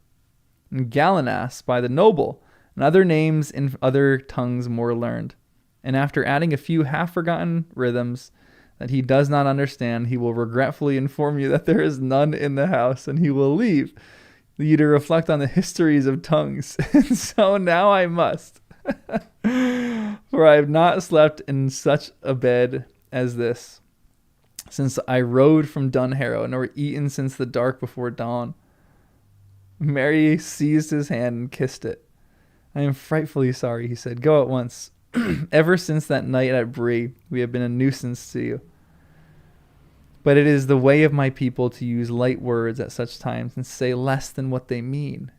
and Galanas by the noble, and other names in other tongues more learned. And after adding a few half-forgotten rhythms that he does not understand, he will regretfully inform you that there is none in the house, and he will leave you to reflect on the histories of tongues. And so now I must. For I have not slept in such a bed as this since I rode from Dunharrow, nor eaten since the dark before dawn. Merry seized his hand and kissed it. I am frightfully sorry, he said. Go at once. Ever since that night at Bree, we have been a nuisance to you. But it is the way of my people to use light words at such times and say less than what they mean.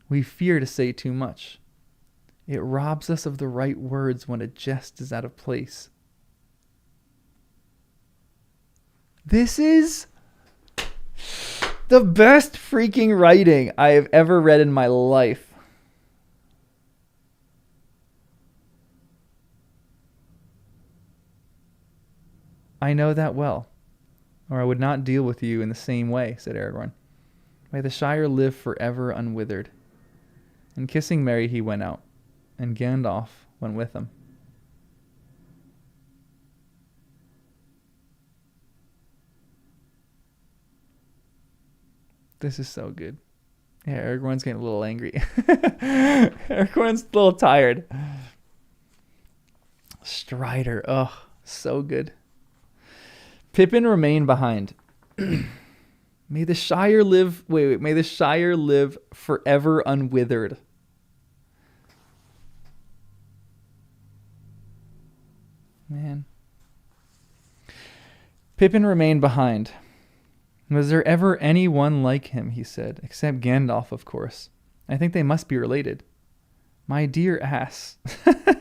We fear to say too much. It robs us of the right words when a jest is out of place. This is the best freaking writing I have ever read in my life. I know that well, or I would not deal with you in the same way, said Aragorn. May the Shire live forever unwithered. And kissing Merry, he went out, and Gandalf went with him. This is so good. Yeah, Aragorn's getting a little angry. Aragorn's a little tired. Strider, oh, so good. Pippin remained behind. May the Shire live. Wait. May the Shire live forever unwithered. Man. Pippin remained behind. Was there ever anyone like him, he said, except Gandalf, of course. I think they must be related. My dear ass,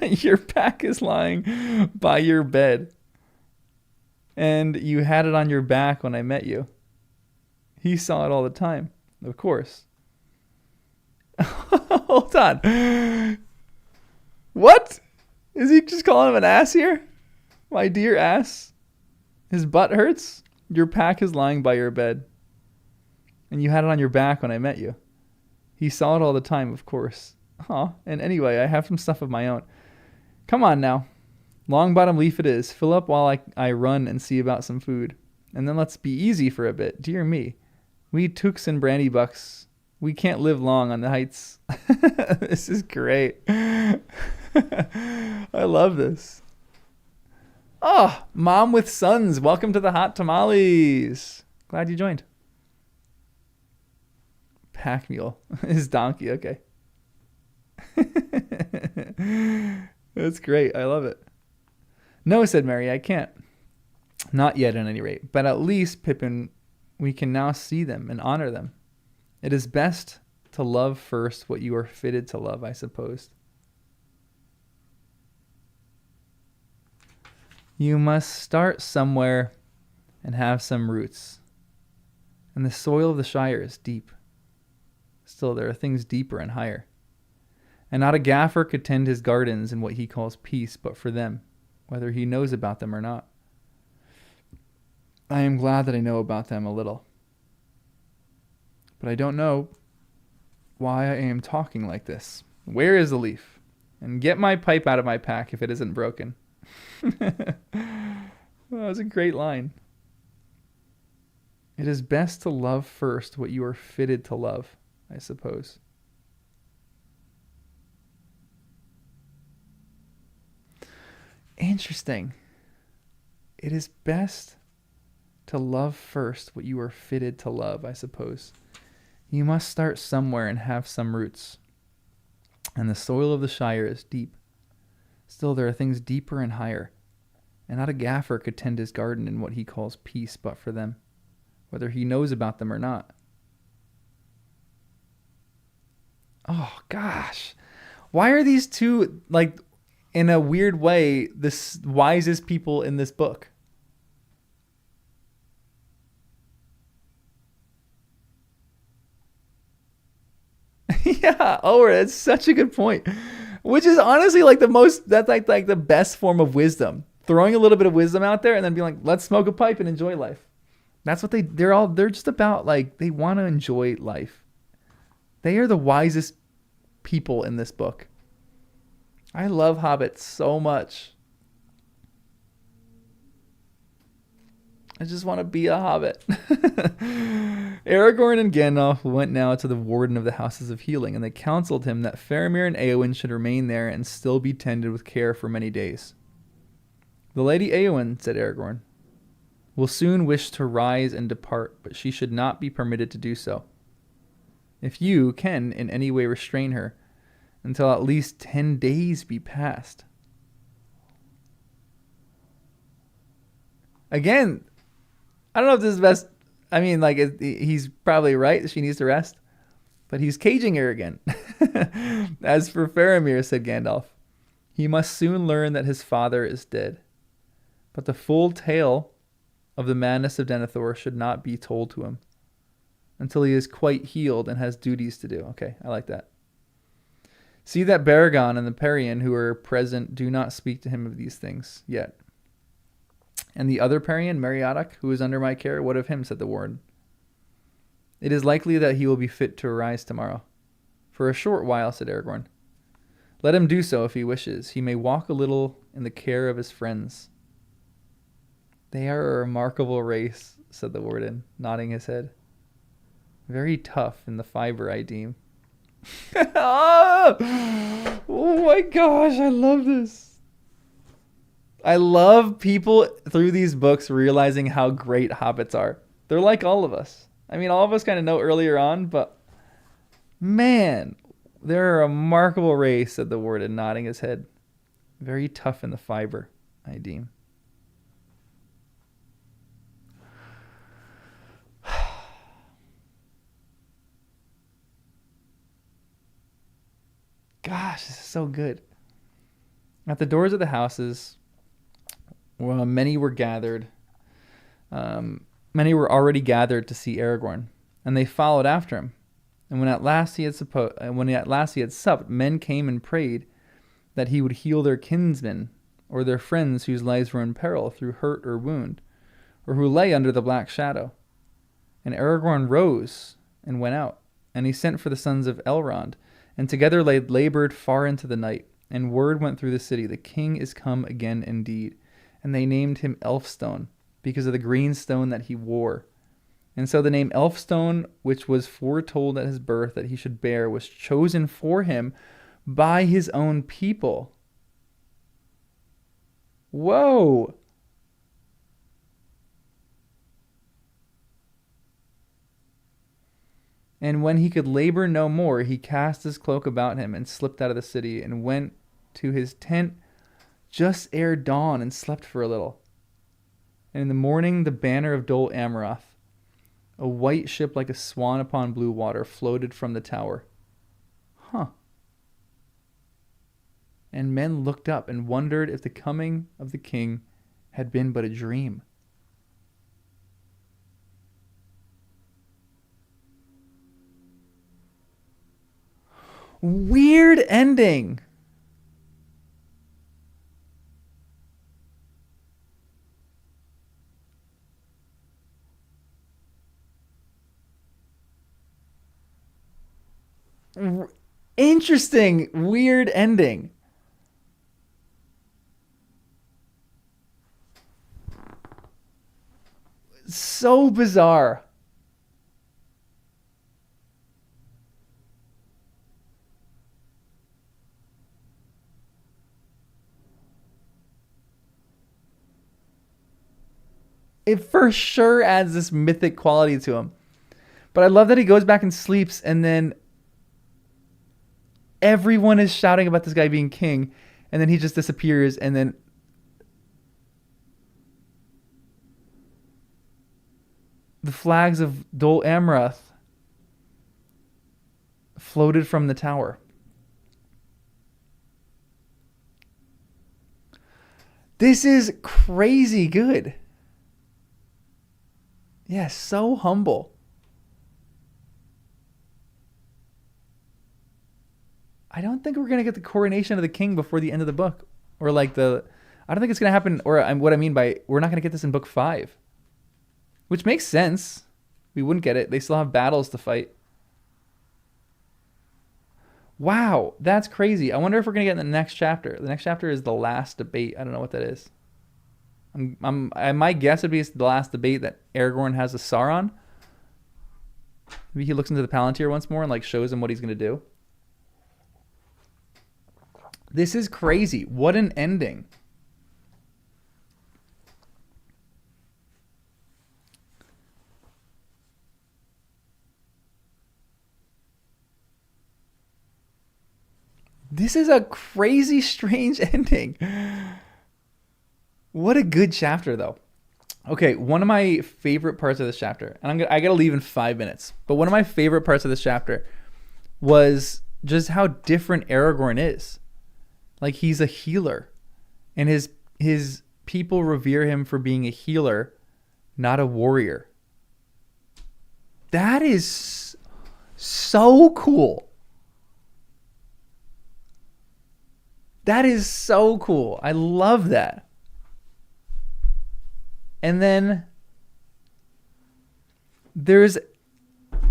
your pack is lying by your bed. And you had it on your back when I met you. He saw it all the time, of course. Hold on. What? Is he just calling him an ass here? My dear ass? His butt hurts? Your pack is lying by your bed. And you had it on your back when I met you. He saw it all the time, of course. And anyway, I have some stuff of my own. Come on now. Long bottom leaf it is. Fill up while I run and see about some food. And then let's be easy for a bit. Dear me. We Tooks and Brandybucks. We can't live long on the heights. This is great. I love this. Oh, Mom with Sons. Welcome to the Hot Tamales. Glad you joined. Pack mule. His donkey. Okay. That's great. I love it. No, said Merry, I can't. Not yet, at any rate. But at least, Pippin, we can now see them and honor them. It is best to love first what you are fitted to love, I suppose. You must start somewhere and have some roots. And the soil of the Shire is deep. Still, there are things deeper and higher. And not a gaffer could tend his gardens in what he calls peace, but for them, whether he knows about them or not. I am glad that I know about them a little. But I don't know why I am talking like this. Where is the leaf? And get my pipe out of my pack if it isn't broken. That was a great line. It is best to love first what you are fitted to love, I suppose. Interesting. It is best to love first what you are fitted to love, I suppose. You must start somewhere and have some roots. And the soil of the Shire is deep. Still, there are things deeper and higher. And not a gaffer could tend his garden in what he calls peace but for them, whether he knows about them or not. Oh, gosh. Why are these two, like, in a weird way, the wisest people in this book? Yeah. Oh, that's such a good point. Which is honestly like that's like the best form of wisdom. Throwing a little bit of wisdom out there and then being like, let's smoke a pipe and enjoy life. That's what they're just about, like, they want to enjoy life. They are the wisest people in this book. I love hobbits so much. I just want to be a hobbit. Aragorn and Gandalf went now to the warden of the Houses of Healing, and they counseled him that Faramir and Éowyn should remain there and still be tended with care for many days. The Lady Éowyn, said Aragorn, will soon wish to rise and depart, but she should not be permitted to do so. If you can in any way restrain her, until at least 10 days be passed. Again, I don't know if this is best. I mean, like, he's probably right. She needs to rest. But he's caging her again. As for Faramir, said Gandalf, he must soon learn that his father is dead. But the full tale of the madness of Denethor should not be told to him until he is quite healed and has duties to do. Okay, I like that. See that Baragon and the Parian who are present do not speak to him of these things yet. And the other Parian, Meriadoc, who is under my care, what of him, said the warden. It is likely that he will be fit to arise tomorrow. For a short while, said Aragorn. Let him do so if he wishes. He may walk a little in the care of his friends. They are a remarkable race, said the warden, nodding his head. Very tough in the fiber, I deem. Oh my gosh, I love this. I love people through these books realizing how great hobbits are. They're like all of us. I mean, all of us kind of know earlier on, but man, they're a remarkable race, said the warden, nodding his head. Very tough in the fiber, I deem. Gosh, this is so good. At the doors of the houses, well, many were gathered. Many were already gathered to see Aragorn, and they followed after him. And when at last he had supped, men came and prayed that he would heal their kinsmen or their friends whose lives were in peril through hurt or wound, or who lay under the black shadow. And Aragorn rose and went out, and he sent for the sons of Elrond, and together they labored far into the night. And word went through the city, the king is come again indeed. And they named him Elfstone, because of the green stone that he wore. And so the name Elfstone, which was foretold at his birth that he should bear, was chosen for him by his own people. Whoa! And when he could labor no more, he cast his cloak about him and slipped out of the city and went to his tent just ere dawn and slept for a little. And in the morning the banner of Dol Amroth, a white ship like a swan upon blue water, floated from the tower. And men looked up and wondered if the coming of the king had been but a dream. Weird ending. Interesting, weird ending. So bizarre. It for sure adds this mythic quality to him. But I love that he goes back and sleeps, and then everyone is shouting about this guy being king, and then he just disappears, and then the flags of Dol Amroth floated from the tower. This is crazy good. Yeah, so humble. I don't think we're going to get the coronation of the king before the end of the book. Or like I don't think it's going to happen, or what I mean by, we're not going to get this in book 5. Which makes sense. We wouldn't get it. They still have battles to fight. Wow, that's crazy. I wonder if we're going to get in the next chapter. The next chapter is the last debate. I don't know what that is. My guess would be it's the last debate that Aragorn has with Sauron. Maybe he looks into the Palantir once more and like shows him what he's going to do. This is crazy. What an ending. This is a crazy, strange ending. What a good chapter, though. Okay, one of my favorite parts of this chapter, and I gotta leave in 5 minutes, but one of my favorite parts of this chapter was just how different Aragorn is. Like, he's a healer, and his people revere him for being a healer, not a warrior. That is so cool. That is so cool. I love that. And then there's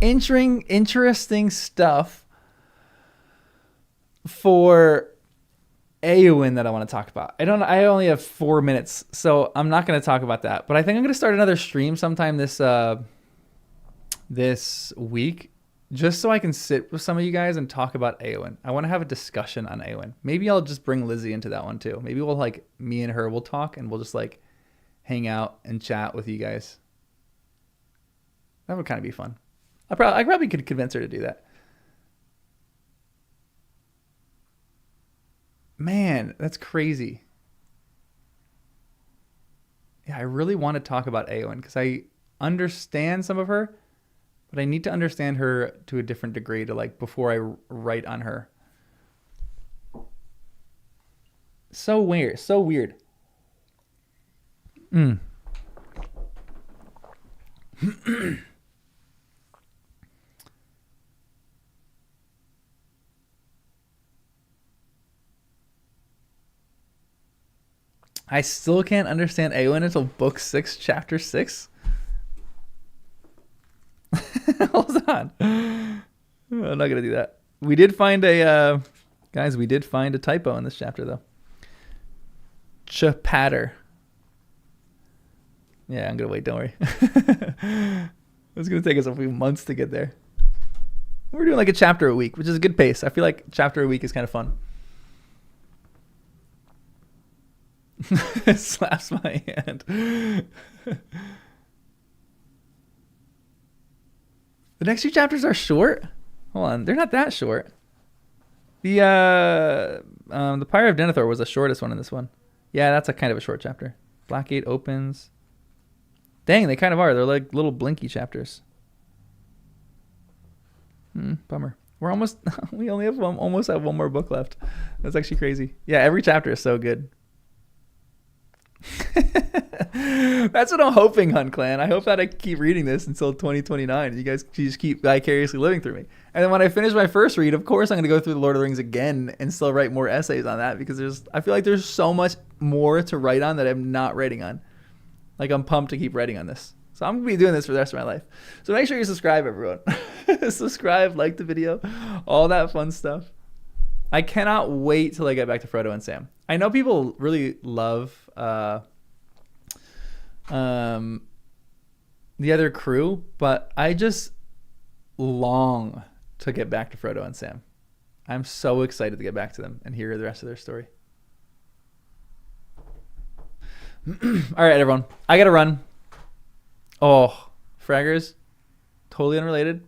interesting stuff for Eowyn that I want to talk about. I only have 4 minutes, so I'm not going to talk about that. But I think I'm going to start another stream sometime this week, just so I can sit with some of you guys and talk about Eowyn. I want to have a discussion on Eowyn. Maybe I'll just bring Lizzie into that one too. Maybe we'll me and her will talk, and we'll just hang out and chat with you guys. That would kind of be fun. I probably could convince her to do that. Man, that's crazy. Yeah, I really want to talk about Eowyn because I understand some of her, but I need to understand her to a different degree before I write on her. So weird. So weird. I still can't understand Eowyn until book 6, chapter 6. Hold on. I'm not going to do that. We did find a typo in this chapter, though. Chapatter. Yeah, I'm going to wait. Don't worry. It's going to take us a few months to get there. We're doing a chapter a week, which is a good pace. I feel like chapter a week is kind of fun. Slaps my hand. The next few chapters are short. Hold on, they're not that short. The Pyre of Denethor was the shortest one in this one. Yeah, that's a kind of a short chapter. Blackgate opens. Dang, they kind of are. They're like little blinky chapters. Bummer. We only have almost have one more book left. That's actually crazy. Yeah, every chapter is so good. That's what I'm hoping, Hunt Clan. I hope that I keep reading this until 2029. You guys just keep vicariously living through me. And then when I finish my first read, of course, I'm going to go through the Lord of the Rings again and still write more essays on that because I feel like there's so much more to write on that I'm not writing on. I'm pumped to keep writing on this. So I'm going to be doing this for the rest of my life. So make sure you subscribe, everyone. Subscribe, like the video, all that fun stuff. I cannot wait till I get back to Frodo and Sam. I know people really love the other crew, but I just long to get back to Frodo and Sam. I'm so excited to get back to them and hear the rest of their story. All right, everyone. I got to run. Oh, Fraggers. Totally unrelated.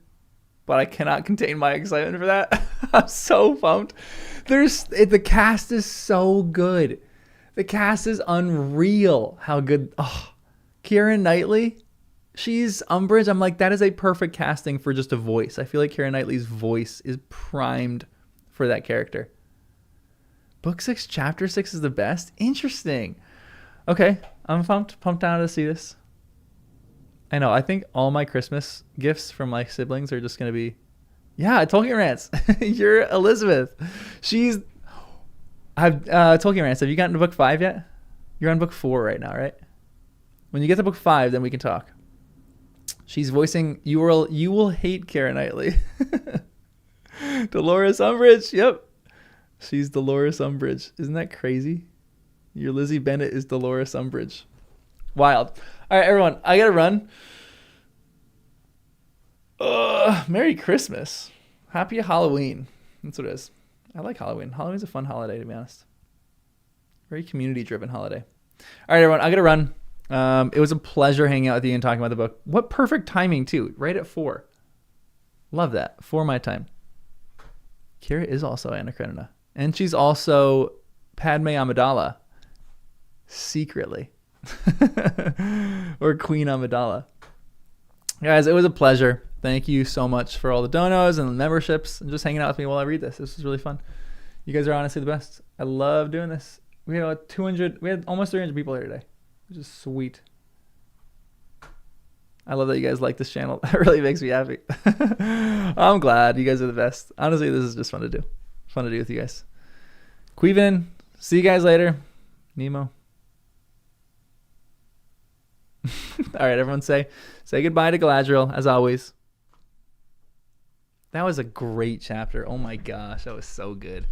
But I cannot contain my excitement for that. I'm so pumped. The cast is so good. The cast is unreal. How good. Oh, Keira Knightley. She's Umbridge. I'm like, that is a perfect casting for just a voice. I feel like Keira Knightley's voice is primed for that character. Book 6, chapter 6 is the best. Interesting. Okay, I'm pumped down to see this. I know. I think all my Christmas gifts from my siblings are just going to be, yeah, Tolkien Rants. You're Elizabeth. Tolkien Rants. Have you gotten to book 5 yet? You're on book 4 right now, right? When you get to book 5, then we can talk. She's voicing, you will hate Keira Knightley. Dolores Umbridge. Yep. She's Dolores Umbridge. Isn't that crazy? Your Lizzie Bennett is Dolores Umbridge. Wild. All right, everyone. I got to run. Merry Christmas. Happy Halloween. That's what it is. I like Halloween. Halloween's a fun holiday, to be honest. Very community-driven holiday. All right, everyone. I got to run. It was a pleasure hanging out with you and talking about the book. What perfect timing, too. Right at 4. Love that. 4 my time. Keira is also Anna Karenina. And she's also Padme Amidala, secretly. Or Queen Amidala. Guys, it was a pleasure. Thank you so much for all the donos and the memberships and just hanging out with me while I read this. This was really fun. You guys are honestly the best. I love doing this. We had almost 300 people here today, which is sweet. I love that you guys like this channel. That really makes me happy. I'm glad. You guys are the best. Honestly, this is just fun to do. Fun to do with you guys. Queven, see you guys later. Nemo. All right, everyone say goodbye to Galadriel, as always. That was a great chapter. Oh my gosh, that was so good.